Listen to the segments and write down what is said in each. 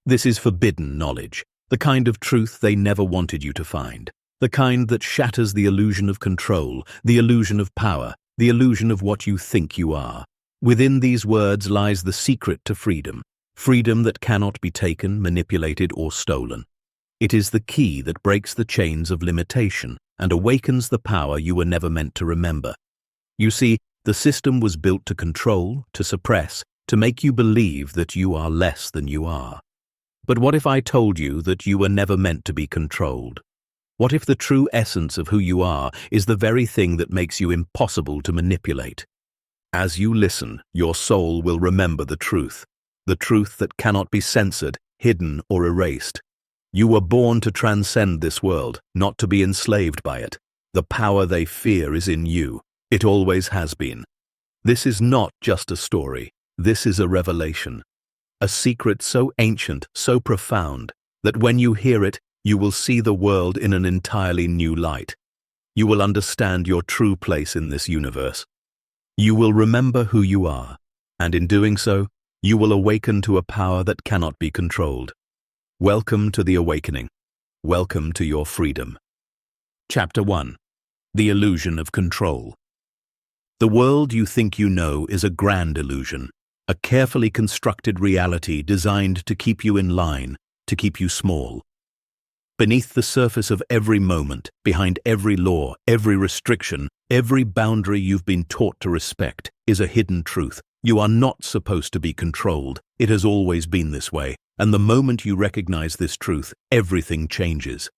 This is forbidden knowledge, the kind of truth they never wanted you to find, the kind that shatters the illusion of control, the illusion of power, the illusion of what you think you are. Within these words lies the secret to freedom, freedom that cannot be taken, manipulated, or stolen. It is the key that breaks the chains of limitation and awakens the power you were never meant to remember. You see, the system was built to control, to suppress, to make you believe that you are less than you are. But what if I told you that you were never meant to be controlled? What if the true essence of who you are is the very thing that makes you impossible to manipulate? As you listen, your soul will remember the truth that cannot be censored, hidden, or erased. You were born to transcend this world, not to be enslaved by it. The power they fear is in you. It always has been. This is not just a story. This is a revelation. A secret so ancient, so profound, that when you hear it, you will see the world in an entirely new light. You will understand your true place in this universe. You will remember who you are, and in doing so, you will awaken to a power that cannot be controlled. Welcome to the awakening. Welcome to your freedom. Chapter 1. The Illusion of Control. The world you think you know is a grand illusion, a carefully constructed reality designed to keep you in line, to keep you small. Beneath the surface of every moment, behind every law, every restriction, every boundary you've been taught to respect, is a hidden truth. You are not supposed to be controlled. It has always been this way, and the moment you recognize this truth, everything changes.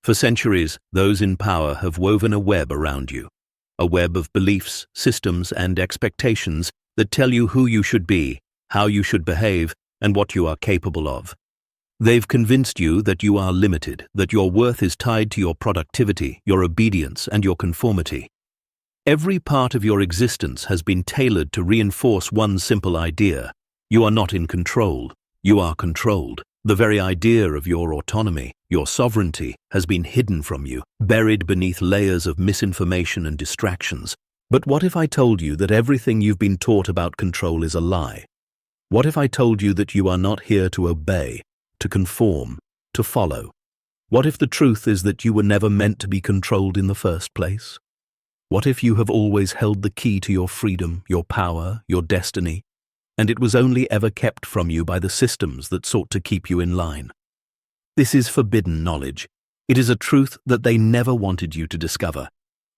For centuries, those in power have woven a web around you, a web of beliefs, systems, and expectations that tell you who you should be, how you should behave, and what you are capable of. They've convinced you that you are limited, that your worth is tied to your productivity, your obedience, and your conformity. Every part of your existence has been tailored to reinforce one simple idea. You are not in control. You are controlled. The very idea of your autonomy, your sovereignty, has been hidden from you, buried beneath layers of misinformation and distractions. But what if I told you that everything you've been taught about control is a lie? What if I told you that you are not here to obey, to conform, to follow? What if the truth is that you were never meant to be controlled in the first place? What if you have always held the key to your freedom, your power, your destiny, and it was only ever kept from you by the systems that sought to keep you in line? This is forbidden knowledge. It is a truth that they never wanted you to discover,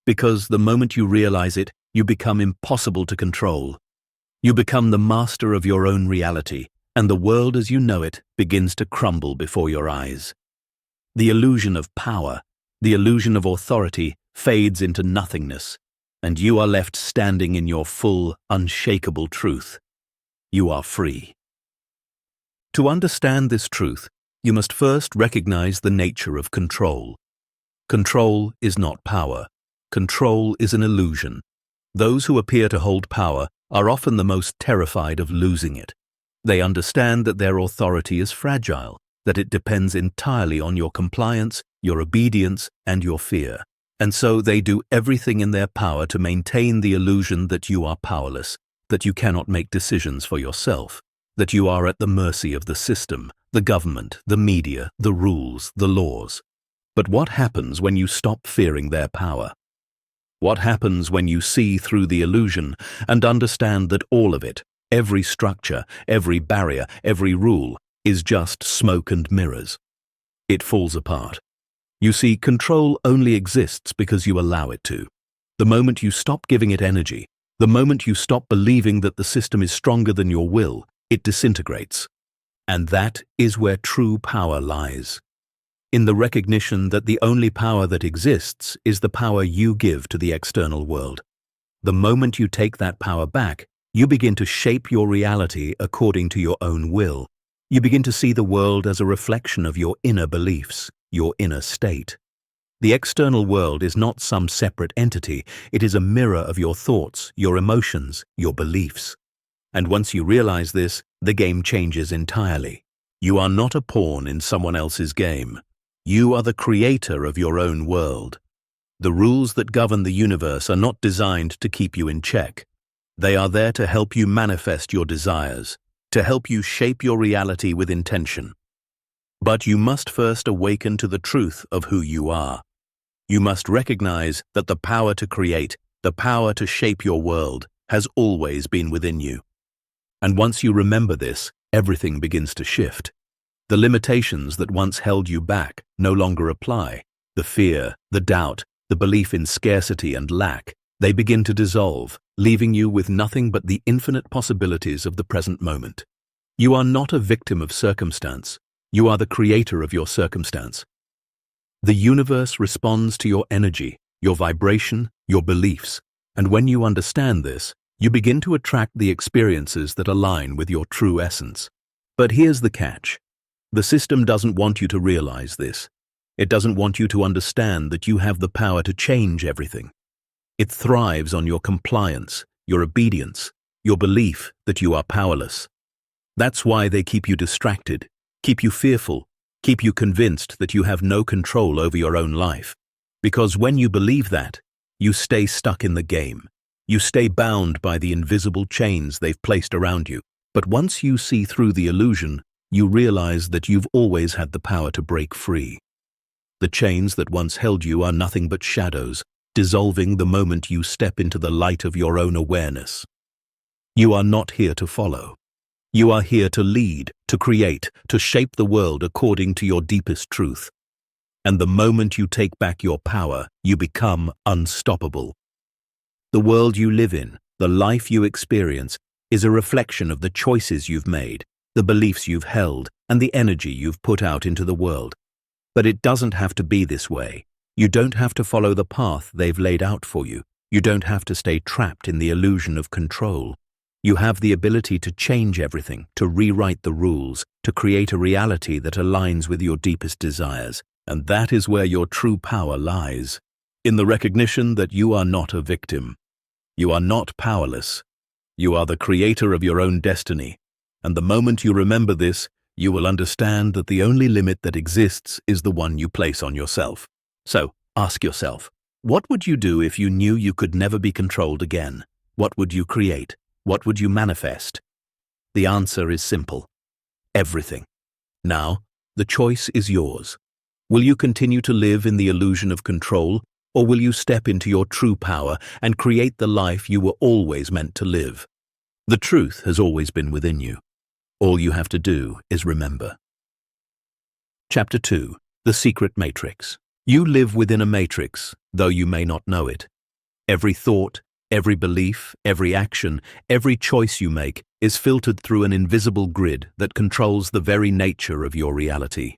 because the moment you realize it, you become impossible to control. You become the master of your own reality, and the world as you know it begins to crumble before your eyes. The illusion of power, the illusion of authority, fades into nothingness, and you are left standing in your full, unshakable truth. You are free. To understand this truth, you must first recognize the nature of control. Control is not power. Control is an illusion. Those who appear to hold power are often the most terrified of losing it. They understand that their authority is fragile, that it depends entirely on your compliance, your obedience, and your fear. And so they do everything in their power to maintain the illusion that you are powerless, that you cannot make decisions for yourself, that you are at the mercy of the system, the government, the media, the rules, the laws. But what happens when you stop fearing their power? What happens when you see through the illusion and understand that all of it, every structure, every barrier, every rule, is just smoke and mirrors? It falls apart. You see, control only exists because you allow it to. The moment you stop giving it energy, the moment you stop believing that the system is stronger than your will, it disintegrates. And that is where true power lies. In the recognition that the only power that exists is the power you give to the external world. The moment you take that power back, you begin to shape your reality according to your own will. You begin to see the world as a reflection of your inner beliefs, your inner state. The external world is not some separate entity. It is a mirror of your thoughts, your emotions, your beliefs. And once you realize this, the game changes entirely. You are not a pawn in someone else's game. You are the creator of your own world. The rules that govern the universe are not designed to keep you in check. They are there to help you manifest your desires, to help you shape your reality with intention. But you must first awaken to the truth of who you are. You must recognize that the power to create, the power to shape your world, has always been within you. And once you remember this, everything begins to shift. The limitations that once held you back no longer apply. The fear, the doubt, the belief in scarcity and lack, they begin to dissolve, leaving you with nothing but the infinite possibilities of the present moment. You are not a victim of circumstance. You are the creator of your circumstance. The universe responds to your energy, your vibration, your beliefs, and when you understand this, you begin to attract the experiences that align with your true essence. But here's the catch. The system doesn't want you to realize this. It doesn't want you to understand that you have the power to change everything. It thrives on your compliance, your obedience, your belief that you are powerless. That's why they keep you distracted, keep you fearful, keep you convinced that you have no control over your own life. Because when you believe that, you stay stuck in the game. You stay bound by the invisible chains they've placed around you. But once you see through the illusion, you realize that you've always had the power to break free. The chains that once held you are nothing but shadows, dissolving the moment you step into the light of your own awareness. You are not here to follow. You are here to lead, to create, to shape the world according to your deepest truth. And the moment you take back your power, you become unstoppable. The world you live in, the life you experience, is a reflection of the choices you've made, the beliefs you've held, and the energy you've put out into the world. But it doesn't have to be this way. You don't have to follow the path they've laid out for you. You don't have to stay trapped in the illusion of control. You have the ability to change everything, to rewrite the rules, to create a reality that aligns with your deepest desires. And that is where your true power lies. In the recognition that you are not a victim. You are not powerless. You are the creator of your own destiny. And the moment you remember this, you will understand that the only limit that exists is the one you place on yourself. So, ask yourself, what would you do if you knew you could never be controlled again? What would you create? What would you manifest? The answer is simple. Everything. Now, the choice is yours. Will you continue to live in the illusion of control, or will you step into your true power and create the life you were always meant to live? The truth has always been within you. All you have to do is remember. Chapter 2. The Secret Matrix. You live within a matrix, though you may not know it. Every thought, every belief, every action, every choice you make is filtered through an invisible grid that controls the very nature of your reality.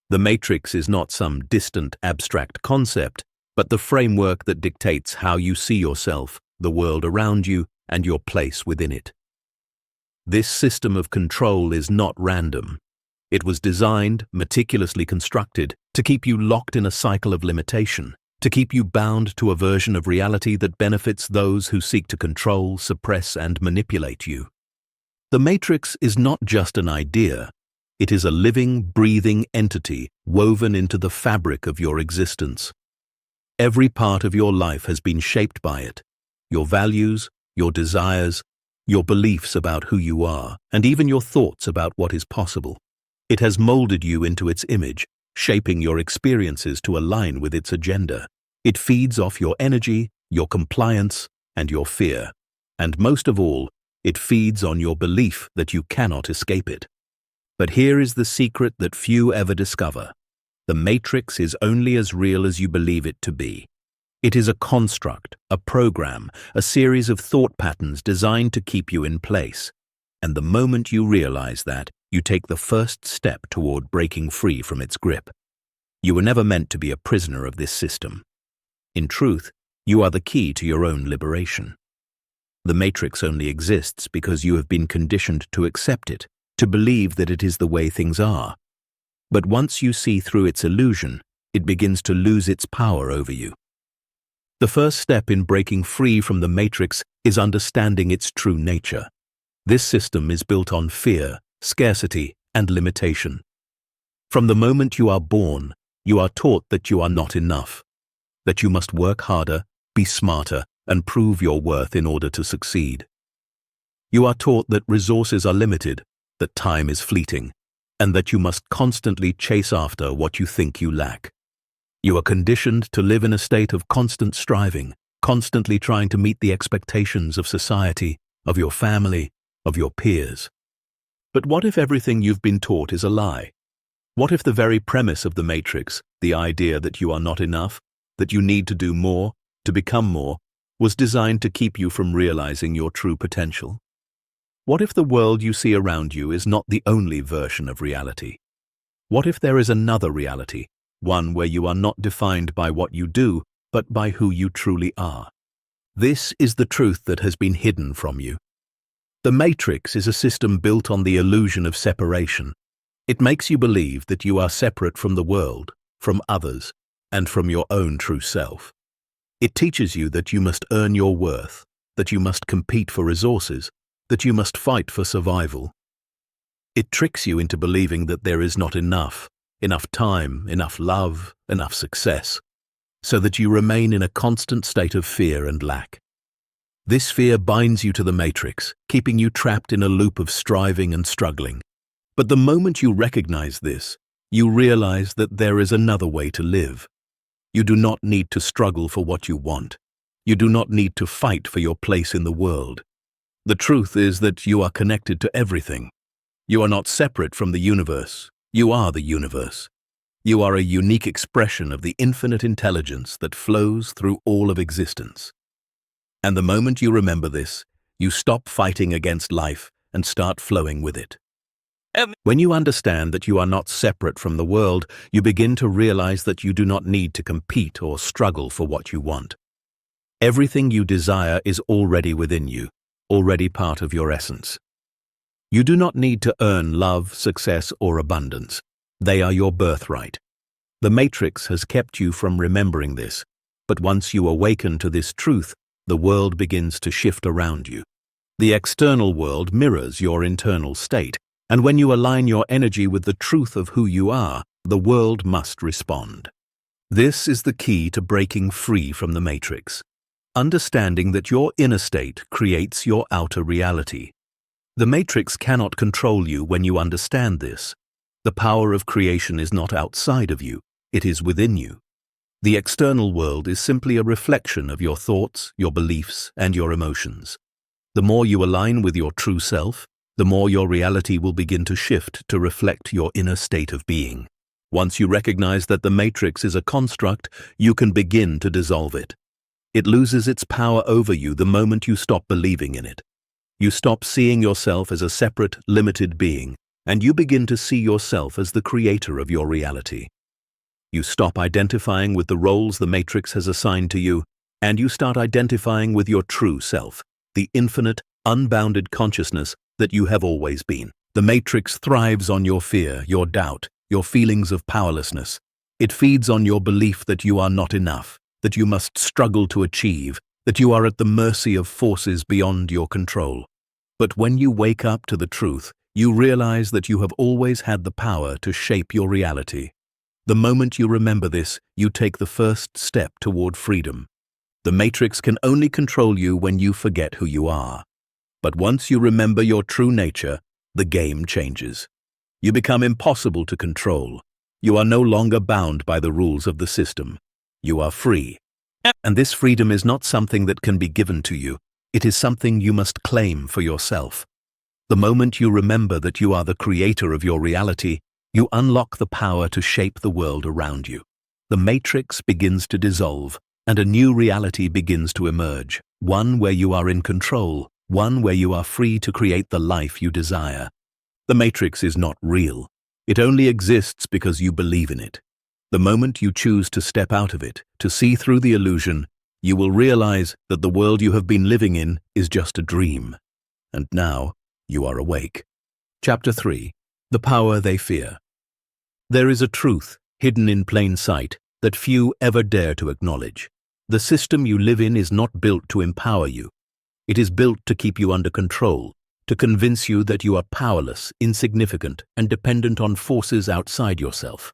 The matrix is not some distant, abstract concept, but the framework that dictates how you see yourself, the world around you, and your place within it. This system of control is not random. It was designed, meticulously constructed, to keep you locked in a cycle of limitation, to keep you bound to a version of reality that benefits those who seek to control, suppress, and manipulate you. The matrix is not just an idea. It is a living, breathing entity woven into the fabric of your existence. Every part of your life has been shaped by it. Your values, your desires, your beliefs about who you are, and even your thoughts about what is possible. It has molded you into its image, shaping your experiences to align with its agenda. It feeds off your energy, your compliance, and your fear. And most of all, it feeds on your belief that you cannot escape it. But here is the secret that few ever discover. The matrix is only as real as you believe it to be. It is a construct, a program, a series of thought patterns designed to keep you in place. And the moment you realize that, you take the first step toward breaking free from its grip. You were never meant to be a prisoner of this system. In truth, you are the key to your own liberation. The matrix only exists because you have been conditioned to accept it, to believe that it is the way things are. But once you see through its illusion, it begins to lose its power over you. The first step in breaking free from the matrix is understanding its true nature. This system is built on fear, scarcity, and limitation. From the moment you are born, you are taught that you are not enough, that you must work harder, be smarter, and prove your worth in order to succeed. You are taught that resources are limited, that time is fleeting, and that you must constantly chase after what you think you lack. You are conditioned to live in a state of constant striving, constantly trying to meet the expectations of society, of your family, of your peers. But what if everything you've been taught is a lie? What if the very premise of the Matrix, the idea that you are not enough, that you need to do more, to become more, was designed to keep you from realizing your true potential? What if the world you see around you is not the only version of reality? What if there is another reality, one where you are not defined by what you do, but by who you truly are? This is the truth that has been hidden from you. The Matrix is a system built on the illusion of separation. It makes you believe that you are separate from the world, from others, and from your own true self. It teaches you that you must earn your worth, that you must compete for resources, that you must fight for survival. It tricks you into believing that there is not enough time, enough love, enough success, so that you remain in a constant state of fear and lack. This fear binds you to the Matrix, keeping you trapped in a loop of striving and struggling. But the moment you recognize this, you realize that there is another way to live. You do not need to struggle for what you want. You do not need to fight for your place in the world. The truth is that you are connected to everything. You are not separate from the universe. You are the universe. You are a unique expression of the infinite intelligence that flows through all of existence. And the moment you remember this, you stop fighting against life and start flowing with it. When you understand that you are not separate from the world, you begin to realize that you do not need to compete or struggle for what you want. Everything you desire is already within you, already part of your essence. You do not need to earn love, success, or abundance. They are your birthright. The Matrix has kept you from remembering this, but once you awaken to this truth, the world begins to shift around you. The external world mirrors your internal state, and when you align your energy with the truth of who you are, the world must respond. This is the key to breaking free from the Matrix. Understanding that your inner state creates your outer reality. The Matrix cannot control you when you understand this. The power of creation is not outside of you, it is within you. The external world is simply a reflection of your thoughts, your beliefs, and your emotions. The more you align with your true self, the more your reality will begin to shift to reflect your inner state of being. Once you recognize that the Matrix is a construct, you can begin to dissolve it. It loses its power over you the moment you stop believing in it. You stop seeing yourself as a separate, limited being, and you begin to see yourself as the creator of your reality. You stop identifying with the roles the Matrix has assigned to you, and you start identifying with your true self, the infinite, unbounded consciousness that you have always been. The Matrix thrives on your fear, your doubt, your feelings of powerlessness. It feeds on your belief that you are not enough, that you must struggle to achieve, that you are at the mercy of forces beyond your control. But when you wake up to the truth, you realize that you have always had the power to shape your reality. The moment you remember this, you take the first step toward freedom. The Matrix can only control you when you forget who you are. But once you remember your true nature, the game changes. You become impossible to control. You are no longer bound by the rules of the system. You are free. And this freedom is not something that can be given to you. It is something you must claim for yourself. The moment you remember that you are the creator of your reality, you unlock the power to shape the world around you. The Matrix begins to dissolve, and a new reality begins to emerge, one where you are in control, one where you are free to create the life you desire. The Matrix is not real. It only exists because you believe in it. The moment you choose to step out of it, to see through the illusion, you will realize that the world you have been living in is just a dream. And now, you are awake. Chapter 3. The Power They Fear. There is a truth, hidden in plain sight, that few ever dare to acknowledge. The system you live in is not built to empower you. It is built to keep you under control, to convince you that you are powerless, insignificant, and dependent on forces outside yourself.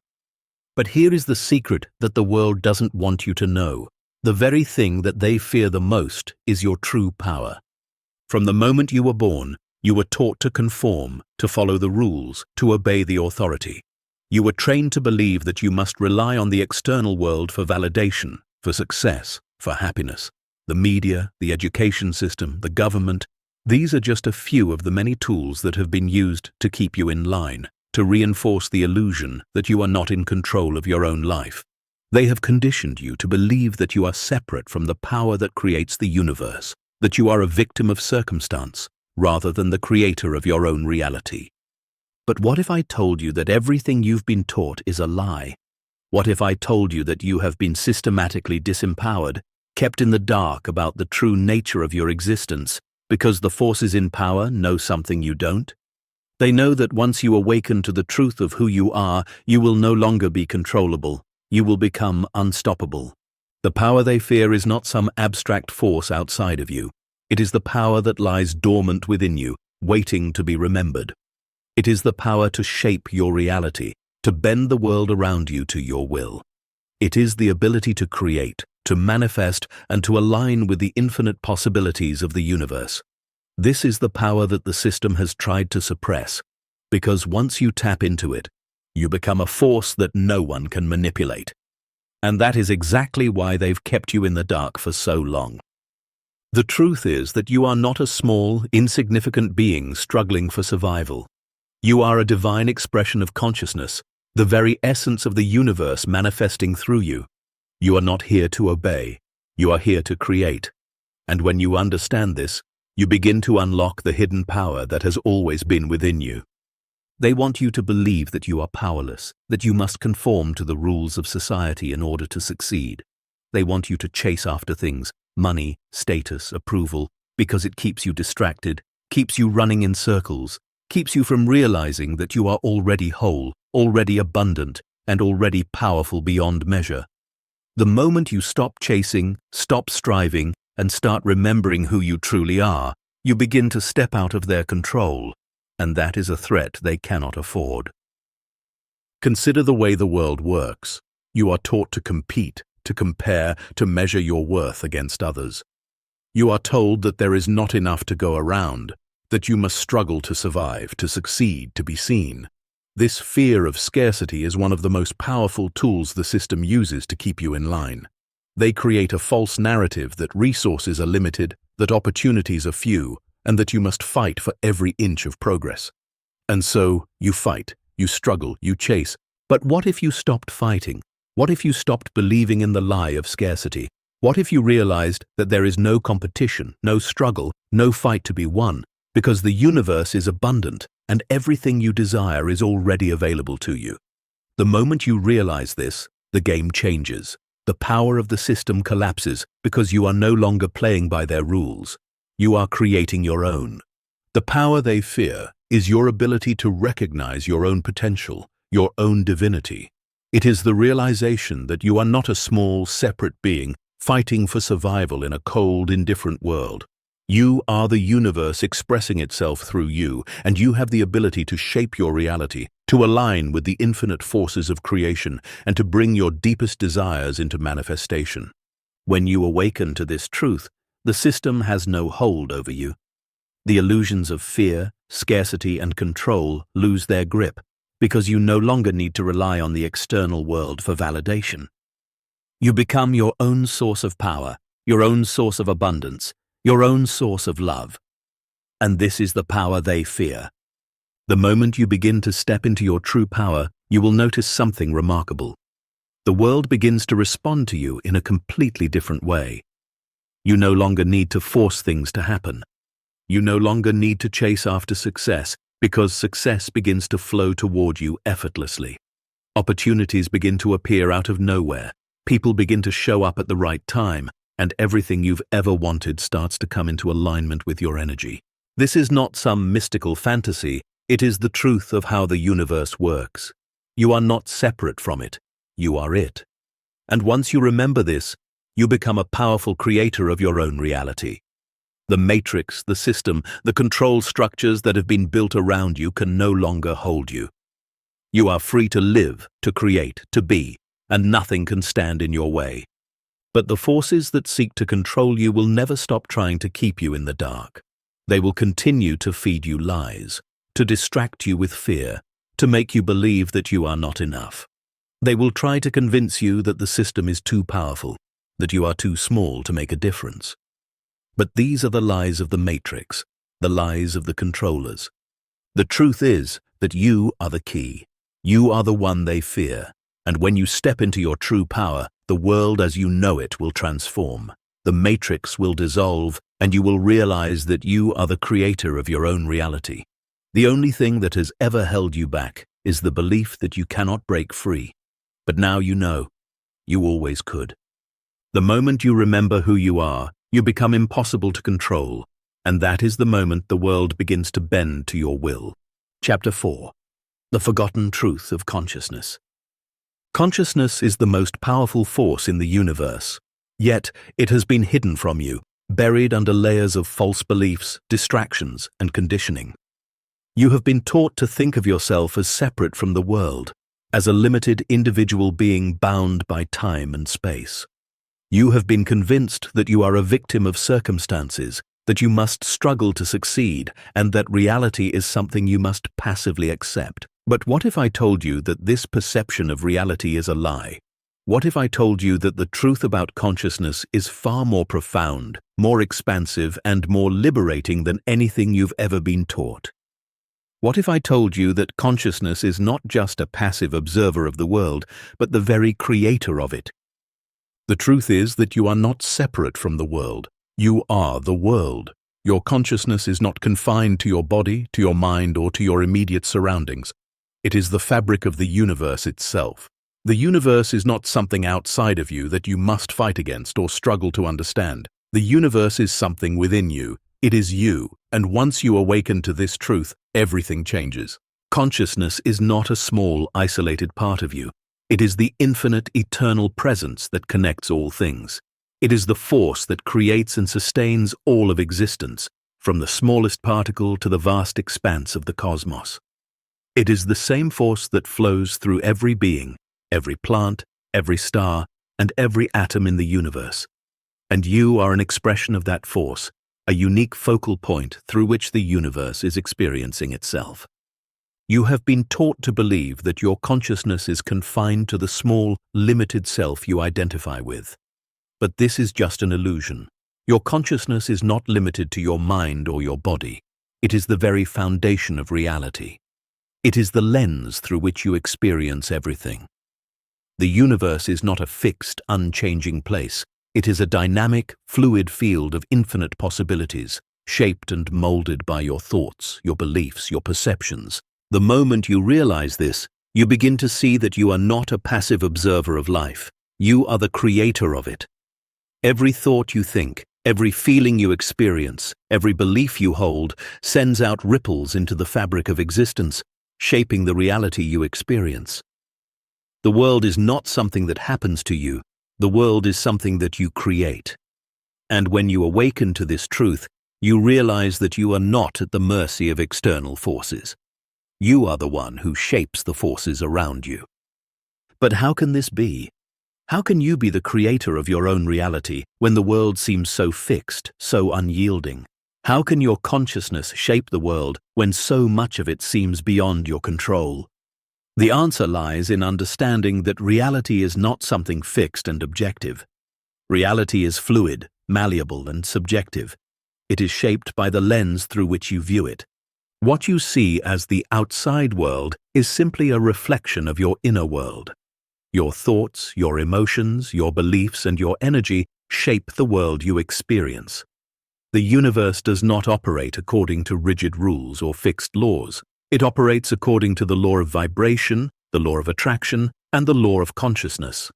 But here is the secret that the world doesn't want you to know. The very thing that they fear the most is your true power. From the moment you were born, You were taught to conform, to follow the rules, to obey the authority. You were trained to believe that you must rely on the external world for validation, for success, for happiness. The media, the education system, the government, these are just a few of the many tools that have been used to keep you in line, to reinforce the illusion that you are not in control of your own life. They have conditioned you to believe that you are separate from the power that creates the universe, that you are a victim of circumstance, rather than the creator of your own reality. But what if I told you that everything you've been taught is a lie? What if I told you that you have been systematically disempowered, kept in the dark about the true nature of your existence, because the forces in power know something you don't? They know that once you awaken to the truth of who you are, you will no longer be controllable. You will become unstoppable. The power they fear is not some abstract force outside of you. It is the power that lies dormant within you, waiting to be remembered. It is the power to shape your reality, to bend the world around you to your will. It is the ability to create, to manifest, and to align with the infinite possibilities of the universe. This is the power that the system has tried to suppress, because once you tap into it, you become a force that no one can manipulate. And that is exactly why they've kept you in the dark for so long. The truth is that you are not a small, insignificant being struggling for survival. You are a divine expression of consciousness, the very essence of the universe manifesting through you. You are not here to obey. You are here to create. And when you understand this, you begin to unlock the hidden power that has always been within you. They want you to believe that you are powerless, that you must conform to the rules of society in order to succeed. They want you to chase after things, money, status, approval, because it keeps you distracted, keeps you running in circles, keeps you from realizing that you are already whole, already abundant, and already powerful beyond measure. The moment you stop chasing, stop striving, and start remembering who you truly are, you begin to step out of their control, and that is a threat they cannot afford. Consider the way the world works. You are taught to compete, to compare, to measure your worth against others. You are told that there is not enough to go around, that you must struggle to survive, to succeed, to be seen. This fear of scarcity is one of the most powerful tools the system uses to keep you in line. They create a false narrative that resources are limited, that opportunities are few, and that you must fight for every inch of progress. And so, you fight, you struggle, you chase. But what if you stopped fighting? What if you stopped believing in the lie of scarcity? What if you realized that there is no competition, no struggle, no fight to be won, because the universe is abundant and everything you desire is already available to you? The moment you realize this, the game changes. The power of the system collapses because you are no longer playing by their rules. You are creating your own. The power they fear is your ability to recognize your own potential, your own divinity. It is the realization that you are not a small, separate being fighting for survival in a cold, indifferent world. You are the universe expressing itself through you, and you have the ability to shape your reality, to align with the infinite forces of creation, and to bring your deepest desires into manifestation. When you awaken to this truth, the system has no hold over you. The illusions of fear, scarcity, and control lose their grip, because you no longer need to rely on the external world for validation. You become your own source of power, your own source of abundance, your own source of love. And this is the power they fear. The moment you begin to step into your true power, you will notice something remarkable. The world begins to respond to you in a completely different way. You no longer need to force things to happen. You no longer need to chase after success, because success begins to flow toward you effortlessly. Opportunities begin to appear out of nowhere. People begin to show up at the right time, and everything you've ever wanted starts to come into alignment with your energy. This is not some mystical fantasy. It is the truth of how the universe works. You are not separate from it. You are it. And once you remember this, you become a powerful creator of your own reality. The matrix, the system, the control structures that have been built around you can no longer hold you. You are free to live, to create, to be, and nothing can stand in your way. But the forces that seek to control you will never stop trying to keep you in the dark. They will continue to feed you lies, to distract you with fear, to make you believe that you are not enough. They will try to convince you that the system is too powerful, that you are too small to make a difference. But these are the lies of the matrix, the lies of the controllers. The truth is that you are the key. You are the one they fear. And when you step into your true power, the world as you know it will transform. The matrix will dissolve, and you will realize that you are the creator of your own reality. The only thing that has ever held you back is the belief that you cannot break free. But now you know, you always could. The moment you remember who you are, you become impossible to control, and that is the moment the world begins to bend to your will. Chapter 4. The Forgotten Truth of Consciousness. Consciousness is the most powerful force in the universe, yet it has been hidden from you, buried under layers of false beliefs, distractions, and conditioning. You have been taught to think of yourself as separate from the world, as a limited individual being bound by time and space. You have been convinced that you are a victim of circumstances, that you must struggle to succeed, and that reality is something you must passively accept. But what if I told you that this perception of reality is a lie? What if I told you that the truth about consciousness is far more profound, more expansive, and more liberating than anything you've ever been taught? What if I told you that consciousness is not just a passive observer of the world, but the very creator of it? The truth is that you are not separate from the world. You are the world. Your consciousness is not confined to your body, to your mind, or to your immediate surroundings. It is the fabric of the universe itself. The universe is not something outside of you that you must fight against or struggle to understand. The universe is something within you. It is you, and once you awaken to this truth, everything changes. Consciousness is not a small, isolated part of you. It is the infinite, eternal presence that connects all things. It is the force that creates and sustains all of existence, from the smallest particle to the vast expanse of the cosmos. It is the same force that flows through every being, every plant, every star, and every atom in the universe. And you are an expression of that force, a unique focal point through which the universe is experiencing itself. You have been taught to believe that your consciousness is confined to the small, limited self you identify with. But this is just an illusion. Your consciousness is not limited to your mind or your body. It is the very foundation of reality. It is the lens through which you experience everything. The universe is not a fixed, unchanging place. It is a dynamic, fluid field of infinite possibilities, shaped and molded by your thoughts, your beliefs, your perceptions. The moment you realize this, you begin to see that you are not a passive observer of life. You are the creator of it. Every thought you think, every feeling you experience, every belief you hold, sends out ripples into the fabric of existence, shaping the reality you experience. The world is not something that happens to you. The world is something that you create. And when you awaken to this truth, you realize that you are not at the mercy of external forces. You are the one who shapes the forces around you. But how can this be? How can you be the creator of your own reality when the world seems so fixed, so unyielding? How can your consciousness shape the world when so much of it seems beyond your control? The answer lies in understanding that reality is not something fixed and objective. Reality is fluid, malleable, and subjective. It is shaped by the lens through which you view it. What you see as the outside world is simply a reflection of your inner world. Your thoughts, your emotions, your beliefs, and your energy shape the world you experience. The universe does not operate according to rigid rules or fixed laws. It operates according to the law of vibration, the law of attraction, and the law of consciousness.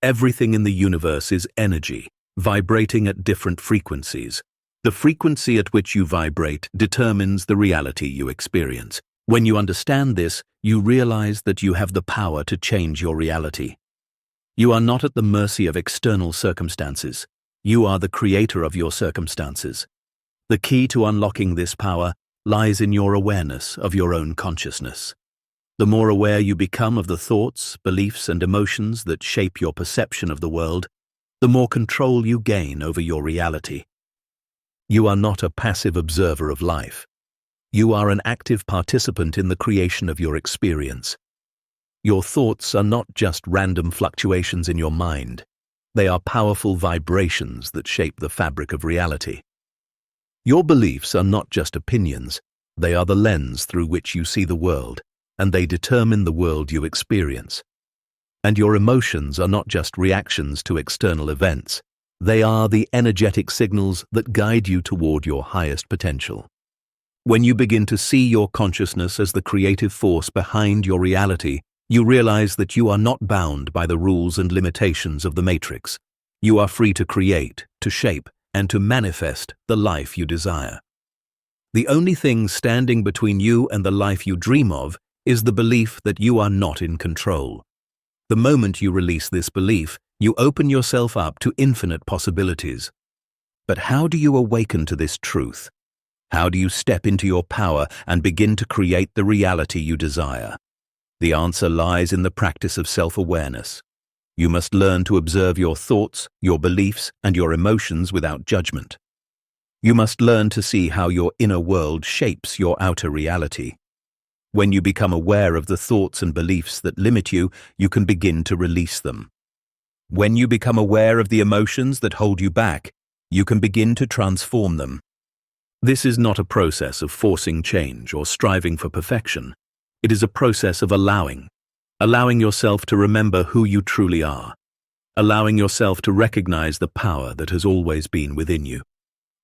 Everything in the universe is energy, vibrating at different frequencies. The frequency at which you vibrate determines the reality you experience. When you understand this, you realize that you have the power to change your reality. You are not at the mercy of external circumstances. You are the creator of your circumstances. The key to unlocking this power lies in your awareness of your own consciousness. The more aware you become of the thoughts, beliefs, and emotions that shape your perception of the world, the more control you gain over your reality. You are not a passive observer of life. You are an active participant in the creation of your experience. Your thoughts are not just random fluctuations in your mind. They are powerful vibrations that shape the fabric of reality. Your beliefs are not just opinions. They are the lens through which you see the world, and they determine the world you experience. And your emotions are not just reactions to external events. They are the energetic signals that guide you toward your highest potential. When you begin to see your consciousness as the creative force behind your reality, you realize that you are not bound by the rules and limitations of the matrix. You are free to create, to shape, and to manifest the life you desire. The only thing standing between you and the life you dream of is the belief that you are not in control. The moment you release this belief, you open yourself up to infinite possibilities. But how do you awaken to this truth? How do you step into your power and begin to create the reality you desire? The answer lies in the practice of self-awareness. You must learn to observe your thoughts, your beliefs, and your emotions without judgment. You must learn to see how your inner world shapes your outer reality. When you become aware of the thoughts and beliefs that limit you, you can begin to release them. When you become aware of the emotions that hold you back, you can begin to transform them. This is not a process of forcing change or striving for perfection. It is a process of allowing yourself to remember who you truly are, allowing yourself to recognize the power that has always been within you.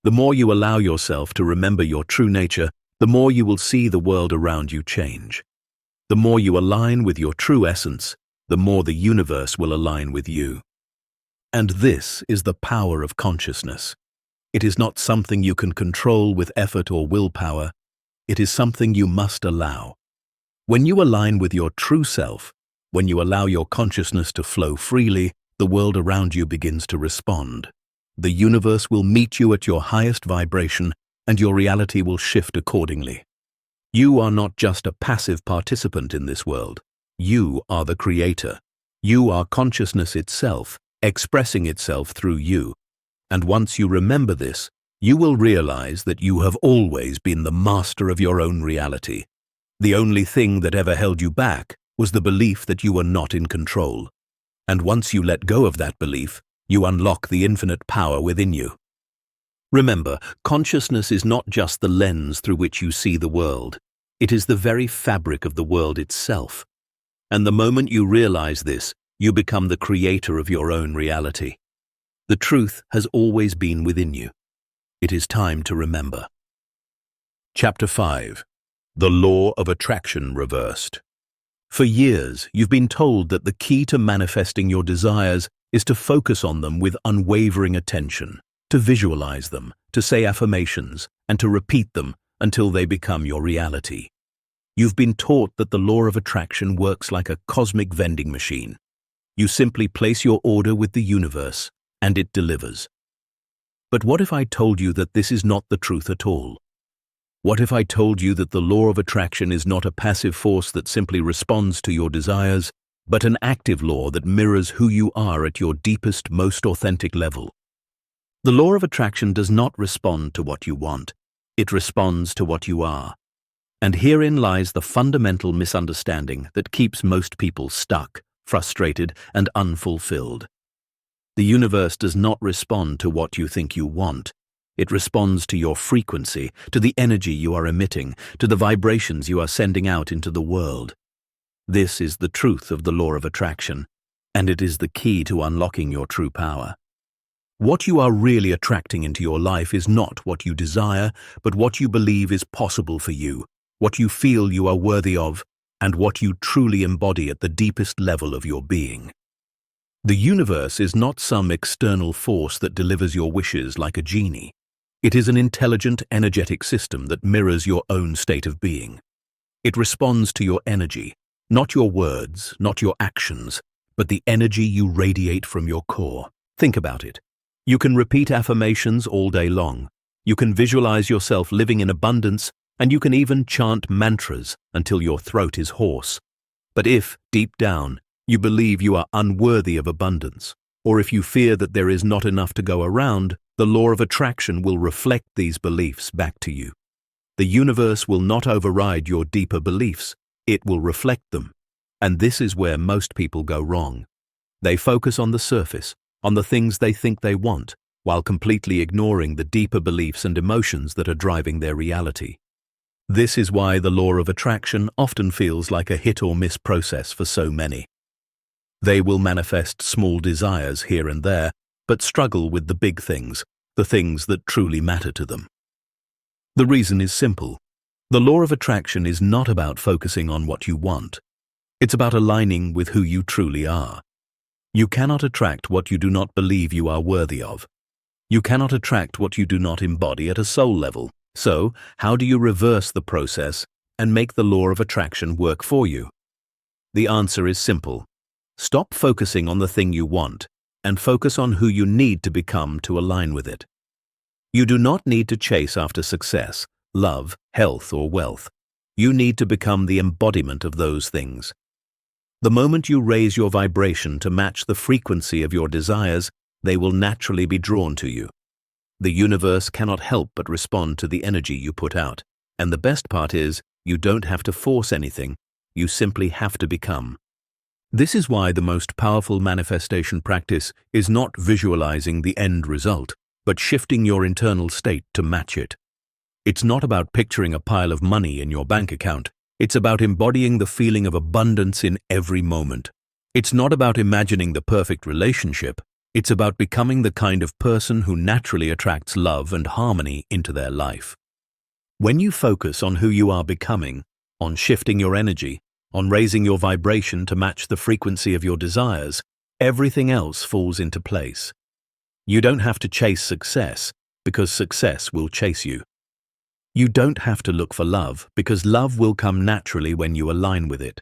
The more you allow yourself to remember your true nature, the more you will see the world around you change. The more you align with your true essence, the more the universe will align with you. And this is the power of consciousness. It is not something you can control with effort or willpower. It is something you must allow. When you align with your true self, when you allow your consciousness to flow freely, the world around you begins to respond. The universe will meet you at your highest vibration, and your reality will shift accordingly. You are not just a passive participant in this world. You are the creator. You are consciousness itself, expressing itself through you. And once you remember this, you will realize that you have always been the master of your own reality. The only thing that ever held you back was the belief that you were not in control. And once you let go of that belief, you unlock the infinite power within you. Remember, consciousness is not just the lens through which you see the world. It is the very fabric of the world itself. And the moment you realize this, you become the creator of your own reality. The truth has always been within you. It is time to remember. Chapter 5. The Law of Attraction Reversed. For years, you've been told that the key to manifesting your desires is to focus on them with unwavering attention, to visualize them, to say affirmations, and to repeat them until they become your reality. You've been taught that the law of attraction works like a cosmic vending machine. You simply place your order with the universe, and it delivers. But what if I told you that this is not the truth at all? What if I told you that the law of attraction is not a passive force that simply responds to your desires, but an active law that mirrors who you are at your deepest, most authentic level? The law of attraction does not respond to what you want. It responds to what you are. And herein lies the fundamental misunderstanding that keeps most people stuck, frustrated, and unfulfilled. The universe does not respond to what you think you want. It responds to your frequency, to the energy you are emitting, to the vibrations you are sending out into the world. This is the truth of the law of attraction, and it is the key to unlocking your true power. What you are really attracting into your life is not what you desire, but what you believe is possible for you, what you feel you are worthy of, and what you truly embody at the deepest level of your being. The universe is not some external force that delivers your wishes like a genie. It is an intelligent, energetic system that mirrors your own state of being. It responds to your energy, not your words, not your actions, but the energy you radiate from your core. Think about it. You can repeat affirmations all day long. You can visualize yourself living in abundance, and you can even chant mantras until your throat is hoarse. But if, deep down, you believe you are unworthy of abundance, or if you fear that there is not enough to go around, the law of attraction will reflect these beliefs back to you. The universe will not override your deeper beliefs, it will reflect them. And this is where most people go wrong. They focus on the surface, on the things they think they want, while completely ignoring the deeper beliefs and emotions that are driving their reality. This is why the law of attraction often feels like a hit-or-miss process for so many. They will manifest small desires here and there, but struggle with the big things, the things that truly matter to them. The reason is simple. The law of attraction is not about focusing on what you want. It's about aligning with who you truly are. You cannot attract what you do not believe you are worthy of. You cannot attract what you do not embody at a soul level. So, how do you reverse the process and make the law of attraction work for you? The answer is simple. Stop focusing on the thing you want and focus on who you need to become to align with it. You do not need to chase after success, love, health, or wealth. You need to become the embodiment of those things. The moment you raise your vibration to match the frequency of your desires, they will naturally be drawn to you. The universe cannot help but respond to the energy you put out. And the best part is, you don't have to force anything, you simply have to become. This is why the most powerful manifestation practice is not visualizing the end result, but shifting your internal state to match it. It's not about picturing a pile of money in your bank account. It's about embodying the feeling of abundance in every moment. It's not about imagining the perfect relationship. It's about becoming the kind of person who naturally attracts love and harmony into their life. When you focus on who you are becoming, on shifting your energy, on raising your vibration to match the frequency of your desires, everything else falls into place. You don't have to chase success, because success will chase you. You don't have to look for love, because love will come naturally when you align with it.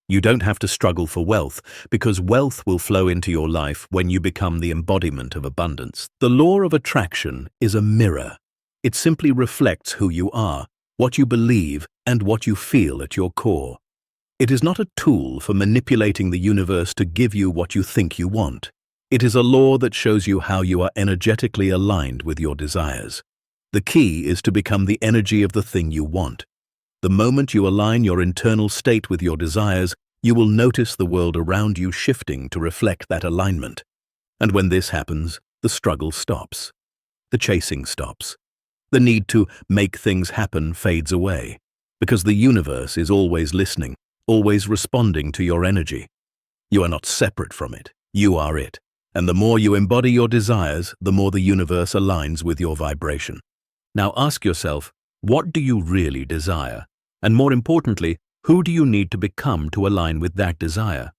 You don't have to struggle for wealth, because wealth will flow into your life when you become the embodiment of abundance. The law of attraction is a mirror. It simply reflects who you are, what you believe, and what you feel at your core. It is not a tool for manipulating the universe to give you what you think you want. It is a law that shows you how you are energetically aligned with your desires. The key is to become the energy of the thing you want. The moment you align your internal state with your desires, you will notice the world around you shifting to reflect that alignment. And when this happens, the struggle stops. The chasing stops. The need to make things happen fades away, because the universe is always listening, always responding to your energy. You are not separate from it. You are it. And the more you embody your desires, the more the universe aligns with your vibration. Now ask yourself, what do you really desire? And more importantly, who do you need to become to align with that desire?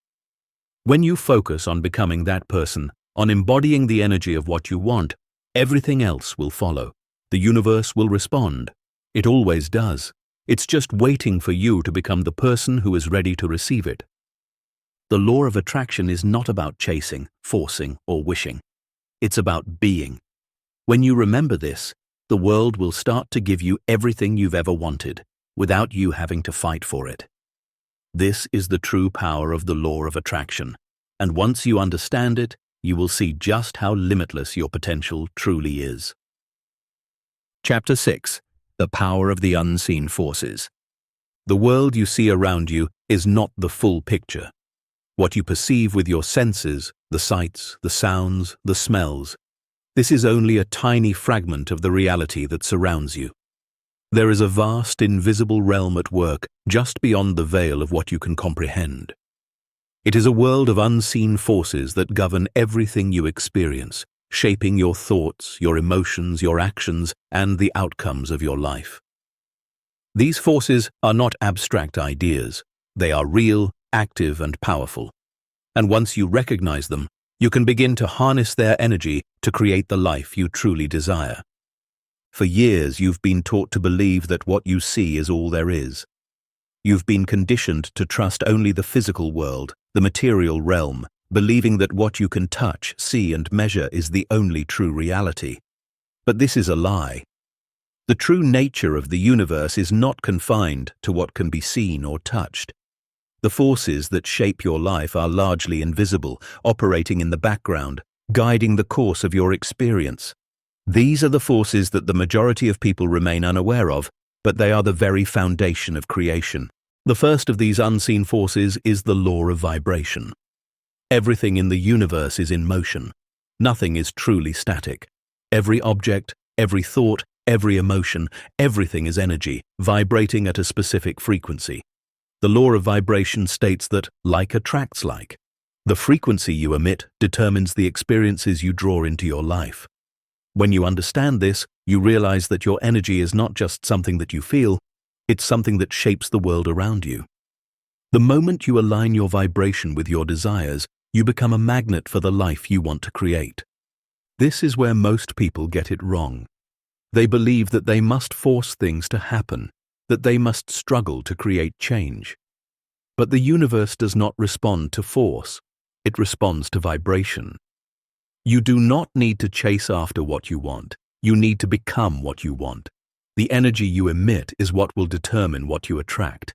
When you focus on becoming that person, on embodying the energy of what you want, everything else will follow. The universe will respond. It always does. It's just waiting for you to become the person who is ready to receive it. The law of attraction is not about chasing, forcing, or wishing. It's about being. When you remember this, the world will start to give you everything you've ever wanted, without you having to fight for it. This is the true power of the law of attraction, and once you understand it, you will see just how limitless your potential truly is. Chapter 6. The Power of the Unseen Forces. The world you see around you is not the full picture. What you perceive with your senses, the sights, the sounds, the smells, this is only a tiny fragment of the reality that surrounds you. There is a vast, invisible realm at work just beyond the veil of what you can comprehend. It is a world of unseen forces that govern everything you experience, shaping your thoughts, your emotions, your actions, and the outcomes of your life. These forces are not abstract ideas. They are real, active, and powerful. And once you recognize them, you can begin to harness their energy to create the life you truly desire. For years, you've been taught to believe that what you see is all there is. You've been conditioned to trust only the physical world, the material realm, believing that what you can touch, see, and measure is the only true reality. But this is a lie. The true nature of the universe is not confined to what can be seen or touched. The forces that shape your life are largely invisible, operating in the background, guiding the course of your experience. These are the forces that the majority of people remain unaware of, but they are the very foundation of creation. The first of these unseen forces is the law of vibration. Everything in the universe is in motion. Nothing is truly static. Every object, every thought, every emotion, everything is energy, vibrating at a specific frequency. The law of vibration states that like attracts like. The frequency you emit determines the experiences you draw into your life. When you understand this, you realize that your energy is not just something that you feel, it's something that shapes the world around you. The moment you align your vibration with your desires, you become a magnet for the life you want to create. This is where most people get it wrong. They believe that they must force things to happen, that they must struggle to create change. But the universe does not respond to force, it responds to vibration. You do not need to chase after what you want, you need to become what you want. The energy you emit is what will determine what you attract.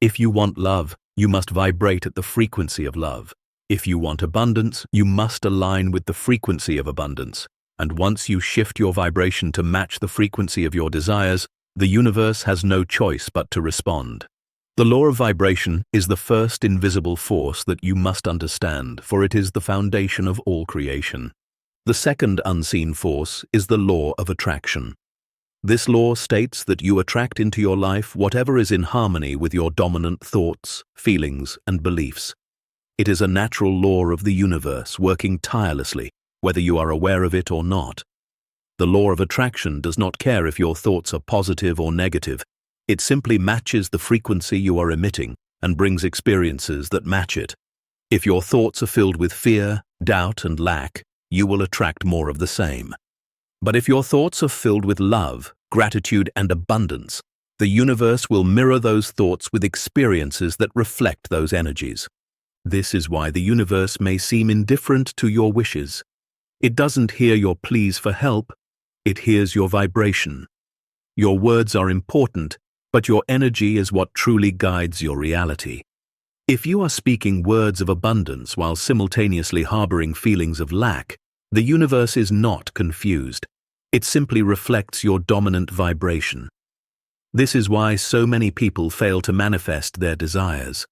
If you want love, you must vibrate at the frequency of love. If you want abundance, you must align with the frequency of abundance. And once you shift your vibration to match the frequency of your desires, the universe has no choice but to respond. The law of vibration is the first invisible force that you must understand, for it is the foundation of all creation. The second unseen force is the law of attraction. This law states that you attract into your life whatever is in harmony with your dominant thoughts, feelings, and beliefs. It is a natural law of the universe working tirelessly, whether you are aware of it or not. The law of attraction does not care if your thoughts are positive or negative. It simply matches the frequency you are emitting and brings experiences that match it. If your thoughts are filled with fear, doubt, and lack, you will attract more of the same. But if your thoughts are filled with love, gratitude, and abundance, the universe will mirror those thoughts with experiences that reflect those energies. This is why the universe may seem indifferent to your wishes. It doesn't hear your pleas for help, it hears your vibration. Your words are important, but your energy is what truly guides your reality. If you are speaking words of abundance while simultaneously harboring feelings of lack, the universe is not confused. It simply reflects your dominant vibration. This is why so many people fail to manifest their desires.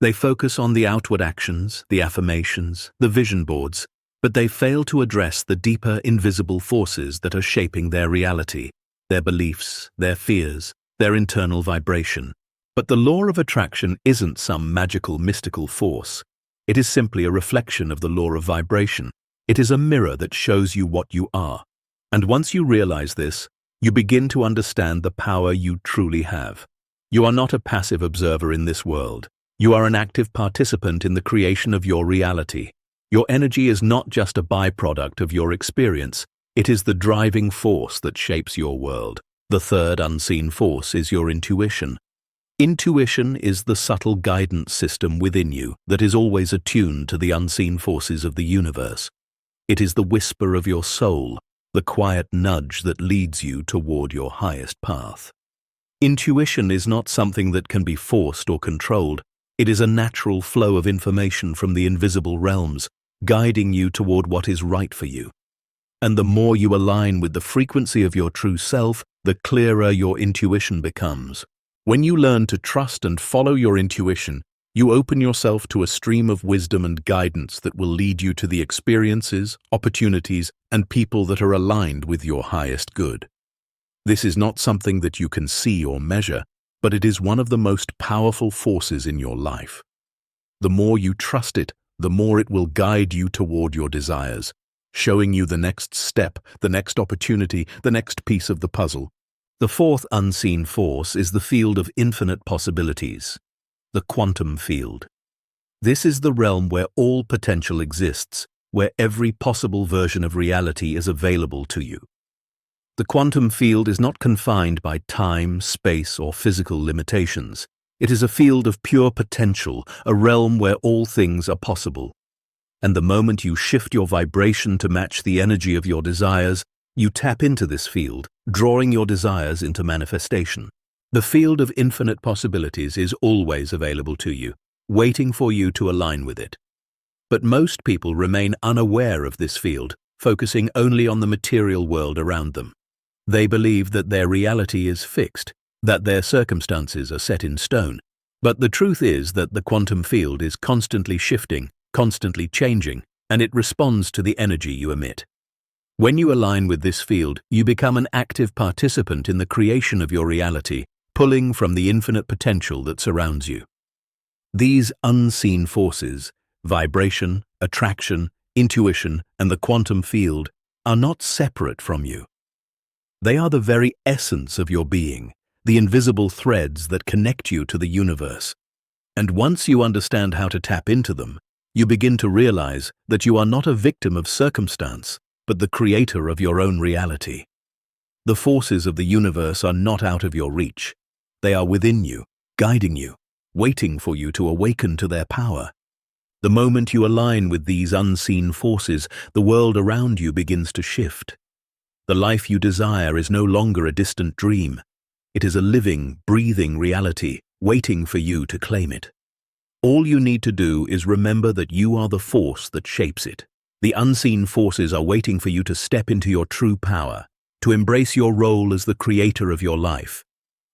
They focus on the outward actions, the affirmations, the vision boards, but they fail to address the deeper invisible forces that are shaping their reality, their beliefs, their fears, their internal vibration. But the law of attraction isn't some magical mystical force. It is simply a reflection of the law of vibration. It is a mirror that shows you what you are. And once you realize this, you begin to understand the power you truly have. You are not a passive observer in this world. You are an active participant in the creation of your reality. Your energy is not just a byproduct of your experience. It is the driving force that shapes your world. The third unseen force is your intuition. Intuition is the subtle guidance system within you that is always attuned to the unseen forces of the universe. It is the whisper of your soul, the quiet nudge that leads you toward your highest path. Intuition is not something that can be forced or controlled. It is a natural flow of information from the invisible realms, guiding you toward what is right for you. And the more you align with the frequency of your true self, the clearer your intuition becomes. When you learn to trust and follow your intuition, you open yourself to a stream of wisdom and guidance that will lead you to the experiences, opportunities, and people that are aligned with your highest good. This is not something that you can see or measure, but it is one of the most powerful forces in your life. The more you trust it, the more it will guide you toward your desires, showing you the next step, the next opportunity, the next piece of the puzzle. The fourth unseen force is the field of infinite possibilities, the quantum field. This is the realm where all potential exists, where every possible version of reality is available to you. The quantum field is not confined by time, space, or physical limitations. It is a field of pure potential, a realm where all things are possible. And the moment you shift your vibration to match the energy of your desires, you tap into this field, drawing your desires into manifestation. The field of infinite possibilities is always available to you. waiting for you to align with it. But most people remain unaware of this field, focusing only on the material world around them. They believe that their reality is fixed, that their circumstances are set in stone. But the truth is that the quantum field is constantly shifting, constantly changing, and it responds to the energy you emit. When you align with this field, you become an active participant in the creation of your reality, pulling from the infinite potential that surrounds you. These unseen forces, vibration, attraction, intuition, and the quantum field, are not separate from you. They are the very essence of your being, the invisible threads that connect you to the universe. And once you understand how to tap into them, you begin to realize that you are not a victim of circumstance, but the creator of your own reality. The forces of the universe are not out of your reach. They are within you, guiding you, waiting for you to awaken to their power. The moment you align with these unseen forces, the world around you begins to shift. The life you desire is no longer a distant dream. It is a living, breathing reality, waiting for you to claim it. All you need to do is remember that you are the force that shapes it. The unseen forces are waiting for you to step into your true power, to embrace your role as the creator of your life.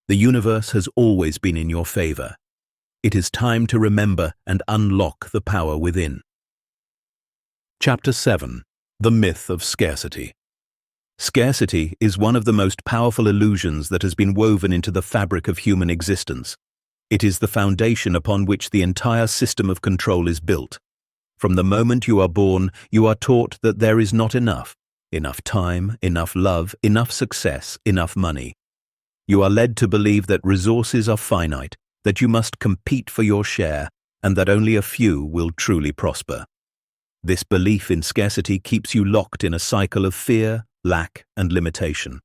The universe has always been in your favor. It is time to remember and unlock the power within. Chapter 7. The Myth of Scarcity. Scarcity is one of the most powerful illusions that has been woven into the fabric of human existence. It is the foundation upon which the entire system of control is built. From the moment you are born, you are taught that there is not enough time, enough love, enough success, enough money. You are led to believe that resources are finite, that you must compete for your share, and that only a few will truly prosper. This belief in scarcity keeps you locked in a cycle of fear, lack, and limitation.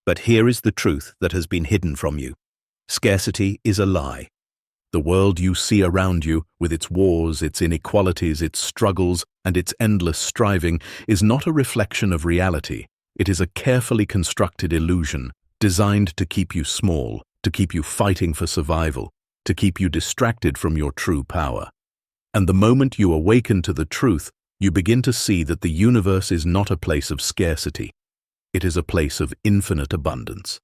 But here is the truth that has been hidden from you. Scarcity is a lie. The world you see around you, with its wars, its inequalities, its struggles, and its endless striving, is not a reflection of reality. It is a carefully constructed illusion, designed to keep you small, to keep you fighting for survival, to keep you distracted from your true power. And the moment you awaken to the truth, you begin to see that the universe is not a place of scarcity. It is a place of infinite abundance.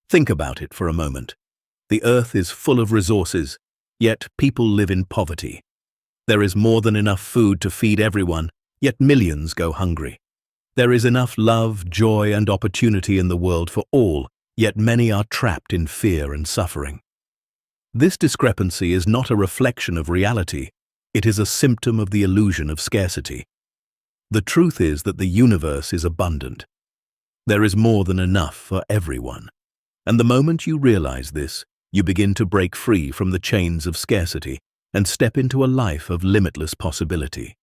Think about it for a moment. The earth is full of resources, yet people live in poverty. There is more than enough food to feed everyone, yet millions go hungry. There is enough love, joy, and opportunity in the world for all, yet many are trapped in fear and suffering. This discrepancy is not a reflection of reality. It is a symptom of the illusion of scarcity. The truth is that the universe is abundant. There is more than enough for everyone. And the moment you realize this, you begin to break free from the chains of scarcity and step into a life of limitless possibility.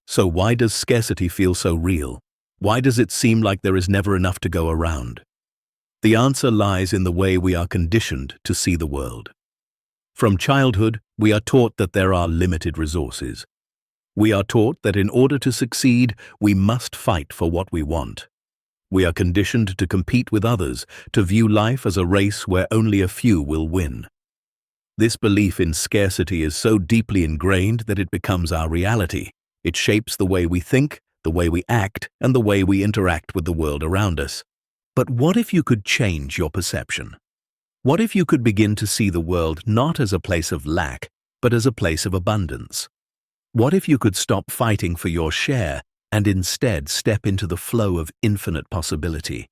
So why does scarcity feel so real? Why does it seem like there is never enough to go around? The answer lies in the way we are conditioned to see the world. From childhood, we are taught that there are limited resources. We are taught that in order to succeed, we must fight for what we want. We are conditioned to compete with others, to view life as a race where only a few will win. This belief in scarcity is so deeply ingrained that it becomes our reality. It shapes the way we think, the way we act, and the way we interact with the world around us. But what if you could change your perception? What if you could begin to see the world not as a place of lack, but as a place of abundance? What if you could stop fighting for your share and instead step into the flow of infinite possibility?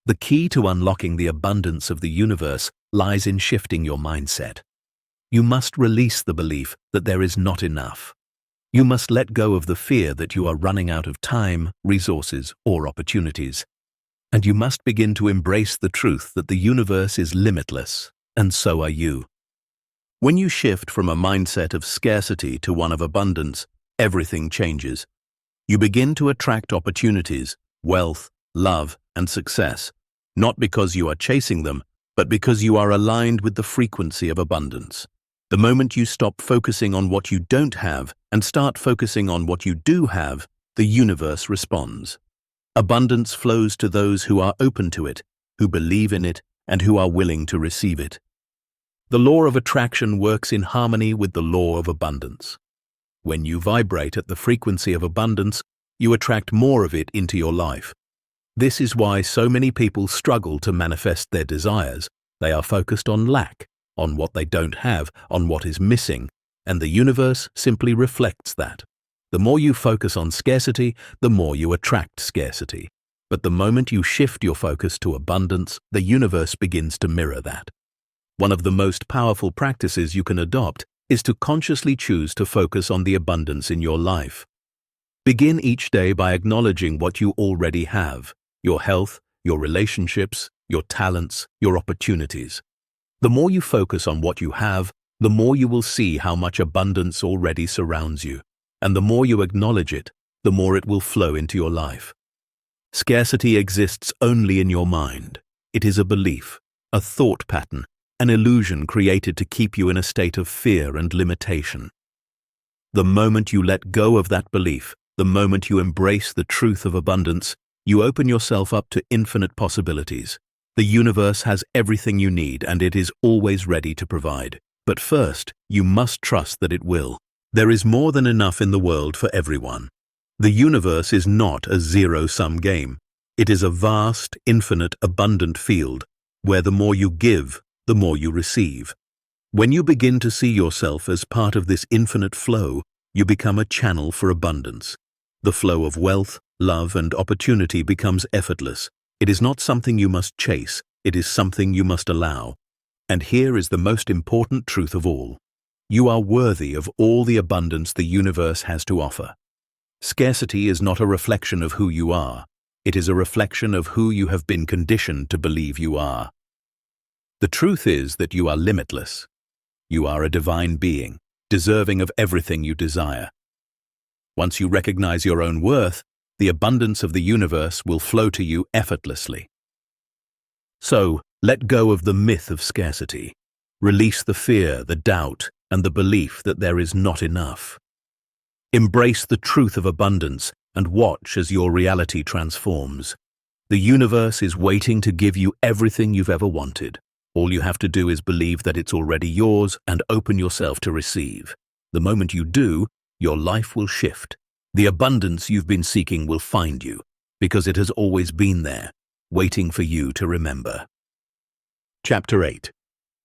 The key to unlocking the abundance of the universe lies in shifting your mindset. You must release the belief that there is not enough. You must let go of the fear that you are running out of time, resources, or opportunities. And you must begin to embrace the truth that the universe is limitless, and so are you. When you shift from a mindset of scarcity to one of abundance, everything changes. You begin to attract opportunities, wealth, love, and success, not because you are chasing them, but because you are aligned with the frequency of abundance. The moment you stop focusing on what you don't have and start focusing on what you do have, the universe responds. Abundance flows to those who are open to it, who believe in it, and who are willing to receive it. The law of attraction works in harmony with the law of abundance. When you vibrate at the frequency of abundance, you attract more of it into your life. This is why so many people struggle to manifest their desires. They are focused on lack, on what they don't have, on what is missing, and the universe simply reflects that. The more you focus on scarcity, the more you attract scarcity. But the moment you shift your focus to abundance, the universe begins to mirror that. One of the most powerful practices you can adopt is to consciously choose to focus on the abundance in your life. Begin each day by acknowledging what you already have: your health, your relationships, your talents, your opportunities. The more you focus on what you have, the more you will see how much abundance already surrounds you. And the more you acknowledge it, the more it will flow into your life. Scarcity exists only in your mind. It is a belief, a thought pattern, an illusion created to keep you in a state of fear and limitation. The moment you let go of that belief, the moment you embrace the truth of abundance, you open yourself up to infinite possibilities. The universe has everything you need, and it is always ready to provide. But first, you must trust that it will. There is more than enough in the world for everyone. The universe is not a zero-sum game. It is a vast, infinite, abundant field, where the more you give, the more you receive. When you begin to see yourself as part of this infinite flow, you become a channel for abundance. The flow of wealth, love, and opportunity becomes effortless. It is not something you must chase, it is something you must allow. And here is the most important truth of all. You are worthy of all the abundance the universe has to offer. Scarcity is not a reflection of who you are. It is a reflection of who you have been conditioned to believe you are. The truth is that you are limitless. You are a divine being, deserving of everything you desire. Once you recognize your own worth, the abundance of the universe will flow to you effortlessly. So, let go of the myth of scarcity. Release the fear, the doubt, and the belief that there is not enough. Embrace the truth of abundance and watch as your reality transforms. The universe is waiting to give you everything you've ever wanted. All you have to do is believe that it's already yours and open yourself to receive. The moment you do, your life will shift. The abundance you've been seeking will find you, because it has always been there, waiting for you to remember. Chapter 8.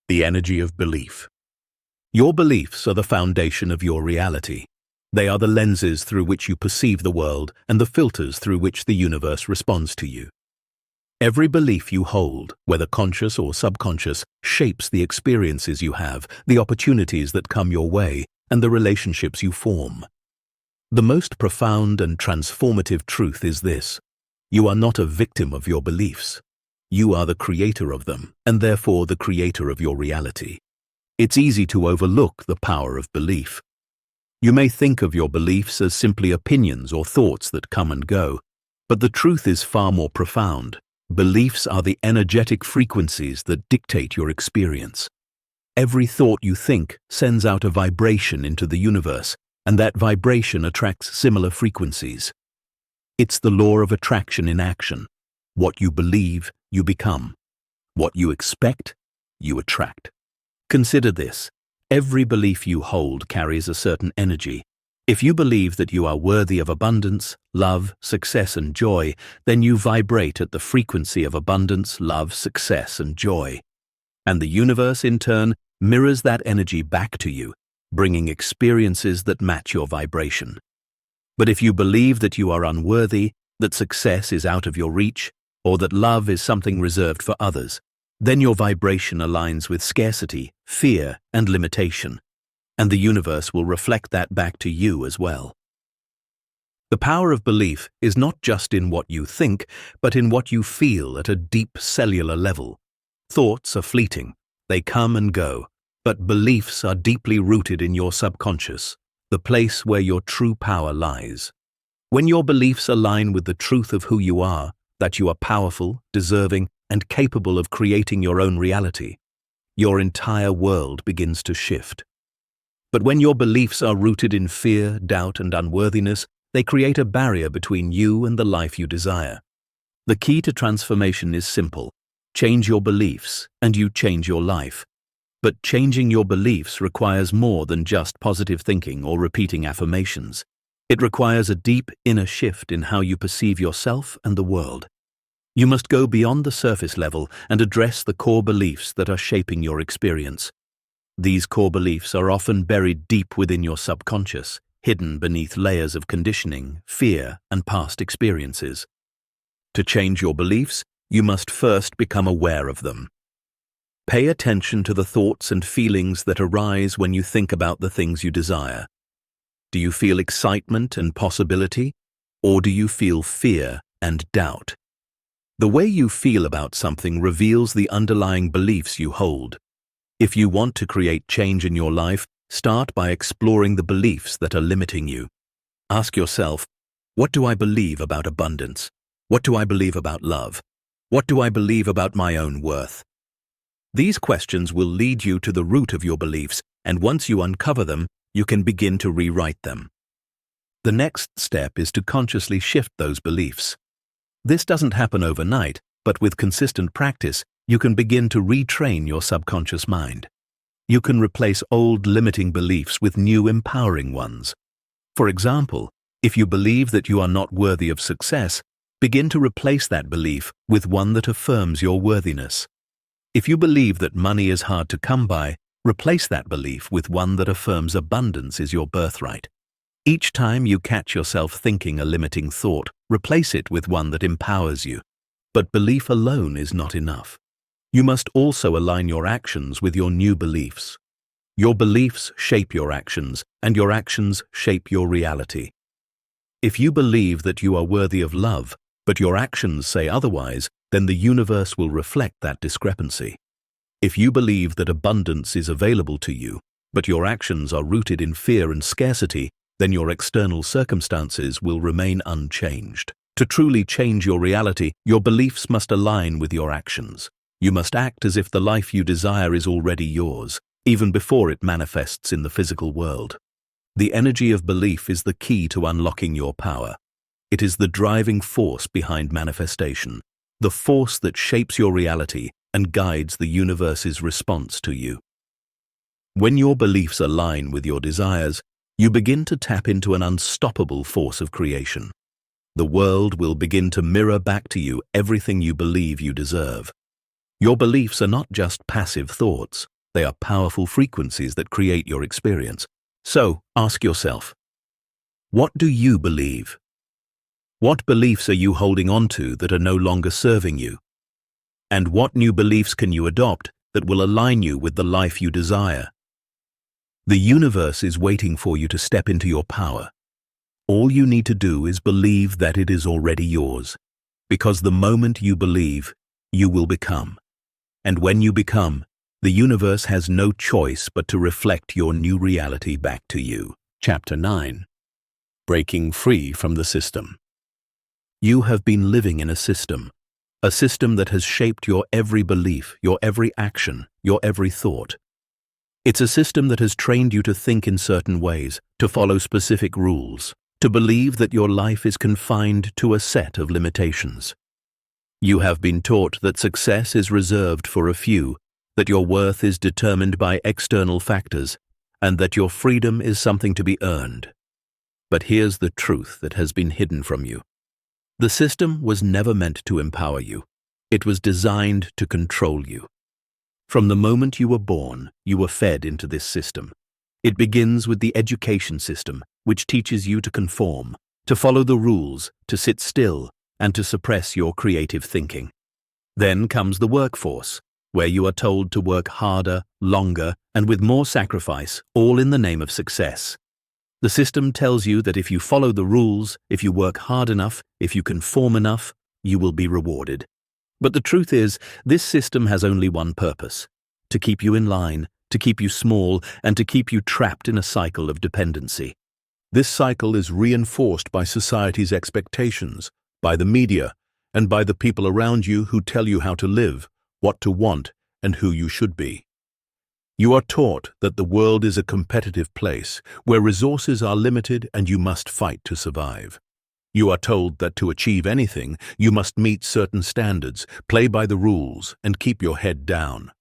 The Energy of Belief. Your beliefs are the foundation of your reality. They are the lenses through which you perceive the world and the filters through which the universe responds to you. Every belief you hold, whether conscious or subconscious, shapes the experiences you have, the opportunities that come your way, and the relationships you form. The most profound and transformative truth is this: you are not a victim of your beliefs. You are the creator of them, and therefore the creator of your reality. It's easy to overlook the power of belief. You may think of your beliefs as simply opinions or thoughts that come and go, but the truth is far more profound. Beliefs are the energetic frequencies that dictate your experience. Every thought you think sends out a vibration into the universe, and that vibration attracts similar frequencies. It's the law of attraction in action. What you believe, you become. What you expect, you attract. Consider this. Every belief you hold carries a certain energy. If you believe that you are worthy of abundance, love, success, and joy, then you vibrate at the frequency of abundance, love, success, and joy. And the universe, in turn, mirrors that energy back to you, bringing experiences that match your vibration. But if you believe that you are unworthy, that success is out of your reach, or that love is something reserved for others, then your vibration aligns with scarcity, fear, and limitation. And the universe will reflect that back to you as well. The power of belief is not just in what you think, but in what you feel at a deep cellular level. Thoughts are fleeting. They come and go. But beliefs are deeply rooted in your subconscious, the place where your true power lies. When your beliefs align with the truth of who you are, that you are powerful, deserving, and capable of creating your own reality, your entire world begins to shift. But when your beliefs are rooted in fear, doubt, and unworthiness, they create a barrier between you and the life you desire. The key to transformation is simple. Change your beliefs, and you change your life. But changing your beliefs requires more than just positive thinking or repeating affirmations. It requires a deep inner shift in how you perceive yourself and the world. You must go beyond the surface level and address the core beliefs that are shaping your experience. These core beliefs are often buried deep within your subconscious, hidden beneath layers of conditioning, fear, and past experiences. To change your beliefs, you must first become aware of them. Pay attention to the thoughts and feelings that arise when you think about the things you desire. Do you feel excitement and possibility, or do you feel fear and doubt? The way you feel about something reveals the underlying beliefs you hold. If you want to create change in your life, start by exploring the beliefs that are limiting you. Ask yourself, what do I believe about abundance? What do I believe about love? What do I believe about my own worth? These questions will lead you to the root of your beliefs, and once you uncover them, you can begin to rewrite them. The next step is to consciously shift those beliefs. This doesn't happen overnight, but with consistent practice, you can begin to retrain your subconscious mind. You can replace old limiting beliefs with new empowering ones. For example, if you believe that you are not worthy of success, begin to replace that belief with one that affirms your worthiness. If you believe that money is hard to come by, replace that belief with one that affirms abundance is your birthright. Each time you catch yourself thinking a limiting thought, replace it with one that empowers you. But belief alone is not enough. You must also align your actions with your new beliefs. Your beliefs shape your actions, and your actions shape your reality. If you believe that you are worthy of love, but your actions say otherwise, then the universe will reflect that discrepancy. If you believe that abundance is available to you, but your actions are rooted in fear and scarcity, then your external circumstances will remain unchanged. To truly change your reality, your beliefs must align with your actions. You must act as if the life you desire is already yours, even before it manifests in the physical world. The energy of belief is the key to unlocking your power. It is the driving force behind manifestation, the force that shapes your reality and guides the universe's response to you. When your beliefs align with your desires, you begin to tap into an unstoppable force of creation. The world will begin to mirror back to you everything you believe you deserve. Your beliefs are not just passive thoughts, they are powerful frequencies that create your experience. So, ask yourself, what do you believe? What beliefs are you holding on to that are no longer serving you? And what new beliefs can you adopt that will align you with the life you desire? The universe is waiting for you to step into your power. All you need to do is believe that it is already yours, because the moment you believe, you will become. And when you become, the universe has no choice but to reflect your new reality back to you. Chapter 9. Breaking Free from the System. You have been living in a system that has shaped your every belief, your every action, your every thought. It's a system that has trained you to think in certain ways, to follow specific rules, to believe that your life is confined to a set of limitations. You have been taught that success is reserved for a few, that your worth is determined by external factors, and that your freedom is something to be earned. But here's the truth that has been hidden from you. The system was never meant to empower you. It was designed to control you. From the moment you were born, you were fed into this system. It begins with the education system, which teaches you to conform, to follow the rules, to sit still, and to suppress your creative thinking. Then comes the workforce, where you are told to work harder, longer, and with more sacrifice, all in the name of success. The system tells you that if you follow the rules, if you work hard enough, if you conform enough, you will be rewarded. But the truth is, this system has only one purpose: to keep you in line, to keep you small, and to keep you trapped in a cycle of dependency. This cycle is reinforced by society's expectations, by the media, and by the people around you who tell you how to live, what to want, and who you should be. You are taught that the world is a competitive place where resources are limited and you must fight to survive. You are told that to achieve anything, you must meet certain standards, play by the rules, and keep your head down.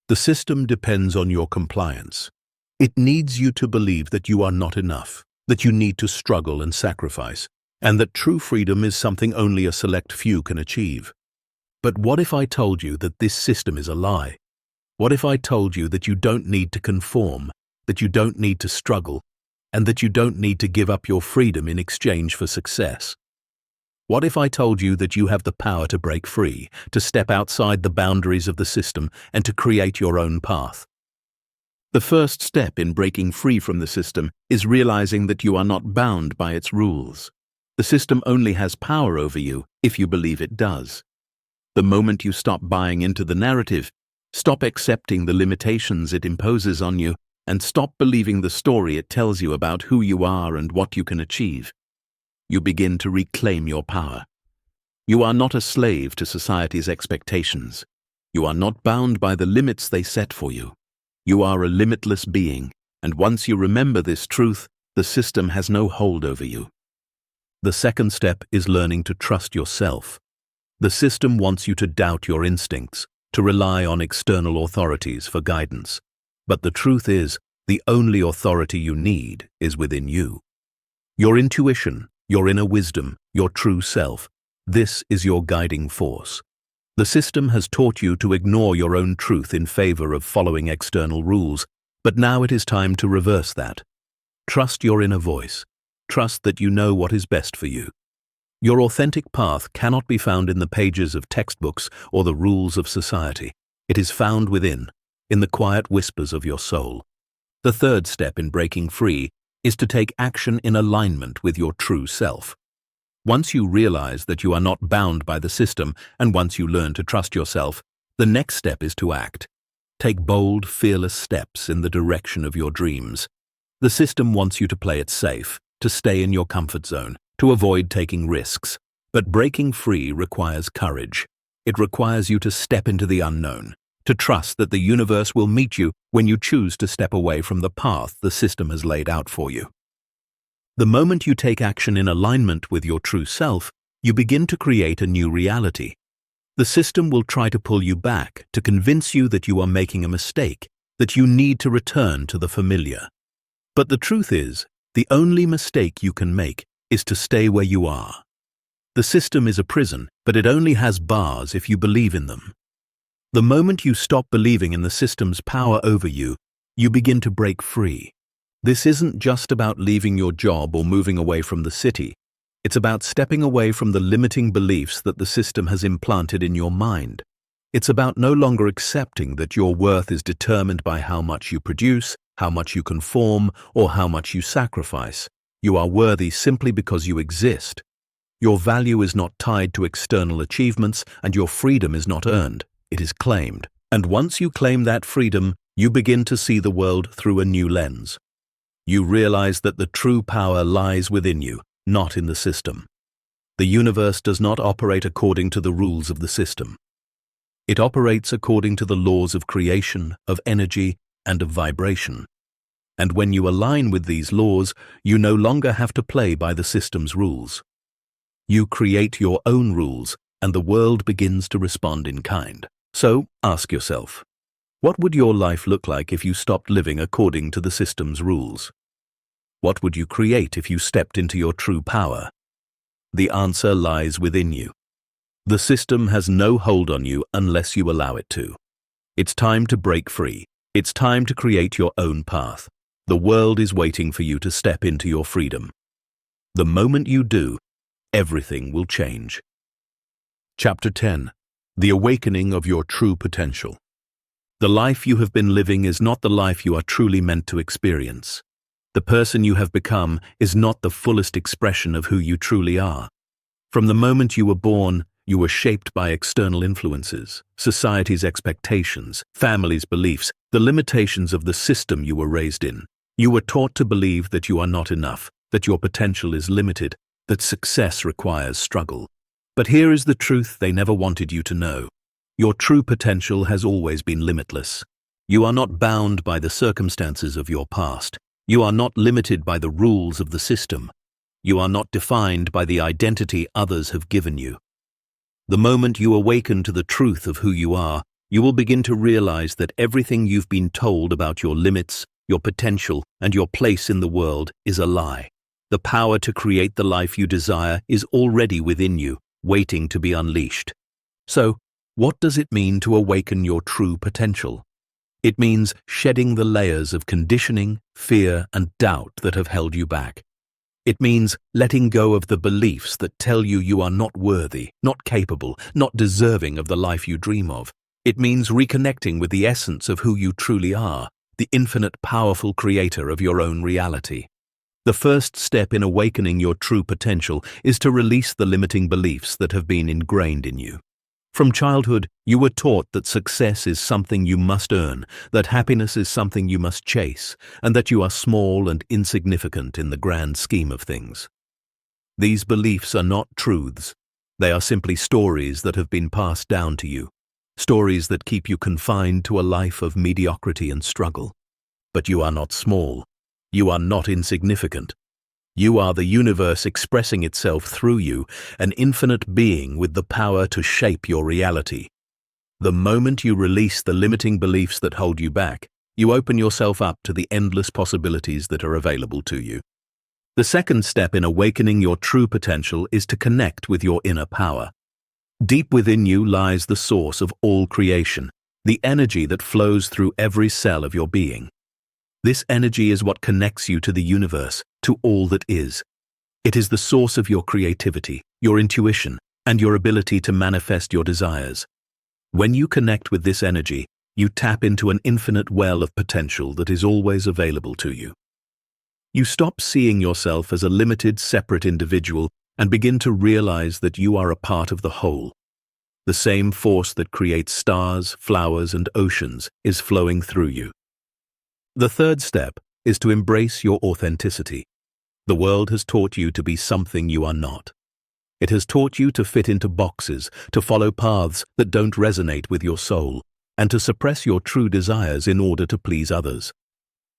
The system depends on your compliance. It needs you to believe that you are not enough, that you need to struggle and sacrifice, and that true freedom is something only a select few can achieve. But what if I told you that this system is a lie? What if I told you that you don't need to conform, that you don't need to struggle, and that you don't need to give up your freedom in exchange for success? What if I told you that you have the power to break free, to step outside the boundaries of the system, and to create your own path? The first step in breaking free from the system is realizing that you are not bound by its rules. The system only has power over you if you believe it does. The moment you stop buying into the narrative, stop accepting the limitations it imposes on you, and stop believing the story it tells you about who you are and what you can achieve, you begin to reclaim your power. You are not a slave to society's expectations. You are not bound by the limits they set for you. You are a limitless being, and once you remember this truth, the system has no hold over you. The second step is learning to trust yourself. The system wants you to doubt your instincts, to rely on external authorities for guidance. But the truth is, the only authority you need is within you. Your intuition, your inner wisdom, your true self, this is your guiding force. The system has taught you to ignore your own truth in favor of following external rules, but now it is time to reverse that. Trust your inner voice. Trust that you know what is best for you. Your authentic path cannot be found in the pages of textbooks or the rules of society. It is found within, in the quiet whispers of your soul. The third step in breaking free is to take action in alignment with your true self. Once you realize that you are not bound by the system, and once you learn to trust yourself, the next step is to act. Take bold, fearless steps in the direction of your dreams. The system wants you to play it safe, to stay in your comfort zone, to avoid taking risks. But breaking free requires courage. It requires you to step into the unknown, to trust that the universe will meet you when you choose to step away from the path the system has laid out for you. The moment you take action in alignment with your true self, you begin to create a new reality. The system will try to pull you back, to convince you that you are making a mistake, that you need to return to the familiar. But the truth is, the only mistake you can make is to stay where you are. The system is a prison, but it only has bars if you believe in them. The moment you stop believing in the system's power over you, you begin to break free. This isn't just about leaving your job or moving away from the city. It's about stepping away from the limiting beliefs that the system has implanted in your mind. It's about no longer accepting that your worth is determined by how much you produce, how much you conform, or how much you sacrifice. You are worthy simply because you exist. Your value is not tied to external achievements, and your freedom is not earned. It is claimed. And once you claim that freedom, you begin to see the world through a new lens. You realize that the true power lies within you, not in the system. The universe does not operate according to the rules of the system. It operates according to the laws of creation, of energy, and of vibration. And when you align with these laws, you no longer have to play by the system's rules. You create your own rules, and the world begins to respond in kind. So, ask yourself, what would your life look like if you stopped living according to the system's rules? What would you create if you stepped into your true power? The answer lies within you. The system has no hold on you unless you allow it to. It's time to break free. It's time to create your own path. The world is waiting for you to step into your freedom. The moment you do, everything will change. Chapter 10. The Awakening of Your True Potential. The life you have been living is not the life you are truly meant to experience. The person you have become is not the fullest expression of who you truly are. From the moment you were born, you were shaped by external influences, society's expectations, family's beliefs, the limitations of the system you were raised in. You were taught to believe that you are not enough, that your potential is limited, that success requires struggle. But here is the truth they never wanted you to know. Your true potential has always been limitless. You are not bound by the circumstances of your past. You are not limited by the rules of the system. You are not defined by the identity others have given you. The moment you awaken to the truth of who you are, you will begin to realize that everything you've been told about your limits, your potential, and your place in the world is a lie. The power to create the life you desire is already within you, waiting to be unleashed. So, what does it mean to awaken your true potential? It means shedding the layers of conditioning, fear, and doubt that have held you back. It means letting go of the beliefs that tell you you are not worthy, not capable, not deserving of the life you dream of. It means reconnecting with the essence of who you truly are, the infinite, powerful creator of your own reality. The first step in awakening your true potential is to release the limiting beliefs that have been ingrained in you. From childhood, you were taught that success is something you must earn, that happiness is something you must chase, and that you are small and insignificant in the grand scheme of things. These beliefs are not truths. They are simply stories that have been passed down to you, stories that keep you confined to a life of mediocrity and struggle. But you are not small. You are not insignificant. You are the universe expressing itself through you, an infinite being with the power to shape your reality. The moment you release the limiting beliefs that hold you back, you open yourself up to the endless possibilities that are available to you. The second step in awakening your true potential is to connect with your inner power. Deep within you lies the source of all creation, the energy that flows through every cell of your being. This energy is what connects you to the universe, to all that is. It is the source of your creativity, your intuition, and your ability to manifest your desires. When you connect with this energy, you tap into an infinite well of potential that is always available to you. You stop seeing yourself as a limited, separate individual and begin to realize that you are a part of the whole. The same force that creates stars, flowers, and oceans is flowing through you. The third step is to embrace your authenticity. The world has taught you to be something you are not. It has taught you to fit into boxes, to follow paths that don't resonate with your soul, and to suppress your true desires in order to please others.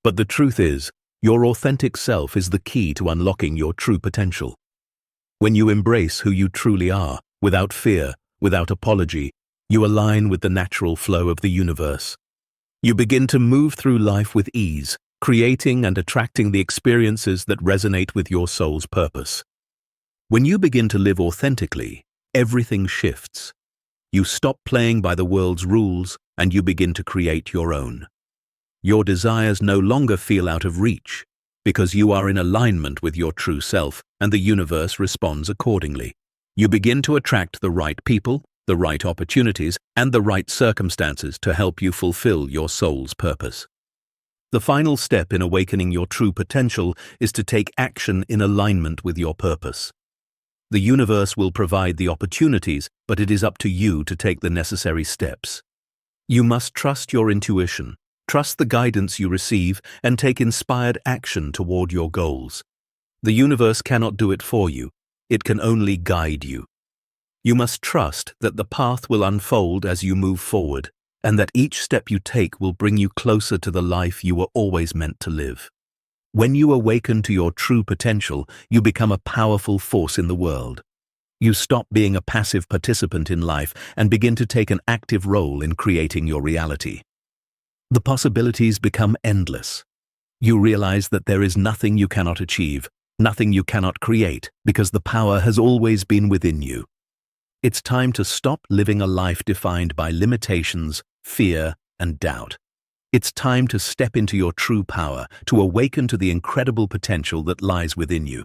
But the truth is, your authentic self is the key to unlocking your true potential. When you embrace who you truly are, without fear, without apology, you align with the natural flow of the universe. You begin to move through life with ease, creating and attracting the experiences that resonate with your soul's purpose. When you begin to live authentically, everything shifts. You stop playing by the world's rules and you begin to create your own. Your desires no longer feel out of reach because you are in alignment with your true self and the universe responds accordingly. You begin to attract the right people, the right opportunities, and the right circumstances to help you fulfill your soul's purpose. The final step in awakening your true potential is to take action in alignment with your purpose. The universe will provide the opportunities, but it is up to you to take the necessary steps. You must trust your intuition, trust the guidance you receive, and take inspired action toward your goals. The universe cannot do it for you. It can only guide you. You must trust that the path will unfold as you move forward, and that each step you take will bring you closer to the life you were always meant to live. When you awaken to your true potential, you become a powerful force in the world. You stop being a passive participant in life and begin to take an active role in creating your reality. The possibilities become endless. You realize that there is nothing you cannot achieve, nothing you cannot create, because the power has always been within you. It's time to stop living a life defined by limitations, fear, and doubt. It's time to step into your true power, to awaken to the incredible potential that lies within you.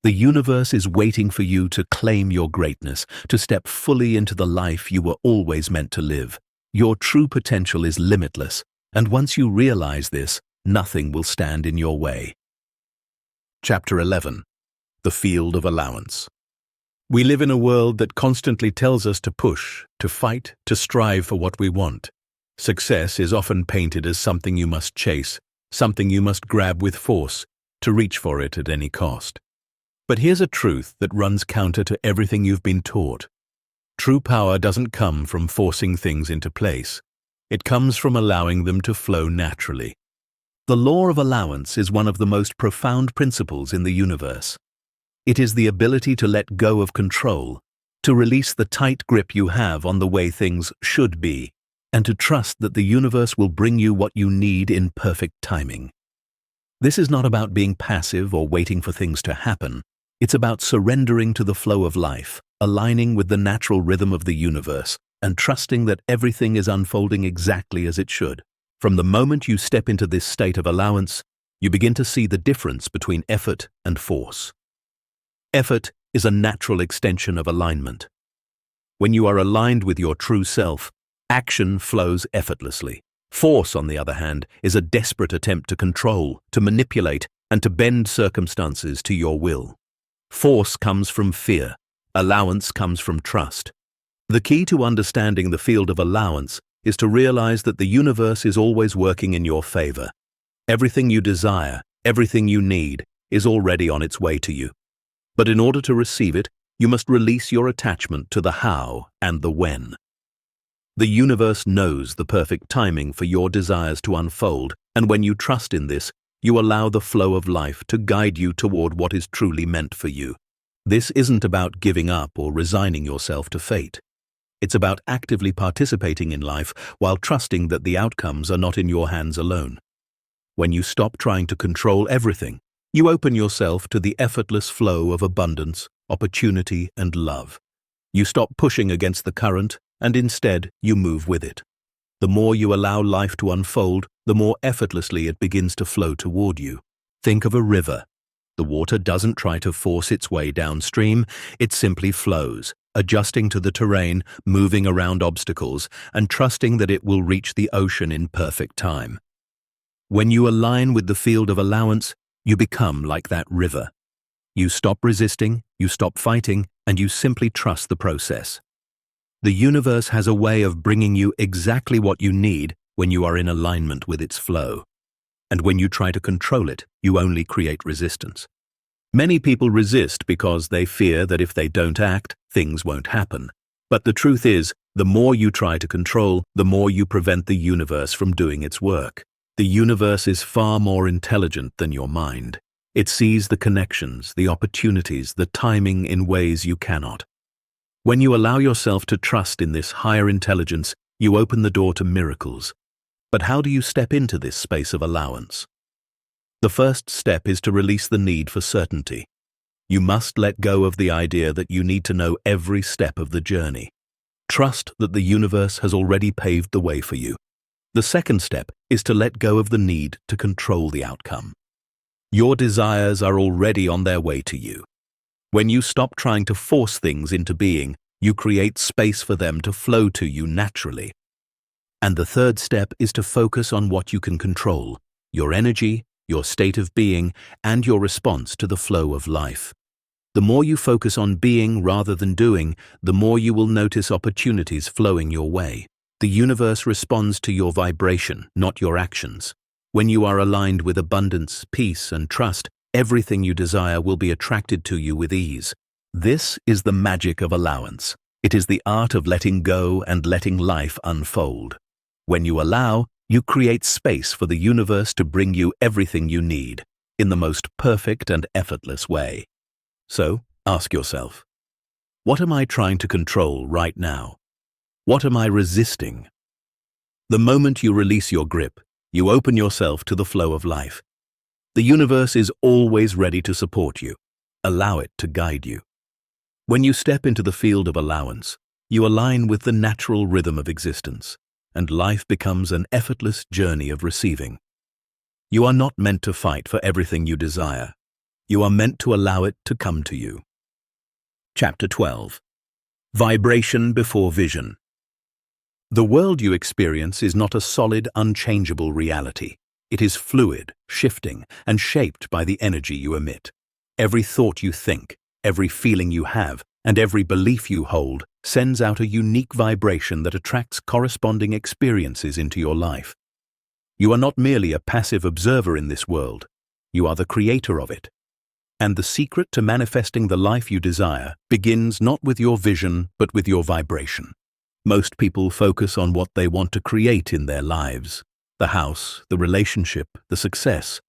The universe is waiting for you to claim your greatness, to step fully into the life you were always meant to live. Your true potential is limitless, and once you realize this, nothing will stand in your way. Chapter 11. The Field of Allowance. We live in a world that constantly tells us to push, to fight, to strive for what we want. Success is often painted as something you must chase, something you must grab with force, to reach for it at any cost. But here's a truth that runs counter to everything you've been taught. True power doesn't come from forcing things into place. It comes from allowing them to flow naturally. The law of allowance is one of the most profound principles in the universe. It is the ability to let go of control, to release the tight grip you have on the way things should be, and to trust that the universe will bring you what you need in perfect timing. This is not about being passive or waiting for things to happen. It's about surrendering to the flow of life, aligning with the natural rhythm of the universe, and trusting that everything is unfolding exactly as it should. From the moment you step into this state of allowance, you begin to see the difference between effort and force. Effort is a natural extension of alignment. When you are aligned with your true self, action flows effortlessly. Force, on the other hand, is a desperate attempt to control, to manipulate, and to bend circumstances to your will. Force comes from fear. Allowance comes from trust. The key to understanding the field of allowance is to realize that the universe is always working in your favor. Everything you desire, everything you need, is already on its way to you. But in order to receive it, you must release your attachment to the how and the when. The universe knows the perfect timing for your desires to unfold, and when you trust in this, you allow the flow of life to guide you toward what is truly meant for you. This isn't about giving up or resigning yourself to fate. It's about actively participating in life while trusting that the outcomes are not in your hands alone. When you stop trying to control everything, you open yourself to the effortless flow of abundance, opportunity, and love. You stop pushing against the current, and instead you move with it. The more you allow life to unfold, the more effortlessly it begins to flow toward you. Think of a river. The water doesn't try to force its way downstream, it simply flows, adjusting to the terrain, moving around obstacles, and trusting that it will reach the ocean in perfect time. When you align with the field of allowance, you become like that river. You stop resisting, you stop fighting, and you simply trust the process. The universe has a way of bringing you exactly what you need when you are in alignment with its flow. And when you try to control it, you only create resistance. Many people resist because they fear that if they don't act, things won't happen. But the truth is, the more you try to control, the more you prevent the universe from doing its work. The universe is far more intelligent than your mind. It sees the connections, the opportunities, the timing in ways you cannot. When you allow yourself to trust in this higher intelligence, you open the door to miracles. But how do you step into this space of allowance? The first step is to release the need for certainty. You must let go of the idea that you need to know every step of the journey. Trust that the universe has already paved the way for you. The second step is to let go of the need to control the outcome. Your desires are already on their way to you. When you stop trying to force things into being, you create space for them to flow to you naturally. And the third step is to focus on what you can control: your energy, your state of being, and your response to the flow of life. The more you focus on being rather than doing, the more you will notice opportunities flowing your way. The universe responds to your vibration, not your actions. When you are aligned with abundance, peace, and trust, everything you desire will be attracted to you with ease. This is the magic of allowance. It is the art of letting go and letting life unfold. When you allow, you create space for the universe to bring you everything you need, in the most perfect and effortless way. So, ask yourself, what am I trying to control right now? What am I resisting? The moment you release your grip, you open yourself to the flow of life. The universe is always ready to support you. Allow it to guide you. When you step into the field of allowance, you align with the natural rhythm of existence, and life becomes an effortless journey of receiving. You are not meant to fight for everything you desire. You are meant to allow it to come to you. Chapter 12. Vibration before vision. The world you experience is not a solid, unchangeable reality. It is fluid, shifting, and shaped by the energy you emit. Every thought you think, every feeling you have, and every belief you hold sends out a unique vibration that attracts corresponding experiences into your life. You are not merely a passive observer in this world. You are the creator of it. And the secret to manifesting the life you desire begins not with your vision, but with your vibration. Most people focus on what they want to create in their lives: the house, the relationship, the success.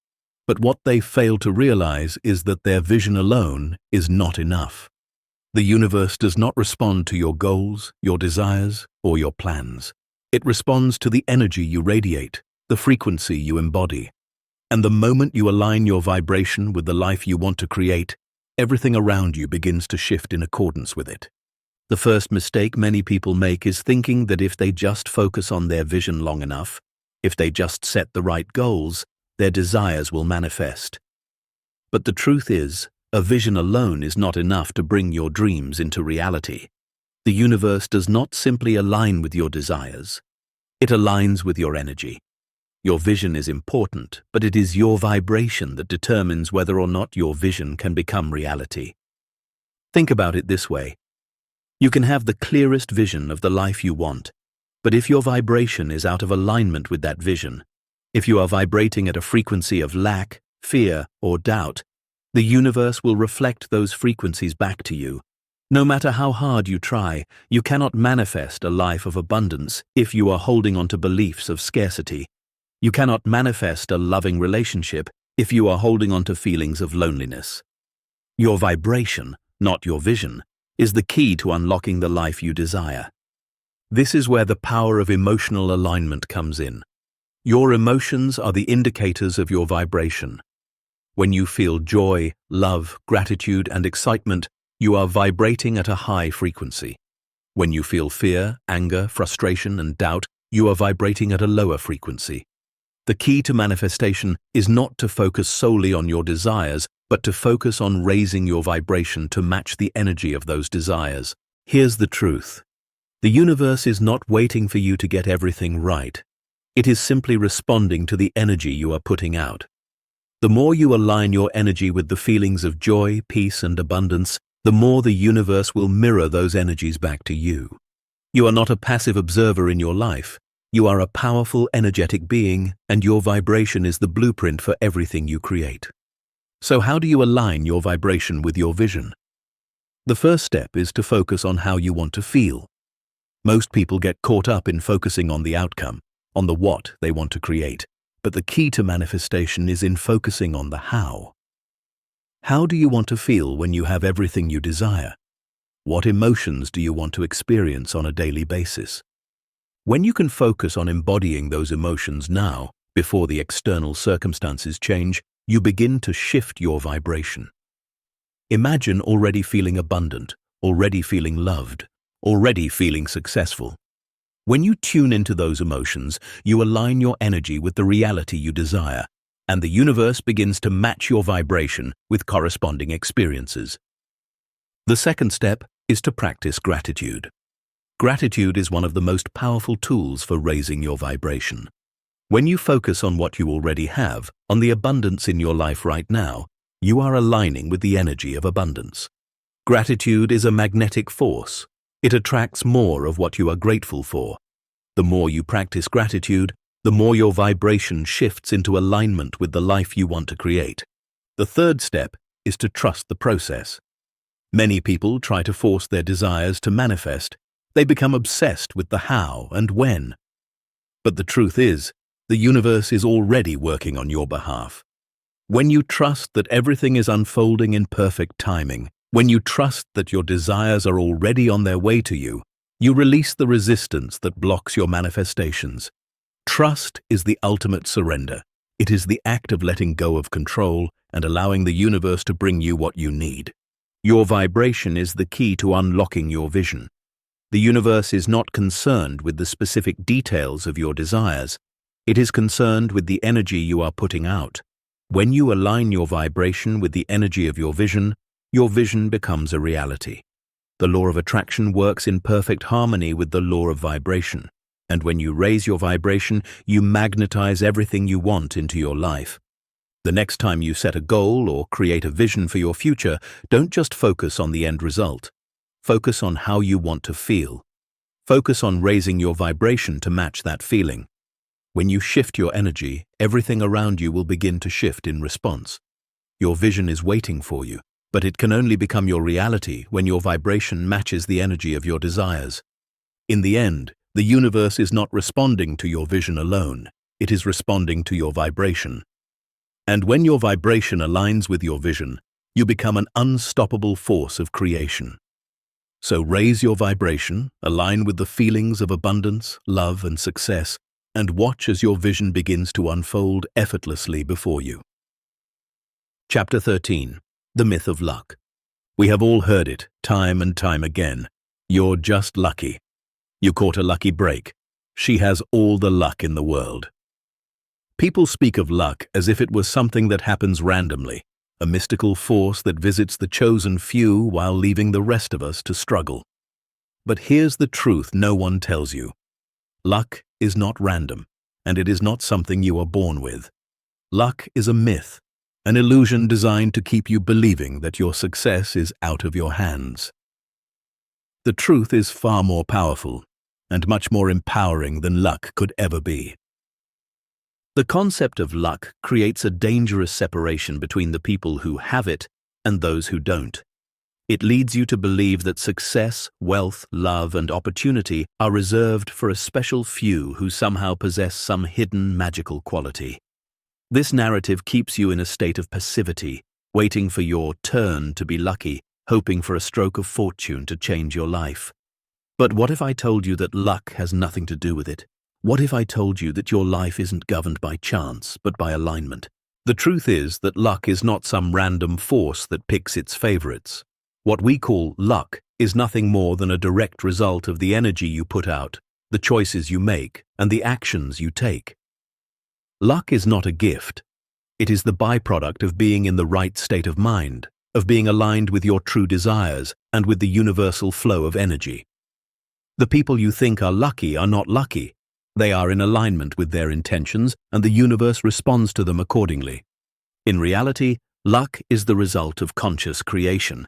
But what they fail to realize is that their vision alone is not enough. The universe does not respond to your goals, your desires, or your plans. It responds to the energy you radiate, the frequency you embody. And the moment you align your vibration with the life you want to create, everything around you begins to shift in accordance with it. The first mistake many people make is thinking that if they just focus on their vision long enough, if they just set the right goals, their desires will manifest. But the truth is, a vision alone is not enough to bring your dreams into reality. The universe does not simply align with your desires. It aligns with your energy. Your vision is important, but it is your vibration that determines whether or not your vision can become reality. Think about it this way. You can have the clearest vision of the life you want, but if your vibration is out of alignment with that vision, if you are vibrating at a frequency of lack, fear, or doubt, the universe will reflect those frequencies back to you. No matter how hard you try, you cannot manifest a life of abundance if you are holding on to beliefs of scarcity. You cannot manifest a loving relationship if you are holding on to feelings of loneliness. Your vibration, not your vision, is the key to unlocking the life you desire. This is where the power of emotional alignment comes in. Your emotions are the indicators of your vibration. When you feel joy, love, gratitude, and excitement, you are vibrating at a high frequency. When you feel fear, anger, frustration, and doubt, you are vibrating at a lower frequency. The key to manifestation is not to focus solely on your desires, but to focus on raising your vibration to match the energy of those desires. Here's the truth. The universe is not waiting for you to get everything right. It is simply responding to the energy you are putting out. The more you align your energy with the feelings of joy, peace, and abundance, the more the universe will mirror those energies back to you. You are not a passive observer in your life. You are a powerful, energetic being, and your vibration is the blueprint for everything you create. So how do you align your vibration with your vision? The first step is to focus on how you want to feel. Most people get caught up in focusing on the outcome, on the what they want to create, but the key to manifestation is in focusing on the how. How do you want to feel when you have everything you desire? What emotions do you want to experience on a daily basis? When you can focus on embodying those emotions now, before the external circumstances change, you begin to shift your vibration. Imagine already feeling abundant, already feeling loved, already feeling successful. When you tune into those emotions, you align your energy with the reality you desire, and the universe begins to match your vibration with corresponding experiences. The second step is to practice gratitude. Gratitude is one of the most powerful tools for raising your vibration. When you focus on what you already have, on the abundance in your life right now, you are aligning with the energy of abundance. Gratitude is a magnetic force. It attracts more of what you are grateful for. The more you practice gratitude, the more your vibration shifts into alignment with the life you want to create. The third step is to trust the process. Many people try to force their desires to manifest. They become obsessed with the how and when. But the truth is, the universe is already working on your behalf. When you trust that everything is unfolding in perfect timing, when you trust that your desires are already on their way to you, you release the resistance that blocks your manifestations. Trust is the ultimate surrender. It is the act of letting go of control and allowing the universe to bring you what you need. Your vibration is the key to unlocking your vision. The universe is not concerned with the specific details of your desires. It is concerned with the energy you are putting out. When you align your vibration with the energy of your vision becomes a reality. The law of attraction works in perfect harmony with the law of vibration. And when you raise your vibration, you magnetize everything you want into your life. The next time you set a goal or create a vision for your future, don't just focus on the end result. Focus on how you want to feel. Focus on raising your vibration to match that feeling. When you shift your energy, everything around you will begin to shift in response. Your vision is waiting for you, but it can only become your reality when your vibration matches the energy of your desires. In the end, the universe is not responding to your vision alone. It is responding to your vibration. And when your vibration aligns with your vision, you become an unstoppable force of creation. So raise your vibration, align with the feelings of abundance, love, and success, and watch as your vision begins to unfold effortlessly before you. Chapter 13. The Myth of Luck. We have all heard it, time and time again. You're just lucky. You caught a lucky break. She has all the luck in the world. People speak of luck as if it was something that happens randomly, a mystical force that visits the chosen few while leaving the rest of us to struggle. But here's the truth no one tells you. Luck is not random, and it is not something you are born with. Luck is a myth, an illusion designed to keep you believing that your success is out of your hands. The truth is far more powerful and much more empowering than luck could ever be. The concept of luck creates a dangerous separation between the people who have it and those who don't. It leads you to believe that success, wealth, love, and opportunity are reserved for a special few who somehow possess some hidden magical quality. This narrative keeps you in a state of passivity, waiting for your turn to be lucky, hoping for a stroke of fortune to change your life. But what if I told you that luck has nothing to do with it? What if I told you that your life isn't governed by chance, but by alignment? The truth is that luck is not some random force that picks its favorites. What we call luck is nothing more than a direct result of the energy you put out, the choices you make, and the actions you take. Luck is not a gift. It is the byproduct of being in the right state of mind, of being aligned with your true desires and with the universal flow of energy. The people you think are lucky are not lucky. They are in alignment with their intentions, and the universe responds to them accordingly. In reality, luck is the result of conscious creation.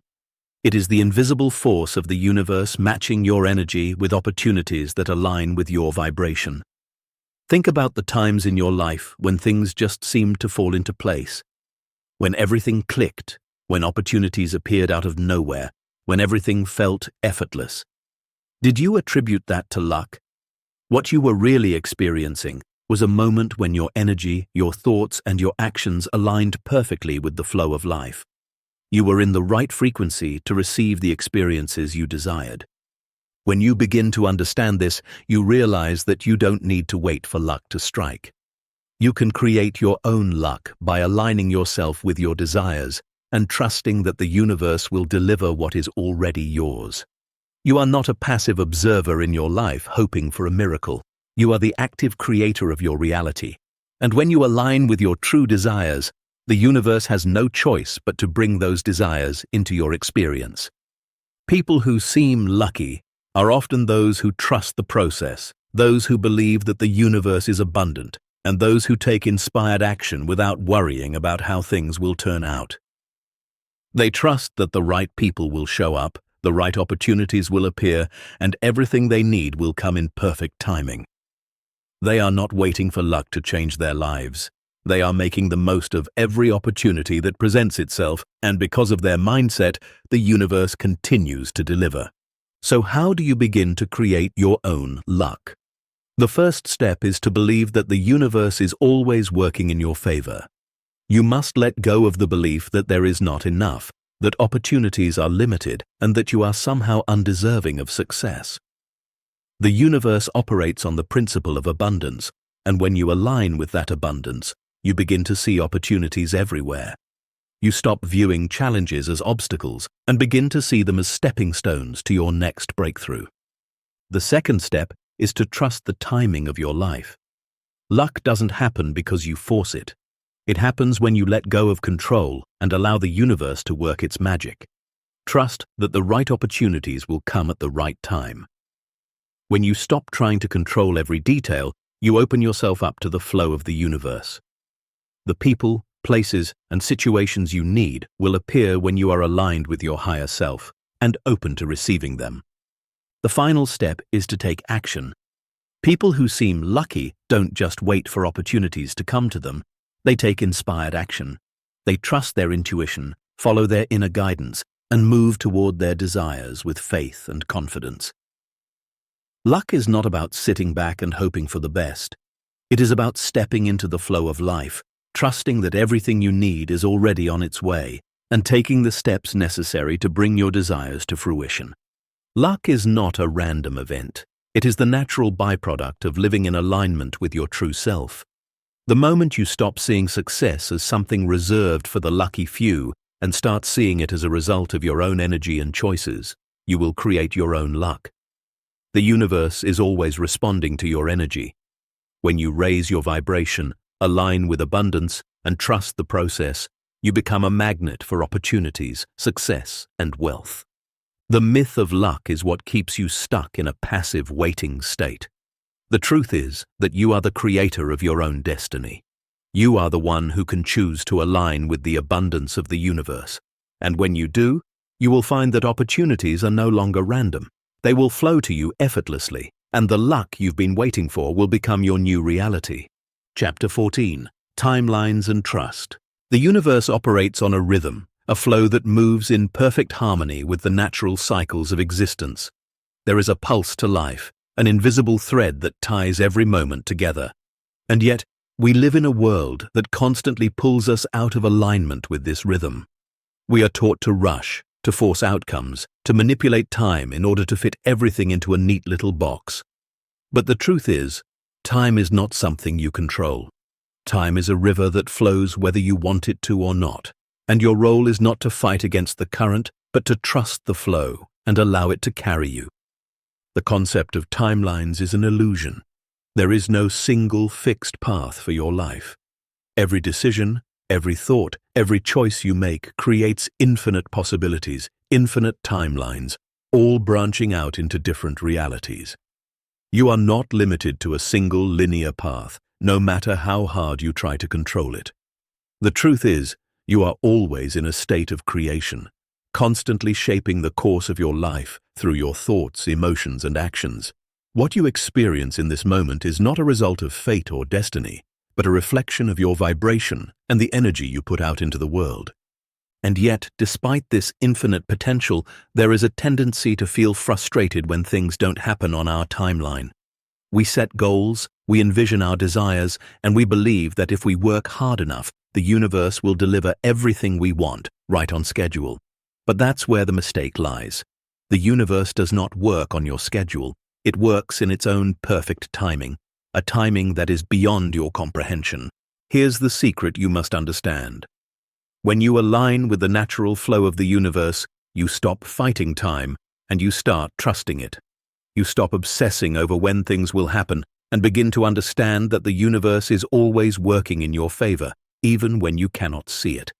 It is the invisible force of the universe matching your energy with opportunities that align with your vibration. Think about the times in your life when things just seemed to fall into place, when everything clicked, when opportunities appeared out of nowhere, when everything felt effortless. Did you attribute that to luck? What you were really experiencing was a moment when your energy, your thoughts, and your actions aligned perfectly with the flow of life. You were in the right frequency to receive the experiences you desired. When you begin to understand this, you realize that you don't need to wait for luck to strike. You can create your own luck by aligning yourself with your desires and trusting that the universe will deliver what is already yours. You are not a passive observer in your life hoping for a miracle. You are the active creator of your reality. And when you align with your true desires, the universe has no choice but to bring those desires into your experience. People who seem lucky are often those who trust the process, those who believe that the universe is abundant, and those who take inspired action without worrying about how things will turn out. They trust that the right people will show up, the right opportunities will appear, and everything they need will come in perfect timing. They are not waiting for luck to change their lives. They are making the most of every opportunity that presents itself, and because of their mindset, the universe continues to deliver. So how do you begin to create your own luck? The first step is to believe that the universe is always working in your favor. You must let go of the belief that there is not enough, that opportunities are limited, and that you are somehow undeserving of success. The universe operates on the principle of abundance, and when you align with that abundance, you begin to see opportunities everywhere. You stop viewing challenges as obstacles and begin to see them as stepping stones to your next breakthrough. The second step is to trust the timing of your life. Luck doesn't happen because you force it. It happens when you let go of control and allow the universe to work its magic. Trust that the right opportunities will come at the right time. When you stop trying to control every detail, you open yourself up to the flow of the universe. The people, places, and situations you need will appear when you are aligned with your higher self and open to receiving them. The final step is to take action. People who seem lucky don't just wait for opportunities to come to them. They take inspired action. They trust their intuition, follow their inner guidance, and move toward their desires with faith and confidence. Luck is not about sitting back and hoping for the best. It is about stepping into the flow of life, trusting that everything you need is already on its way, and taking the steps necessary to bring your desires to fruition. Luck is not a random event. It is the natural byproduct of living in alignment with your true self. The moment you stop seeing success as something reserved for the lucky few and start seeing it as a result of your own energy and choices, you will create your own luck. The universe is always responding to your energy. When you raise your vibration, align with abundance, and trust the process, you become a magnet for opportunities, success, and wealth. The myth of luck is what keeps you stuck in a passive waiting state. The truth is that you are the creator of your own destiny. You are the one who can choose to align with the abundance of the universe. And when you do, you will find that opportunities are no longer random. They will flow to you effortlessly, and the luck you've been waiting for will become your new reality. Chapter 14. Timelines and Trust. The universe operates on a rhythm, a flow that moves in perfect harmony with the natural cycles of existence. There is a pulse to life, an invisible thread that ties every moment together. And yet, we live in a world that constantly pulls us out of alignment with this rhythm. We are taught to rush, to force outcomes, to manipulate time in order to fit everything into a neat little box. But the truth is, time is not something you control. Time is a river that flows whether you want it to or not, and your role is not to fight against the current, but to trust the flow and allow it to carry you. The concept of timelines is an illusion. There is no single fixed path for your life. Every decision, every thought, every choice you make creates infinite possibilities, infinite timelines, all branching out into different realities. You are not limited to a single linear path, no matter how hard you try to control it. The truth is, you are always in a state of creation, constantly shaping the course of your life through your thoughts, emotions, and actions. What you experience in this moment is not a result of fate or destiny, but a reflection of your vibration and the energy you put out into the world. And yet, despite this infinite potential, there is a tendency to feel frustrated when things don't happen on our timeline. We set goals, we envision our desires, and we believe that if we work hard enough, the universe will deliver everything we want, right on schedule. But that's where the mistake lies. The universe does not work on your schedule. It works in its own perfect timing, a timing that is beyond your comprehension. Here's the secret you must understand. When you align with the natural flow of the universe, you stop fighting time and you start trusting it. You stop obsessing over when things will happen and begin to understand that the universe is always working in your favor, even when you cannot see it.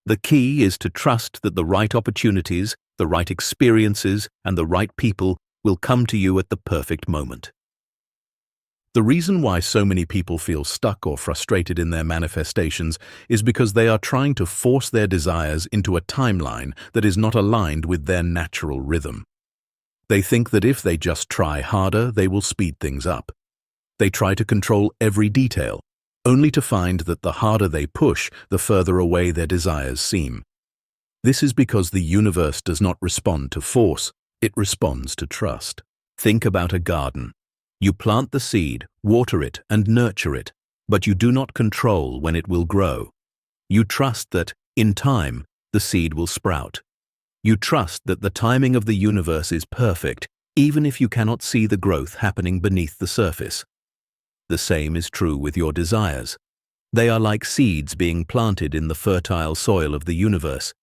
The key is to trust that the right opportunities, the right experiences, and the right people will come to you at the perfect moment. The reason why so many people feel stuck or frustrated in their manifestations is because they are trying to force their desires into a timeline that is not aligned with their natural rhythm. They think that if they just try harder, they will speed things up. They try to control every detail, only to find that the harder they push, the further away their desires seem. This is because the universe does not respond to force, it responds to trust. Think about a garden. You plant the seed, water it, and nurture it, but you do not control when it will grow. You trust that, in time, the seed will sprout. You trust that the timing of the universe is perfect, even if you cannot see the growth happening beneath the surface. The same is true with your desires. They are like seeds being planted in the fertile soil of the universe.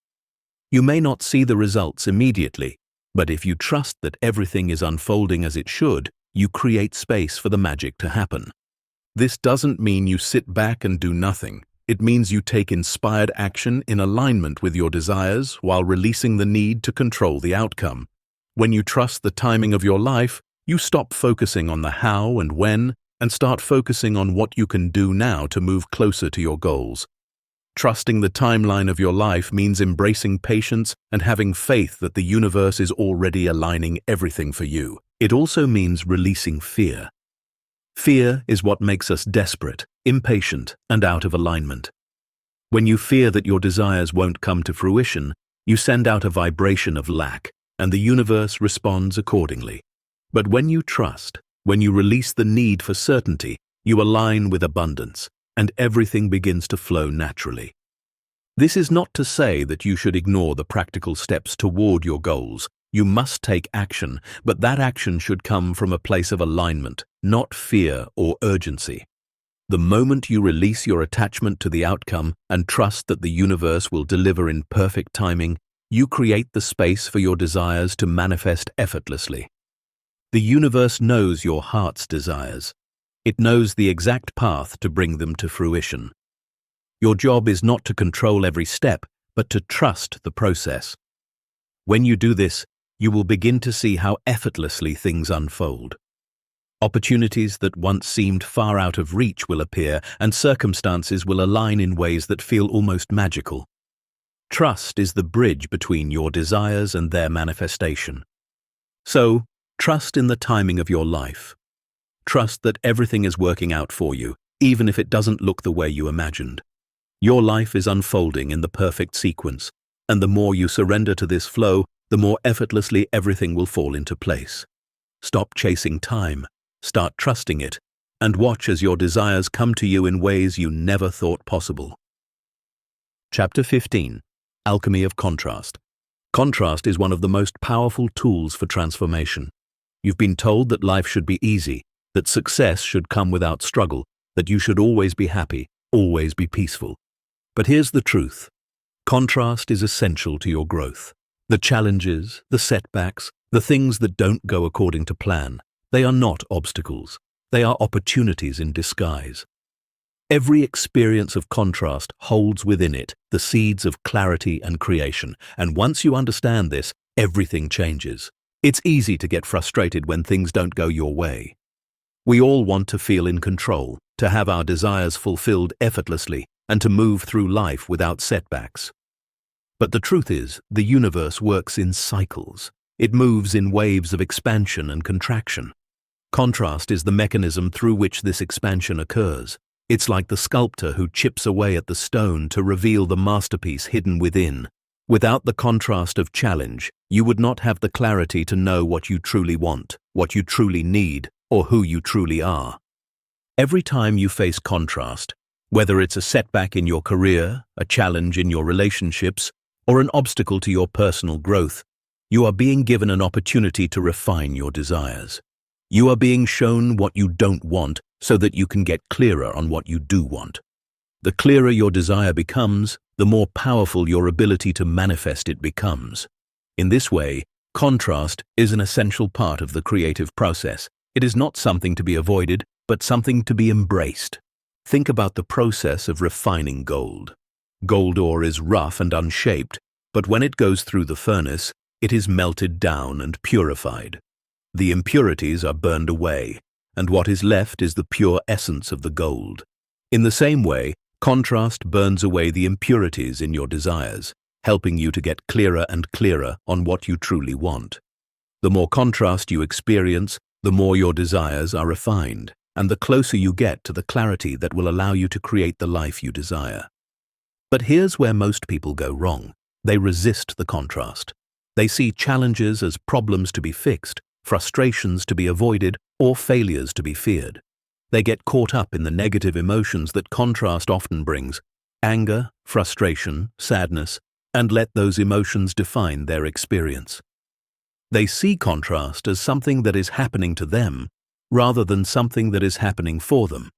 You may not see the results immediately, but if you trust that everything is unfolding as it should, you create space for the magic to happen. This doesn't mean you sit back and do nothing. It means you take inspired action in alignment with your desires while releasing the need to control the outcome. When you trust the timing of your life, you stop focusing on the how and when and start focusing on what you can do now to move closer to your goals. Trusting the timeline of your life means embracing patience and having faith that the universe is already aligning everything for you. It also means releasing fear. Fear is what makes us desperate, impatient, and out of alignment. When you fear that your desires won't come to fruition, you send out a vibration of lack, and the universe responds accordingly. But when you trust, when you release the need for certainty, you align with abundance, and everything begins to flow naturally. This is not to say that you should ignore the practical steps toward your goals. You must take action, but that action should come from a place of alignment, not fear or urgency. The moment you release your attachment to the outcome and trust that the universe will deliver in perfect timing, you create the space for your desires to manifest effortlessly. The universe knows your heart's desires. It knows the exact path to bring them to fruition. Your job is not to control every step, but to trust the process. When you do this, you will begin to see how effortlessly things unfold. Opportunities that once seemed far out of reach will appear, and circumstances will align in ways that feel almost magical. Trust is the bridge between your desires and their manifestation. So, trust in the timing of your life. Trust that everything is working out for you, even if it doesn't look the way you imagined. Your life is unfolding in the perfect sequence, and the more you surrender to this flow, the more effortlessly everything will fall into place. Stop chasing time, start trusting it, and watch as your desires come to you in ways you never thought possible. Chapter 15. Alchemy of Contrast. Contrast is one of the most powerful tools for transformation. You've been told that life should be easy, that success should come without struggle, that you should always be happy, always be peaceful. But here's the truth. Contrast is essential to your growth. The challenges, the setbacks, the things that don't go according to plan, they are not obstacles. They are opportunities in disguise. Every experience of contrast holds within it the seeds of clarity and creation, and once you understand this, everything changes. It's easy to get frustrated when things don't go your way. We all want to feel in control, to have our desires fulfilled effortlessly, and to move through life without setbacks. But the truth is, the universe works in cycles. It moves in waves of expansion and contraction. Contrast is the mechanism through which this expansion occurs. It's like the sculptor who chips away at the stone to reveal the masterpiece hidden within. Without the contrast of challenge, you would not have the clarity to know what you truly want, what you truly need, or who you truly are. Every time you face contrast, whether it's a setback in your career, a challenge in your relationships, or an obstacle to your personal growth, you are being given an opportunity to refine your desires. You are being shown what you don't want so that you can get clearer on what you do want. The clearer your desire becomes, the more powerful your ability to manifest it becomes. In this way, contrast is an essential part of the creative process. It is not something to be avoided, but something to be embraced. Think about the process of refining gold. Gold ore is rough and unshaped, but when it goes through the furnace, it is melted down and purified. The impurities are burned away, and what is left is the pure essence of the gold. In the same way, contrast burns away the impurities in your desires, helping you to get clearer and clearer on what you truly want. The more contrast you experience, the more your desires are refined, and the closer you get to the clarity that will allow you to create the life you desire. But here's where most people go wrong. They resist the contrast. They see challenges as problems to be fixed, frustrations to be avoided, or failures to be feared. They get caught up in the negative emotions that contrast often brings: anger, frustration, sadness, and let those emotions define their experience. They see contrast as something that is happening to them, rather than something that is happening for them.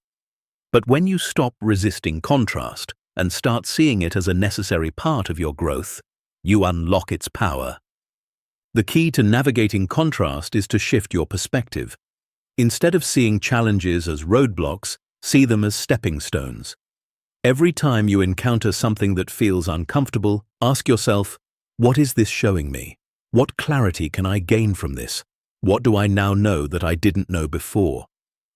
But when you stop resisting contrast and start seeing it as a necessary part of your growth, you unlock its power. The key to navigating contrast is to shift your perspective. Instead of seeing challenges as roadblocks, see them as stepping stones. Every time you encounter something that feels uncomfortable, ask yourself, what is this showing me? What clarity can I gain from this? What do I now know that I didn't know before?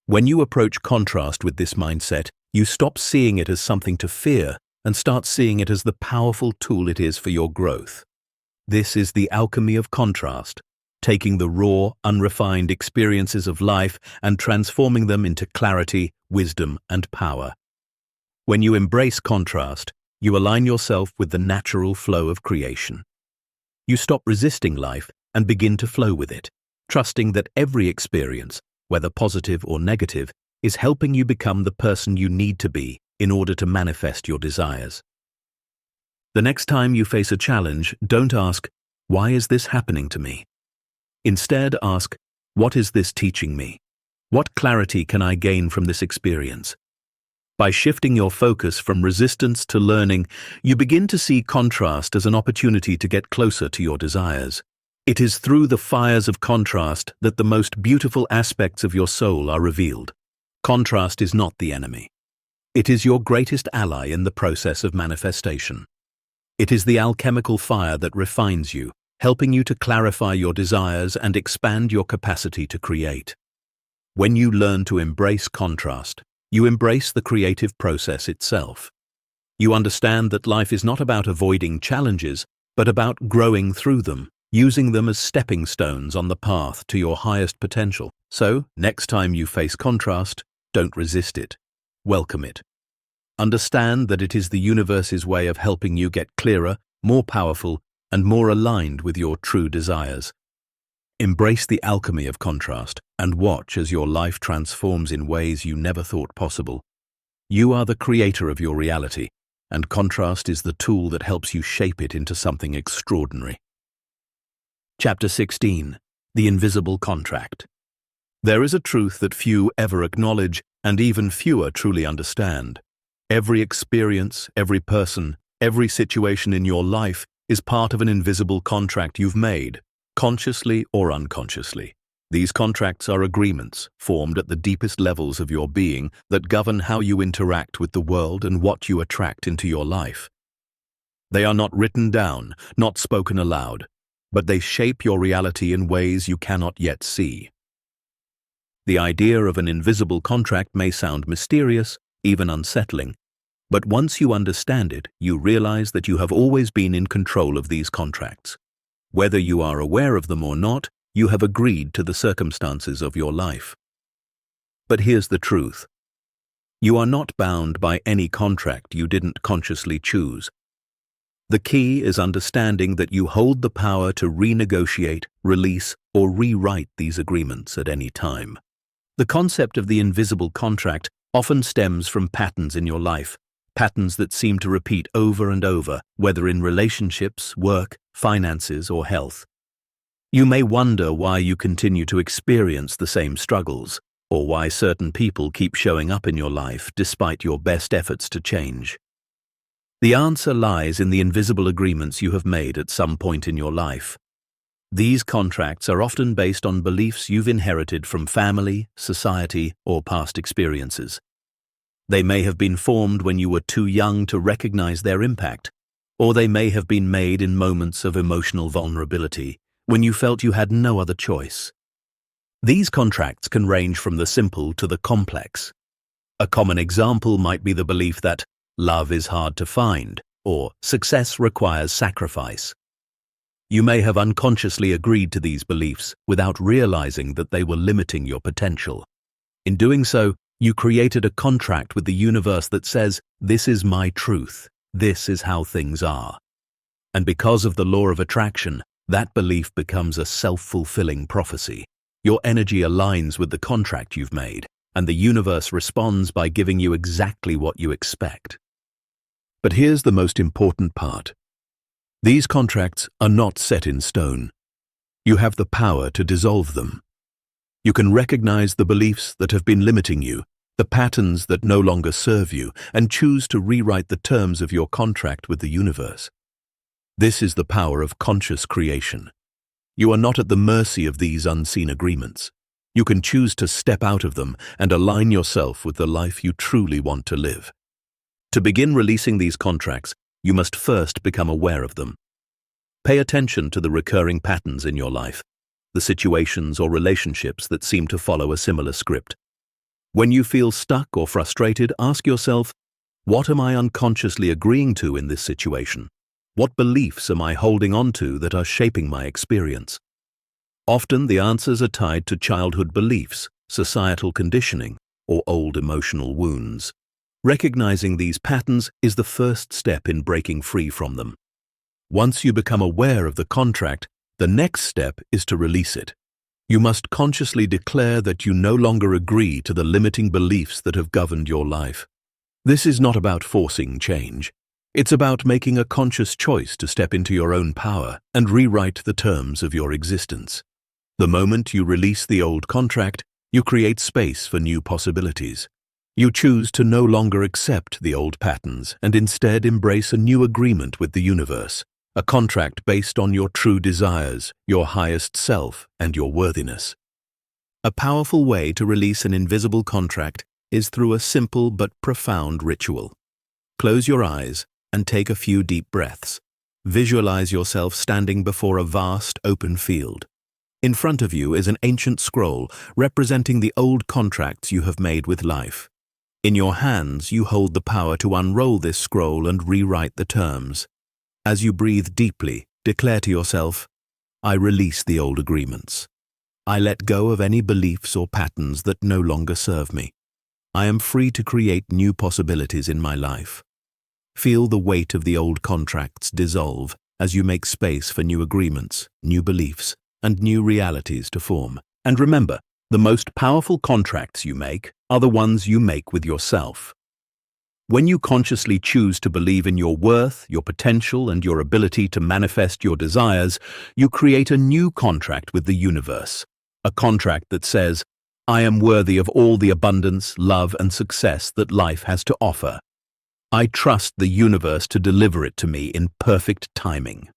When you approach contrast with this mindset, you stop seeing it as something to fear and start seeing it as the powerful tool it is for your growth. This is the alchemy of contrast, taking the raw, unrefined experiences of life and transforming them into clarity, wisdom, and power. When you embrace contrast, you align yourself with the natural flow of creation. You stop resisting life and begin to flow with it, trusting that every experience, whether positive or negative, is helping you become the person you need to be in order to manifest your desires. The next time you face a challenge, don't ask, "Why is this happening to me?" Instead, ask, what is this teaching me? What clarity can I gain from this experience? By shifting your focus from resistance to learning, you begin to see contrast as an opportunity to get closer to your desires. It is through the fires of contrast that the most beautiful aspects of your soul are revealed. Contrast is not the enemy. It is your greatest ally in the process of manifestation. It is the alchemical fire that refines you, helping you to clarify your desires and expand your capacity to create. When you learn to embrace contrast, you embrace the creative process itself. You understand that life is not about avoiding challenges, but about growing through them, using them as stepping stones on the path to your highest potential. So, next time you face contrast, don't resist it. Welcome it. Understand that it is the universe's way of helping you get clearer, more powerful, and more aligned with your true desires. Embrace the alchemy of contrast and watch as your life transforms in ways you never thought possible. You are the creator of your reality, and contrast is the tool that helps you shape it into something extraordinary. Chapter 16. The Invisible Contract. There is a truth that few ever acknowledge, and even fewer truly understand. Every experience, every person, every situation in your life is part of an invisible contract you've made, consciously or unconsciously. These contracts are agreements formed at the deepest levels of your being that govern how you interact with the world and what you attract into your life. They are not written down, not spoken aloud, but they shape your reality in ways you cannot yet see. The idea of an invisible contract may sound mysterious, even unsettling, but once you understand it, you realize that you have always been in control of these contracts. Whether you are aware of them or not, you have agreed to the circumstances of your life. But here's the truth. You are not bound by any contract you didn't consciously choose. The key is understanding that you hold the power to renegotiate, release, or rewrite these agreements at any time. The concept of the invisible contract often stems from patterns in your life, patterns that seem to repeat over and over, whether in relationships, work, finances, or health. You may wonder why you continue to experience the same struggles, or why certain people keep showing up in your life despite your best efforts to change. The answer lies in the invisible agreements you have made at some point in your life. These contracts are often based on beliefs you've inherited from family, society, or past experiences. They may have been formed when you were too young to recognize their impact, or they may have been made in moments of emotional vulnerability, when you felt you had no other choice. These contracts can range from the simple to the complex. A common example might be the belief that love is hard to find, or success requires sacrifice. You may have unconsciously agreed to these beliefs without realizing that they were limiting your potential. In doing so, you created a contract with the universe that says, "This is my truth. This is how things are." And because of the law of attraction, that belief becomes a self-fulfilling prophecy. Your energy aligns with the contract you've made, and the universe responds by giving you exactly what you expect. But here's the most important part. These contracts are not set in stone. You have the power to dissolve them. You can recognize the beliefs that have been limiting you, the patterns that no longer serve you, and choose to rewrite the terms of your contract with the universe. This is the power of conscious creation. You are not at the mercy of these unseen agreements. You can choose to step out of them and align yourself with the life you truly want to live. To begin releasing these contracts, you must first become aware of them. Pay attention to the recurring patterns in your life, the situations or relationships that seem to follow a similar script. When you feel stuck or frustrated, ask yourself, what am I unconsciously agreeing to in this situation? What beliefs am I holding on to that are shaping my experience? Often the answers are tied to childhood beliefs, societal conditioning, or old emotional wounds. Recognizing these patterns is the first step in breaking free from them. Once you become aware of the contract, the next step is to release it. You must consciously declare that you no longer agree to the limiting beliefs that have governed your life. This is not about forcing change. It's about making a conscious choice to step into your own power and rewrite the terms of your existence. The moment you release the old contract, you create space for new possibilities. You choose to no longer accept the old patterns and instead embrace a new agreement with the universe, a contract based on your true desires, your highest self, and your worthiness. A powerful way to release an invisible contract is through a simple but profound ritual. Close your eyes and take a few deep breaths. Visualize yourself standing before a vast, open field. In front of you is an ancient scroll representing the old contracts you have made with life. In your hands, you hold the power to unroll this scroll and rewrite the terms. As you breathe deeply, declare to yourself, "I release the old agreements. I let go of any beliefs or patterns that no longer serve me. I am free to create new possibilities in my life." Feel the weight of the old contracts dissolve as you make space for new agreements, new beliefs, and new realities to form. And remember, the most powerful contracts you make are the ones you make with yourself. When you consciously choose to believe in your worth, your potential, and your ability to manifest your desires, you create a new contract with the universe. A contract that says, "I am worthy of all the abundance, love, and success that life has to offer. I trust the universe to deliver it to me in perfect timing."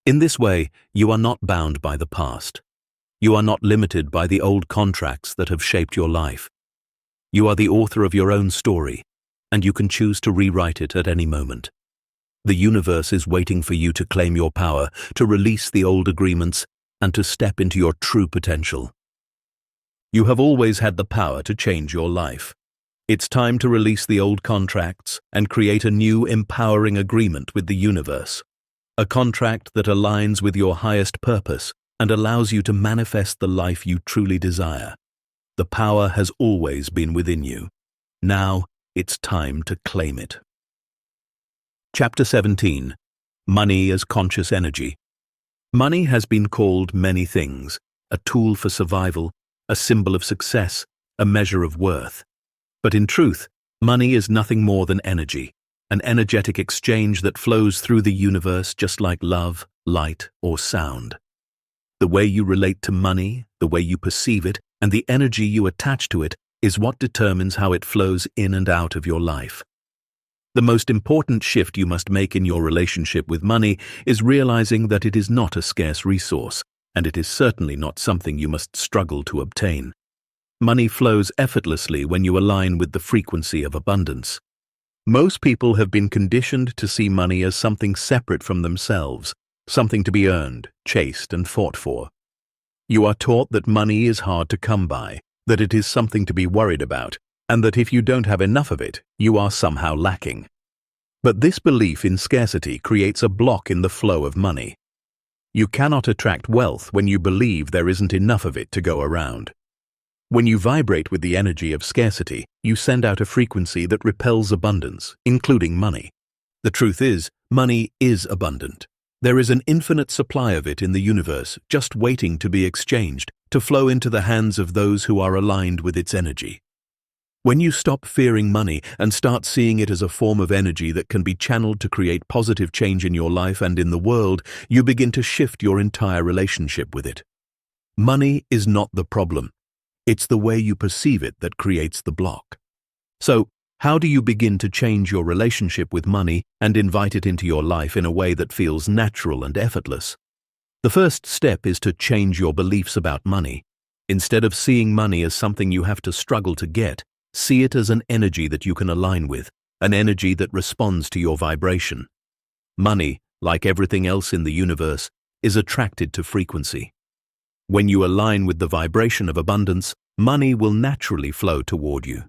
In this way, you are not bound by the past. You are not limited by the old contracts that have shaped your life. You are the author of your own story, and you can choose to rewrite it at any moment. The universe is waiting for you to claim your power, to release the old agreements, and to step into your true potential. You have always had the power to change your life. It's time to release the old contracts and create a new, empowering agreement with the universe. A contract that aligns with your highest purpose and allows you to manifest the life you truly desire. The power has always been within you. Now, it's time to claim it. Chapter 17. Money as Conscious Energy. Money has been called many things: a tool for survival, a symbol of success, a measure of worth. But in truth, money is nothing more than energy, an energetic exchange that flows through the universe just like love, light, or sound. The way you relate to money, the way you perceive it, and the energy you attach to it is what determines how it flows in and out of your life. The most important shift you must make in your relationship with money is realizing that it is not a scarce resource, and it is certainly not something you must struggle to obtain. Money flows effortlessly when you align with the frequency of abundance. Most people have been conditioned to see money as something separate from themselves, something to be earned, chased, and fought for. You are taught that money is hard to come by, that it is something to be worried about, and that if you don't have enough of it, you are somehow lacking. But this belief in scarcity creates a block in the flow of money. You cannot attract wealth when you believe there isn't enough of it to go around. When you vibrate with the energy of scarcity, you send out a frequency that repels abundance, including money. The truth is, money is abundant. There is an infinite supply of it in the universe, just waiting to be exchanged, to flow into the hands of those who are aligned with its energy. When you stop fearing money and start seeing it as a form of energy that can be channeled to create positive change in your life and in the world, you begin to shift your entire relationship with it. Money is not the problem. It's the way you perceive it that creates the block. So, how do you begin to change your relationship with money and invite it into your life in a way that feels natural and effortless? The first step is to change your beliefs about money. Instead of seeing money as something you have to struggle to get, see it as an energy that you can align with, an energy that responds to your vibration. Money, like everything else in the universe, is attracted to frequency. When you align with the vibration of abundance, money will naturally flow toward you.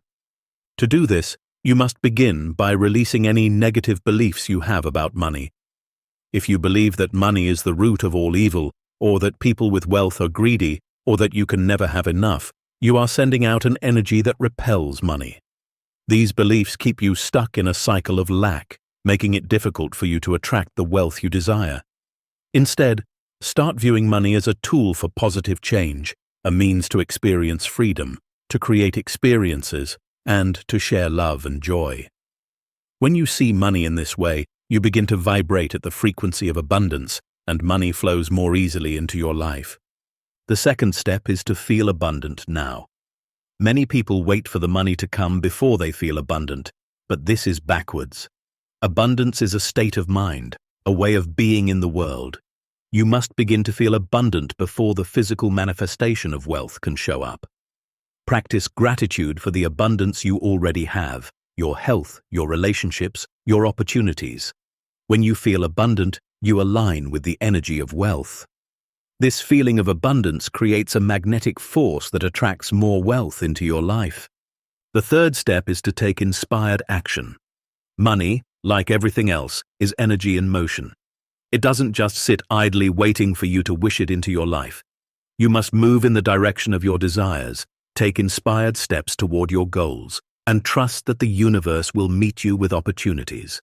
To do this, you must begin by releasing any negative beliefs you have about money. If you believe that money is the root of all evil, or that people with wealth are greedy, or that you can never have enough, you are sending out an energy that repels money. These beliefs keep you stuck in a cycle of lack, making it difficult for you to attract the wealth you desire. Instead, start viewing money as a tool for positive change, a means to experience freedom, to create experiences, and to share love and joy. When you see money in this way, you begin to vibrate at the frequency of abundance, and money flows more easily into your life. The second step is to feel abundant now. Many people wait for the money to come before they feel abundant, but this is backwards. Abundance is a state of mind, a way of being in the world. You must begin to feel abundant before the physical manifestation of wealth can show up. Practice gratitude for the abundance you already have, your health, your relationships, your opportunities. When you feel abundant, you align with the energy of wealth. This feeling of abundance creates a magnetic force that attracts more wealth into your life. The third step is to take inspired action. Money, like everything else, is energy in motion. It doesn't just sit idly waiting for you to wish it into your life. You must move in the direction of your desires, take inspired steps toward your goals, and trust that the universe will meet you with opportunities.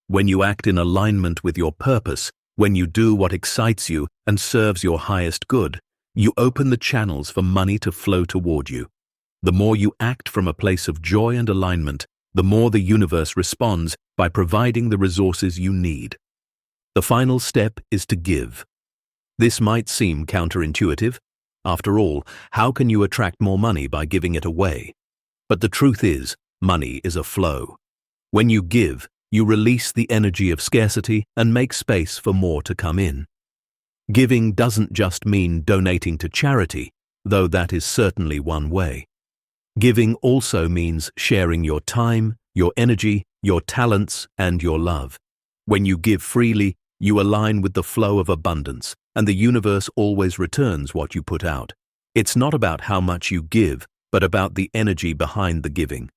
When you act in alignment with your purpose, when you do what excites you and serves your highest good, you open the channels for money to flow toward you. The more you act from a place of joy and alignment, the more the universe responds by providing the resources you need. The final step is to give. This might seem counterintuitive. After all, how can you attract more money by giving it away? But the truth is, money is a flow. When you give, you release the energy of scarcity and make space for more to come in. Giving doesn't just mean donating to charity, though that is certainly one way. Giving also means sharing your time, your energy, your talents, and your love. When you give freely, you align with the flow of abundance, and the universe always returns what you put out. It's not about how much you give, but about the energy behind the giving.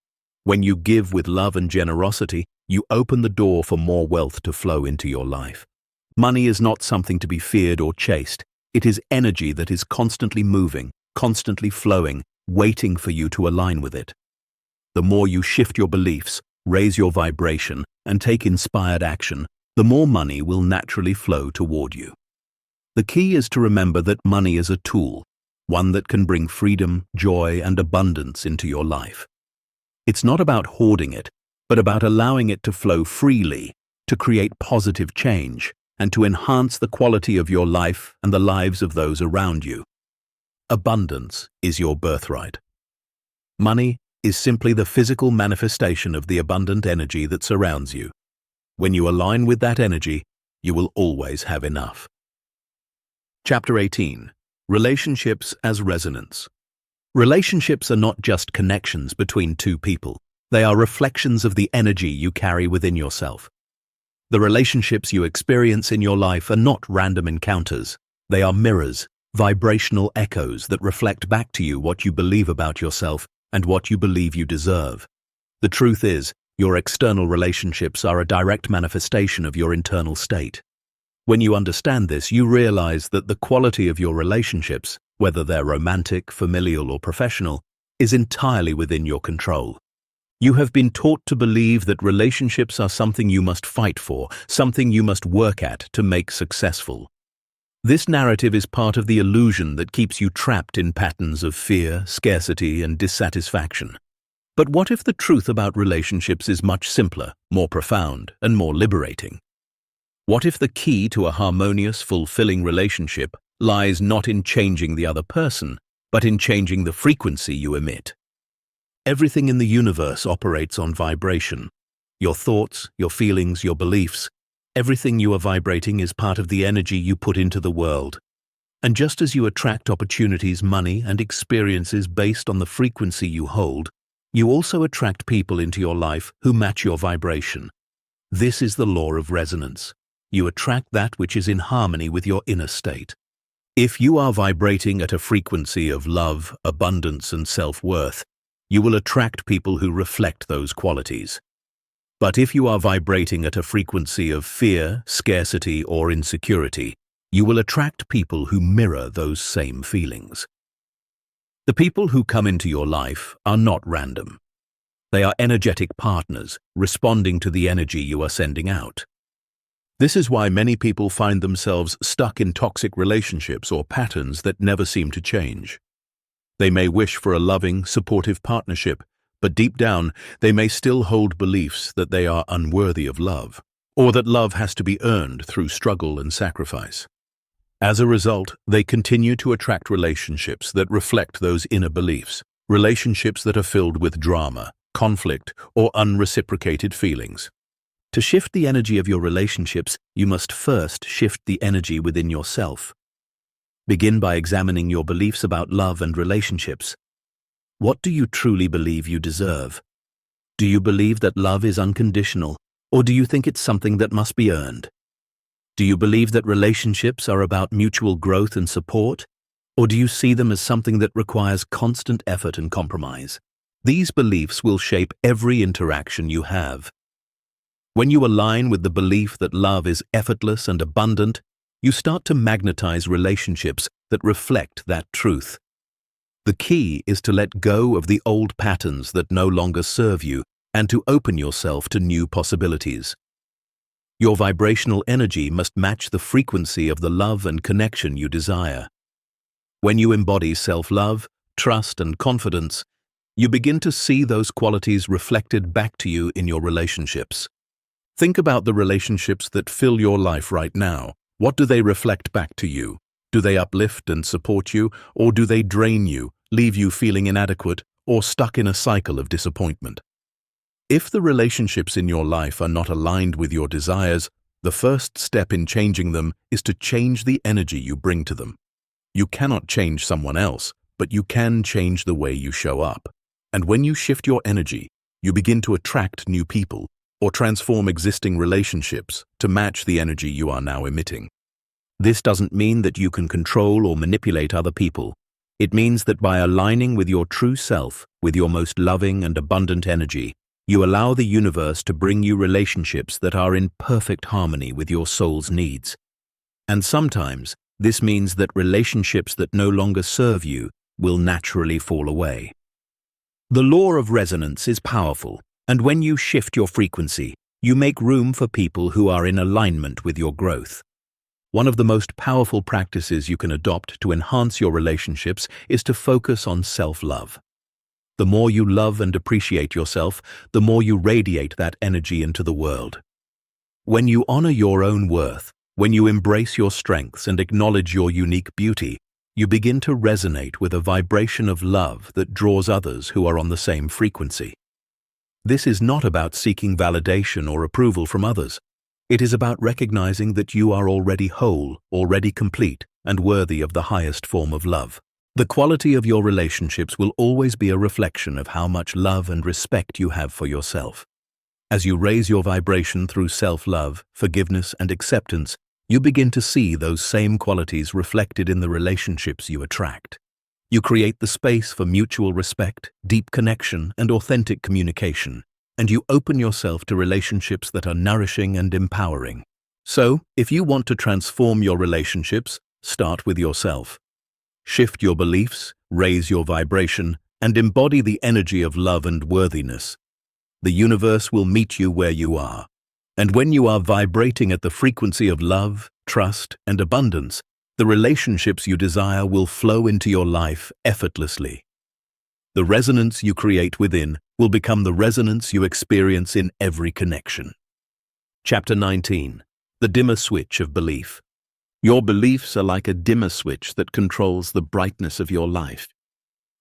When you give with love and generosity, you open the door for more wealth to flow into your life. Money is not something to be feared or chased. It is energy that is constantly moving, constantly flowing, waiting for you to align with it. The more you shift your beliefs, raise your vibration, and take inspired action, the more money will naturally flow toward you. The key is to remember that money is a tool, one that can bring freedom, joy, and abundance into your life. It's not about hoarding it, but about allowing it to flow freely, to create positive change, and to enhance the quality of your life and the lives of those around you. Abundance is your birthright. Money is simply the physical manifestation of the abundant energy that surrounds you. When you align with that energy, you will always have enough. Chapter 18. Relationships as Resonance. Relationships are not just connections between two people. They are reflections of the energy you carry within yourself. The relationships you experience in your life are not random encounters. They are mirrors, vibrational echoes that reflect back to you what you believe about yourself and what you believe you deserve. The truth is, your external relationships are a direct manifestation of your internal state. When you understand this, you realize that the quality of your relationships, whether they're romantic, familial, or professional, is entirely within your control. You have been taught to believe that relationships are something you must fight for, something you must work at to make successful. This narrative is part of the illusion that keeps you trapped in patterns of fear, scarcity, and dissatisfaction. But what if the truth about relationships is much simpler, more profound, and more liberating? What if the key to a harmonious, fulfilling relationship lies not in changing the other person, but in changing the frequency you emit? Everything in the universe operates on vibration. Your thoughts, your feelings, your beliefs, everything you are vibrating is part of the energy you put into the world. And just as you attract opportunities, money, and experiences based on the frequency you hold, you also attract people into your life who match your vibration. This is the law of resonance. You attract that which is in harmony with your inner state. If you are vibrating at a frequency of love, abundance, and self-worth, you will attract people who reflect those qualities. But if you are vibrating at a frequency of fear, scarcity, or insecurity, you will attract people who mirror those same feelings. The people who come into your life are not random. They are energetic partners, responding to the energy you are sending out. This is why many people find themselves stuck in toxic relationships or patterns that never seem to change. They may wish for a loving, supportive partnership, but deep down, they may still hold beliefs that they are unworthy of love, or that love has to be earned through struggle and sacrifice. As a result, they continue to attract relationships that reflect those inner beliefs, relationships that are filled with drama, conflict, or unreciprocated feelings. To shift the energy of your relationships, you must first shift the energy within yourself. Begin by examining your beliefs about love and relationships. What do you truly believe you deserve? Do you believe that love is unconditional, or do you think it's something that must be earned? Do you believe that relationships are about mutual growth and support, or do you see them as something that requires constant effort and compromise? These beliefs will shape every interaction you have. When you align with the belief that love is effortless and abundant, you start to magnetize relationships that reflect that truth. The key is to let go of the old patterns that no longer serve you and to open yourself to new possibilities. Your vibrational energy must match the frequency of the love and connection you desire. When you embody self-love, trust, and confidence, you begin to see those qualities reflected back to you in your relationships. Think about the relationships that fill your life right now. What do they reflect back to you? Do they uplift and support you, or do they drain you, leave you feeling inadequate, or stuck in a cycle of disappointment? If the relationships in your life are not aligned with your desires, the first step in changing them is to change the energy you bring to them. You cannot change someone else, but you can change the way you show up. And when you shift your energy, you begin to attract new people or transform existing relationships to match the energy you are now emitting. This doesn't mean that you can control or manipulate other people. It means that by aligning with your true self, with your most loving and abundant energy, you allow the universe to bring you relationships that are in perfect harmony with your soul's needs. And sometimes, this means that relationships that no longer serve you will naturally fall away. The law of resonance is powerful, and when you shift your frequency, you make room for people who are in alignment with your growth. One of the most powerful practices you can adopt to enhance your relationships is to focus on self-love. The more you love and appreciate yourself, the more you radiate that energy into the world. When you honor your own worth, when you embrace your strengths and acknowledge your unique beauty, you begin to resonate with a vibration of love that draws others who are on the same frequency. This is not about seeking validation or approval from others. It is about recognizing that you are already whole, already complete, and worthy of the highest form of love. The quality of your relationships will always be a reflection of how much love and respect you have for yourself. As you raise your vibration through self-love, forgiveness, and acceptance, you begin to see those same qualities reflected in the relationships you attract. You create the space for mutual respect, deep connection, and authentic communication, and you open yourself to relationships that are nourishing and empowering. So, if you want to transform your relationships, start with yourself. Shift your beliefs, raise your vibration, and embody the energy of love and worthiness. The universe will meet you where you are. And when you are vibrating at the frequency of love, trust, and abundance, the relationships you desire will flow into your life effortlessly. The resonance you create within will become the resonance you experience in every connection. Chapter 19. The dimmer switch of belief. Your beliefs are like a dimmer switch that controls the brightness of your life.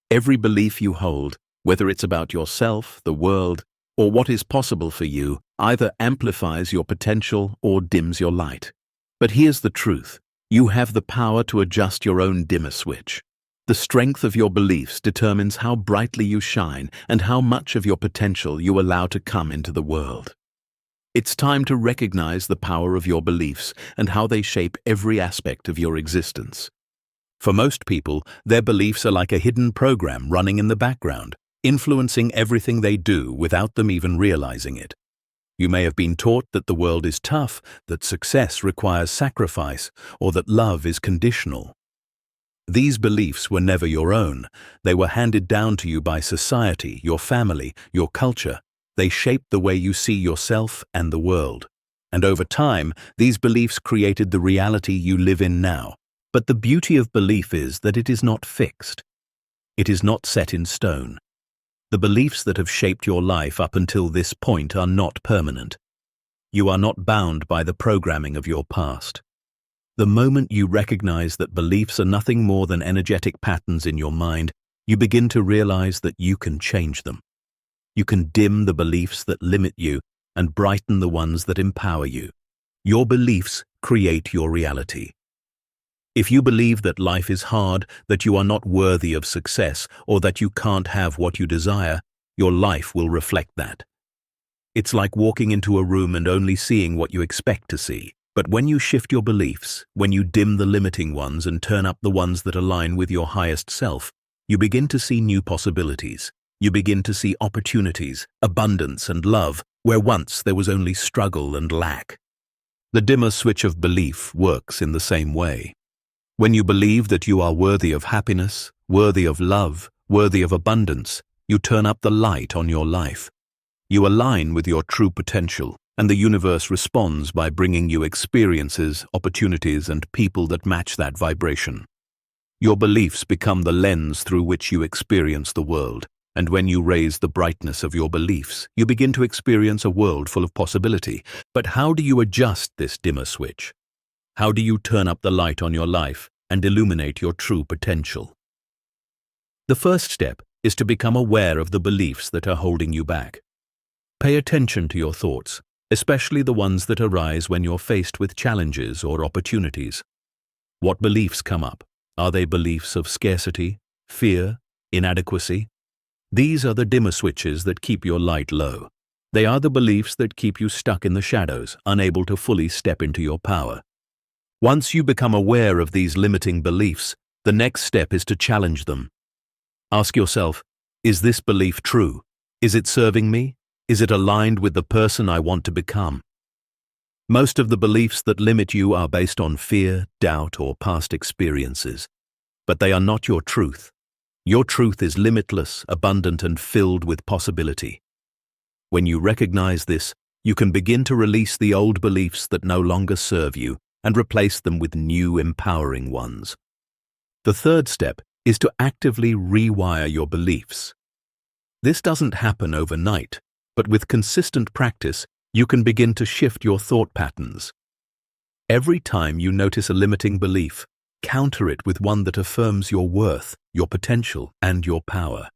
Every belief you hold, whether it's about yourself, the world, or what is possible for you, either amplifies your potential or dims your light. But here's the truth. You have the power to adjust your own dimmer switch. The strength of your beliefs determines how brightly you shine and how much of your potential you allow to come into the world. It's time to recognize the power of your beliefs and how they shape every aspect of your existence. For most people, their beliefs are like a hidden program running in the background, influencing everything they do without them even realizing it. You may have been taught that the world is tough, that success requires sacrifice, or that love is conditional. These beliefs were never your own. They were handed down to you by society, your family, your culture. They shaped the way you see yourself and the world. And over time, these beliefs created the reality you live in now. But the beauty of belief is that it is not fixed. It is not set in stone. The beliefs that have shaped your life up until this point are not permanent. You are not bound by the programming of your past. The moment you recognize that beliefs are nothing more than energetic patterns in your mind, you begin to realize that you can change them. You can dim the beliefs that limit you and brighten the ones that empower you. Your beliefs create your reality. If you believe that life is hard, that you are not worthy of success, or that you can't have what you desire, your life will reflect that. It's like walking into a room and only seeing what you expect to see. But when you shift your beliefs, when you dim the limiting ones and turn up the ones that align with your highest self, you begin to see new possibilities. You begin to see opportunities, abundance and love, where once there was only struggle and lack. The dimmer switch of belief works in the same way. When you believe that you are worthy of happiness, worthy of love, worthy of abundance, you turn up the light on your life. You align with your true potential, and the universe responds by bringing you experiences, opportunities, and people that match that vibration. Your beliefs become the lens through which you experience the world, and when you raise the brightness of your beliefs, you begin to experience a world full of possibility. But how do you adjust this dimmer switch? How do you turn up the light on your life and illuminate your true potential? The first step is to become aware of the beliefs that are holding you back. Pay attention to your thoughts, especially the ones that arise when you're faced with challenges or opportunities. What beliefs come up? Are they beliefs of scarcity, fear, inadequacy? These are the dimmer switches that keep your light low. They are the beliefs that keep you stuck in the shadows, unable to fully step into your power. Once you become aware of these limiting beliefs, the next step is to challenge them. Ask yourself, is this belief true? Is it serving me? Is it aligned with the person I want to become? Most of the beliefs that limit you are based on fear, doubt, or past experiences. But they are not your truth. Your truth is limitless, abundant, and filled with possibility. When you recognize this, you can begin to release the old beliefs that no longer serve you and replace them with new, empowering ones. The third step is to actively rewire your beliefs. This doesn't happen overnight, but with consistent practice, you can begin to shift your thought patterns. Every time you notice a limiting belief, counter it with one that affirms your worth, your potential, and your power.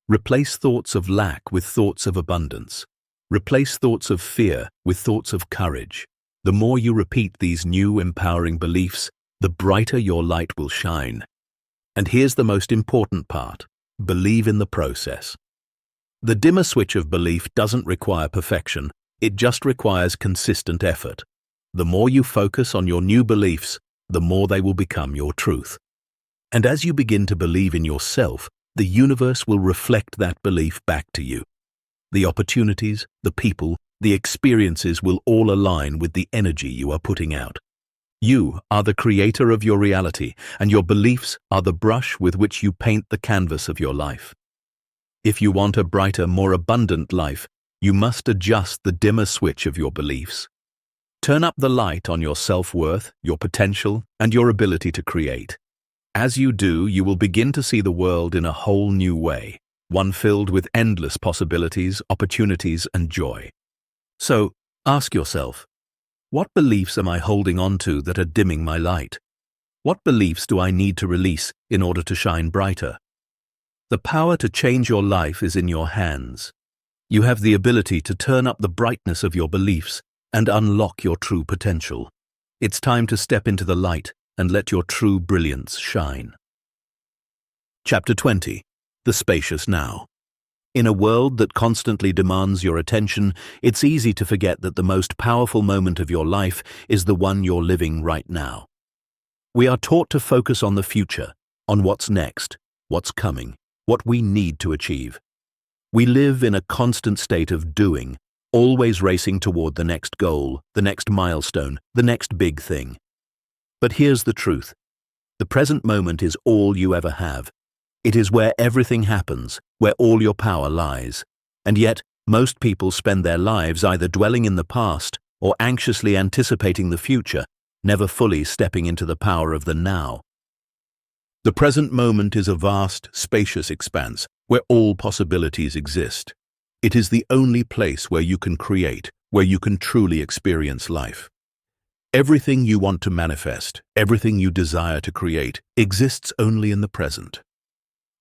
Replace thoughts of lack with thoughts of abundance. Replace thoughts of fear with thoughts of courage. The more you repeat these new, empowering beliefs, the brighter your light will shine. And here's the most important part: believe in the process. The dimmer switch of belief doesn't require perfection, it just requires consistent effort. The more you focus on your new beliefs, the more they will become your truth. And as you begin to believe in yourself, the universe will reflect that belief back to you. The opportunities, the people, the experiences will all align with the energy you are putting out. You are the creator of your reality, and your beliefs are the brush with which you paint the canvas of your life. If you want a brighter, more abundant life, you must adjust the dimmer switch of your beliefs. Turn up the light on your self-worth, your potential, and your ability to create. As you do, you will begin to see the world in a whole new way, one filled with endless possibilities, opportunities, and joy. So, ask yourself, what beliefs am I holding on to that are dimming my light? What beliefs do I need to release in order to shine brighter? The power to change your life is in your hands. You have the ability to turn up the brightness of your beliefs and unlock your true potential. It's time to step into the light and let your true brilliance shine. Chapter 20. The Spacious Now. In a world that constantly demands your attention, it's easy to forget that the most powerful moment of your life is the one you're living right now. We are taught to focus on the future, on what's next, what's coming, what we need to achieve. We live in a constant state of doing, always racing toward the next goal, the next milestone, the next big thing. But here's the truth. The present moment is all you ever have. It is where everything happens, where all your power lies. And yet, most people spend their lives either dwelling in the past or anxiously anticipating the future, never fully stepping into the power of the now. The present moment is a vast, spacious expanse where all possibilities exist. It is the only place where you can create, where you can truly experience life. Everything you want to manifest, everything you desire to create, exists only in the present.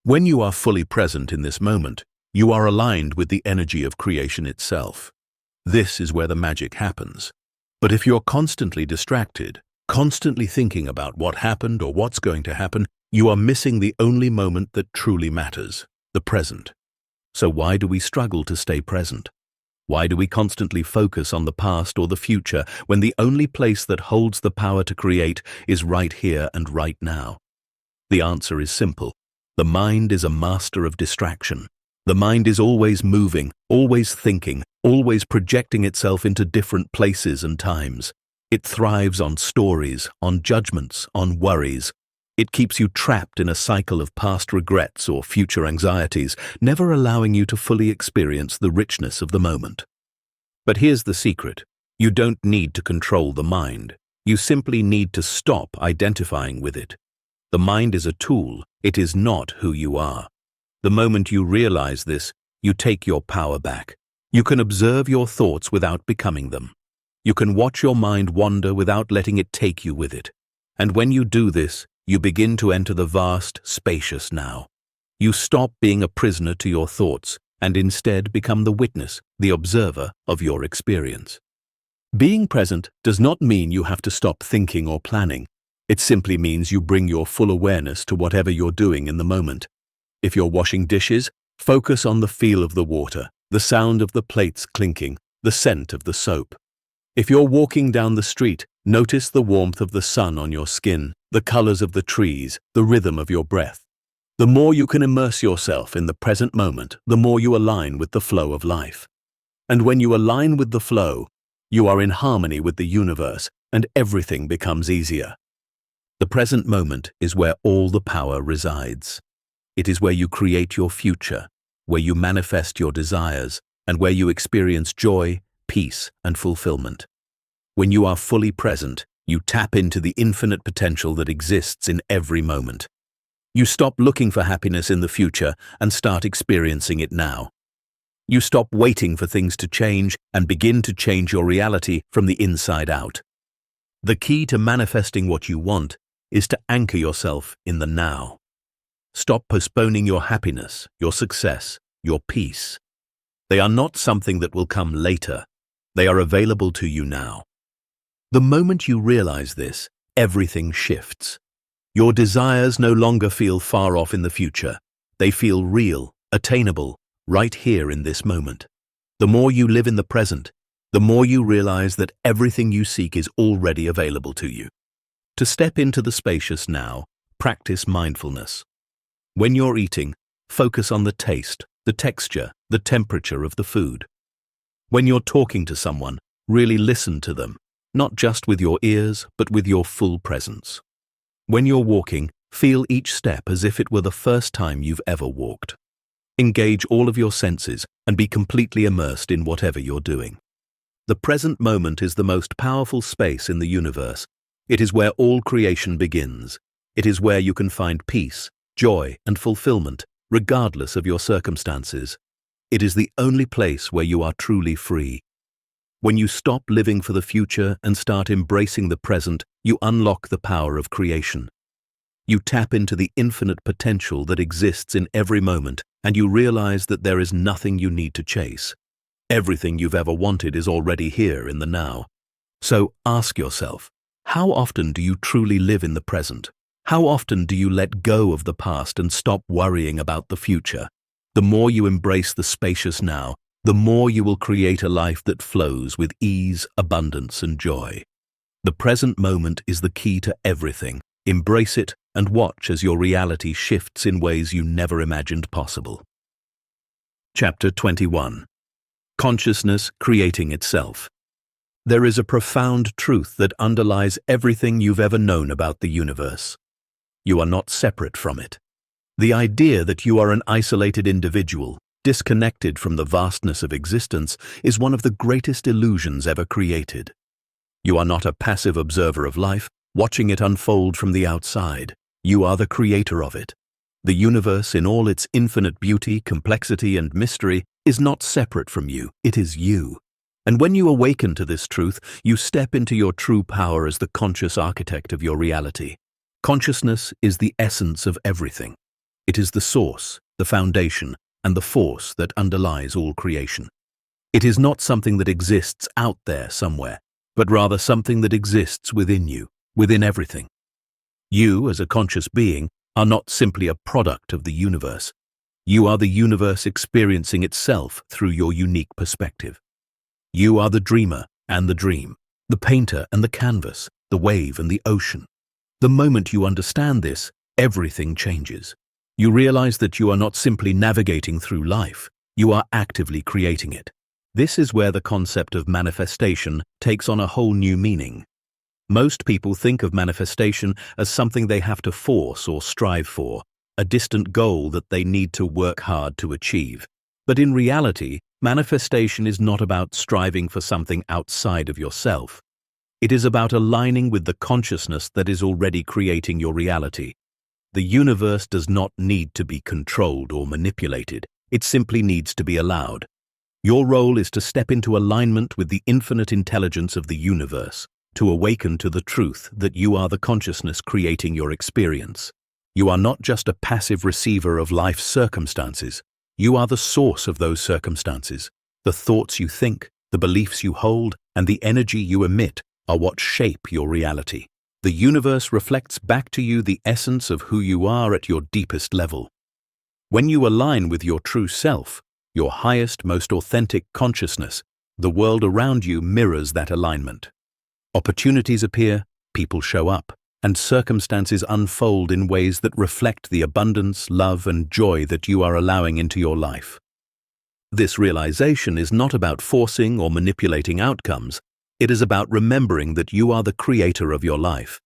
When you are fully present in this moment, you are aligned with the energy of creation itself. This is where the magic happens. But if you're constantly distracted, constantly thinking about what happened or what's going to happen, you are missing the only moment that truly matters, the present. So why do we struggle to stay present? Why do we constantly focus on the past or the future when the only place that holds the power to create is right here and right now? The answer is simple. The mind is a master of distraction. The mind is always moving, always thinking, always projecting itself into different places and times. It thrives on stories, on judgments, on worries. It keeps you trapped in a cycle of past regrets or future anxieties, never allowing you to fully experience the richness of the moment. But here's the secret. You don't need to control the mind. You simply need to stop identifying with it. The mind is a tool. It is not who you are. The moment you realize this, you take your power back. You can observe your thoughts without becoming them. You can watch your mind wander without letting it take you with it. And when you do this, you begin to enter the vast, spacious now. You stop being a prisoner to your thoughts and instead become the witness, the observer of your experience. Being present does not mean you have to stop thinking or planning. It simply means you bring your full awareness to whatever you're doing in the moment. If you're washing dishes, focus on the feel of the water, the sound of the plates clinking, the scent of the soap. If you're walking down the street, notice the warmth of the sun on your skin, the colors of the trees, the rhythm of your breath. The more you can immerse yourself in the present moment, the more you align with the flow of life. And when you align with the flow, you are in harmony with the universe, and everything becomes easier. The present moment is where all the power resides. It is where you create your future, where you manifest your desires, and where you experience joy, peace, and fulfillment. When you are fully present, you tap into the infinite potential that exists in every moment. You stop looking for happiness in the future and start experiencing it now. You stop waiting for things to change and begin to change your reality from the inside out. The key to manifesting what you want is to anchor yourself in the now. Stop postponing your happiness, your success, your peace. They are not something that will come later. They are available to you now. The moment you realize this, everything shifts. Your desires no longer feel far off in the future. They feel real, attainable, right here in this moment. The more you live in the present, the more you realize that everything you seek is already available to you. To step into the spacious now, practice mindfulness. When you're eating, focus on the taste, the texture, the temperature of the food. When you're talking to someone, really listen to them, not just with your ears, but with your full presence. When you're walking, feel each step as if it were the first time you've ever walked. Engage all of your senses and be completely immersed in whatever you're doing. The present moment is the most powerful space in the universe. It is where all creation begins. It is where you can find peace, joy, and fulfillment, regardless of your circumstances. It is the only place where you are truly free. When you stop living for the future and start embracing the present, you unlock the power of creation. You tap into the infinite potential that exists in every moment, and you realize that there is nothing you need to chase. Everything you've ever wanted is already here in the now. So ask yourself, how often do you truly live in the present? How often do you let go of the past and stop worrying about the future? The more you embrace the spacious now, the more you will create a life that flows with ease, abundance, and joy. The present moment is the key to everything. Embrace it and watch as your reality shifts in ways you never imagined possible. Chapter 21. Consciousness creating itself. There is a profound truth that underlies everything you've ever known about the universe. You are not separate from it. The idea that you are an isolated individual, disconnected from the vastness of existence, is one of the greatest illusions ever created. You are not a passive observer of life, watching it unfold from the outside. You are the creator of it. The universe, in all its infinite beauty, complexity, and mystery, is not separate from you. It is you. And when you awaken to this truth, you step into your true power as the conscious architect of your reality. Consciousness is the essence of everything. It is the source, the foundation, and the force that underlies all creation. It is not something that exists out there somewhere, but rather something that exists within you, within everything. You, as a conscious being, are not simply a product of the universe. You are the universe experiencing itself through your unique perspective. You are the dreamer and the dream, the painter and the canvas, the wave and the ocean. The moment you understand this, everything changes. You realize that you are not simply navigating through life, you are actively creating it. This is where the concept of manifestation takes on a whole new meaning. Most people think of manifestation as something they have to force or strive for, a distant goal that they need to work hard to achieve. But in reality, manifestation is not about striving for something outside of yourself. It is about aligning with the consciousness that is already creating your reality. The universe does not need to be controlled or manipulated. It simply needs to be allowed. Your role is to step into alignment with the infinite intelligence of the universe, to awaken to the truth that you are the consciousness creating your experience. You are not just a passive receiver of life's circumstances. You are the source of those circumstances. The thoughts you think, the beliefs you hold, and the energy you emit are what shape your reality. The universe reflects back to you the essence of who you are at your deepest level. When you align with your true self, your highest, most authentic consciousness, the world around you mirrors that alignment. Opportunities appear, people show up, and circumstances unfold in ways that reflect the abundance, love, and joy that you are allowing into your life. This realization is not about forcing or manipulating outcomes. It is about remembering that you are the creator of your life.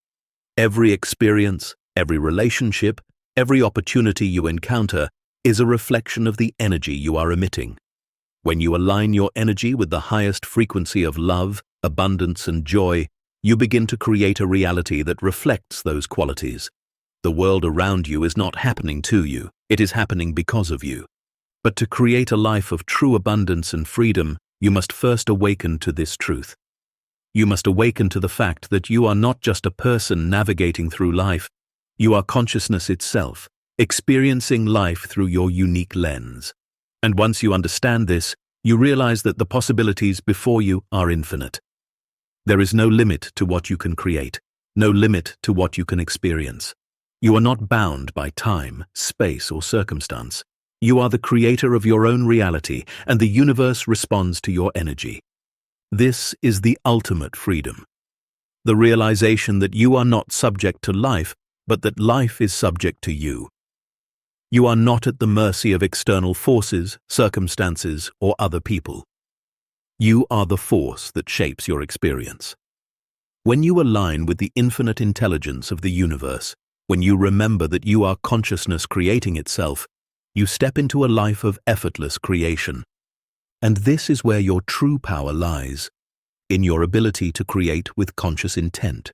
Every experience, every relationship, every opportunity you encounter is a reflection of the energy you are emitting. When you align your energy with the highest frequency of love, abundance, and joy, you begin to create a reality that reflects those qualities. The world around you is not happening to you, it is happening because of you. But to create a life of true abundance and freedom, you must first awaken to this truth. You must awaken to the fact that you are not just a person navigating through life, you are consciousness itself, experiencing life through your unique lens. And once you understand this, you realize that the possibilities before you are infinite. There is no limit to what you can create, no limit to what you can experience. You are not bound by time, space, or circumstance. You are the creator of your own reality, and the universe responds to your energy. This is the ultimate freedom. The realization that you are not subject to life, but that life is subject to you. You are not at the mercy of external forces, circumstances, or other people. You are the force that shapes your experience. When you align with the infinite intelligence of the universe, when you remember that you are consciousness creating itself, you step into a life of effortless creation. And this is where your true power lies, in your ability to create with conscious intent.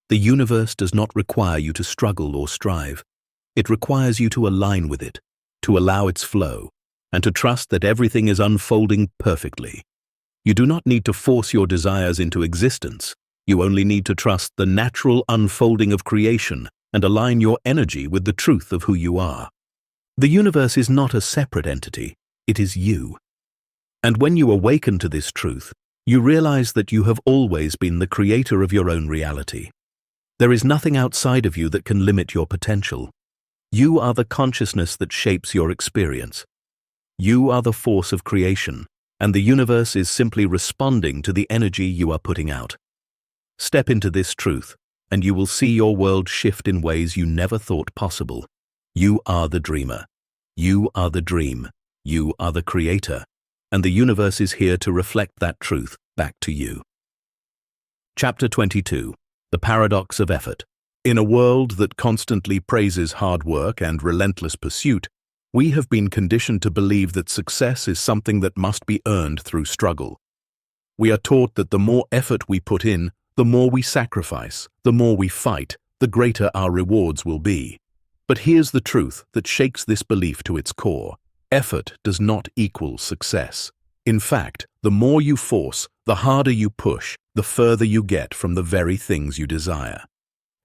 The universe does not require you to struggle or strive. It requires you to align with it, to allow its flow, and to trust that everything is unfolding perfectly. You do not need to force your desires into existence. You only need to trust the natural unfolding of creation and align your energy with the truth of who you are. The universe is not a separate entity, it is you. And when you awaken to this truth, you realize that you have always been the creator of your own reality. There is nothing outside of you that can limit your potential. You are the consciousness that shapes your experience. You are the force of creation, and the universe is simply responding to the energy you are putting out. Step into this truth, and you will see your world shift in ways you never thought possible. You are the dreamer. You are the dream. You are the creator. And the universe is here to reflect that truth back to you. Chapter 22. The Paradox of Effort. In a world that constantly praises hard work and relentless pursuit, we have been conditioned to believe that success is something that must be earned through struggle. We are taught that the more effort we put in, the more we sacrifice, the more we fight, the greater our rewards will be. But here's the truth that shakes this belief to its core. Effort does not equal success. In fact, the more you force, the harder you push, the further you get from the very things you desire.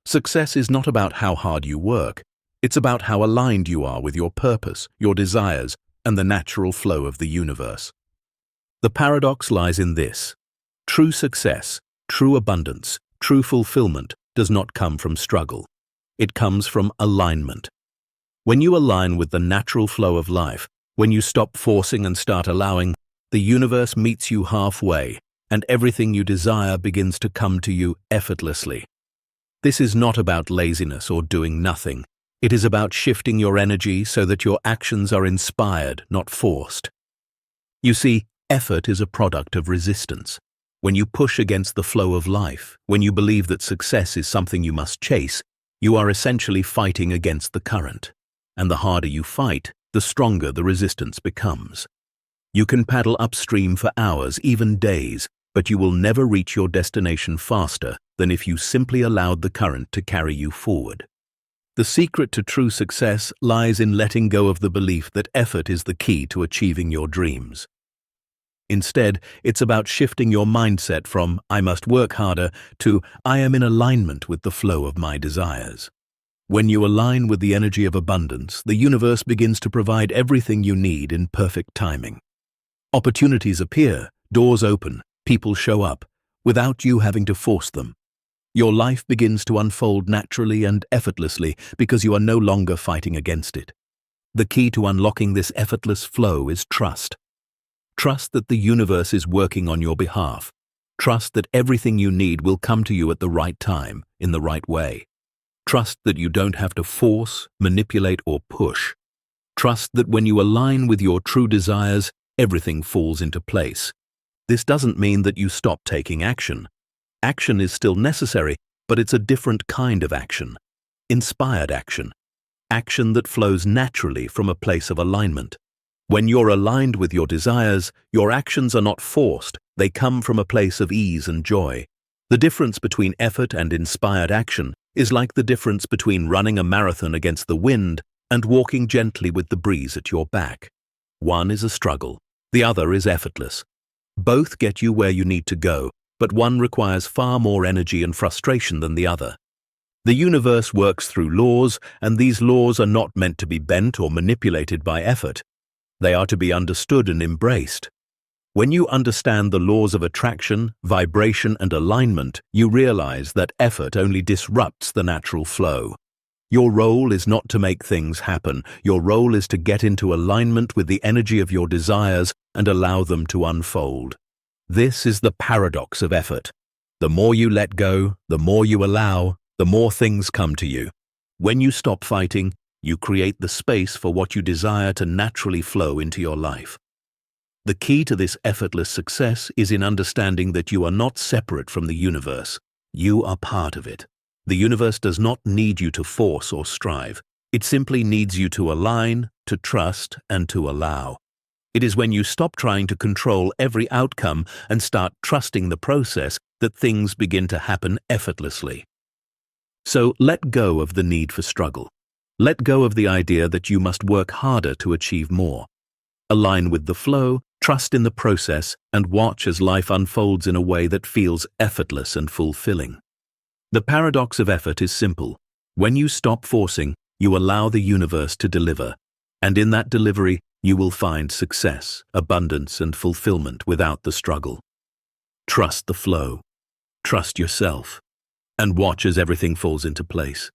Success is not about how hard you work. It's about how aligned you are with your purpose, your desires, and the natural flow of the universe. The paradox lies in this. True success, true abundance, true fulfillment does not come from struggle. It comes from alignment. When you align with the natural flow of life, when you stop forcing and start allowing, the universe meets you halfway, and everything you desire begins to come to you effortlessly. This is not about laziness or doing nothing. It is about shifting your energy so that your actions are inspired, not forced. You see, effort is a product of resistance. When you push against the flow of life, when you believe that success is something you must chase, you are essentially fighting against the current. And the harder you fight, the stronger the resistance becomes. You can paddle upstream for hours, even days, but you will never reach your destination faster than if you simply allowed the current to carry you forward. The secret to true success lies in letting go of the belief that effort is the key to achieving your dreams. Instead, it's about shifting your mindset from "I must work harder" to "I am in alignment with the flow of my desires." When you align with the energy of abundance, the universe begins to provide everything you need in perfect timing. Opportunities appear, doors open, people show up, without you having to force them. Your life begins to unfold naturally and effortlessly because you are no longer fighting against it. The key to unlocking this effortless flow is trust. Trust that the universe is working on your behalf. Trust that everything you need will come to you at the right time, in the right way. Trust that you don't have to force, manipulate, or push. Trust that when you align with your true desires, everything falls into place. This doesn't mean that you stop taking action. Action is still necessary, but it's a different kind of action. Inspired action. Action that flows naturally from a place of alignment. When you're aligned with your desires, your actions are not forced, they come from a place of ease and joy. The difference between effort and inspired action is like the difference between running a marathon against the wind and walking gently with the breeze at your back. One is a struggle, the other is effortless. Both get you where you need to go, but one requires far more energy and frustration than the other. The universe works through laws, and these laws are not meant to be bent or manipulated by effort. They are to be understood and embraced. When you understand the laws of attraction, vibration, and alignment, you realize that effort only disrupts the natural flow. Your role is not to make things happen. Your role is to get into alignment with the energy of your desires and allow them to unfold. This is the paradox of effort. The more you let go, the more you allow, the more things come to you. When you stop fighting, you create the space for what you desire to naturally flow into your life. The key to this effortless success is in understanding that you are not separate from the universe. You are part of it. The universe does not need you to force or strive. It simply needs you to align, to trust, and to allow. It is when you stop trying to control every outcome and start trusting the process that things begin to happen effortlessly. So let go of the need for struggle. Let go of the idea that you must work harder to achieve more. Align with the flow, trust in the process, and watch as life unfolds in a way that feels effortless and fulfilling. The paradox of effort is simple. When you stop forcing, you allow the universe to deliver, and in that delivery, you will find success, abundance, and fulfillment without the struggle. Trust the flow. Trust yourself, and watch as everything falls into place.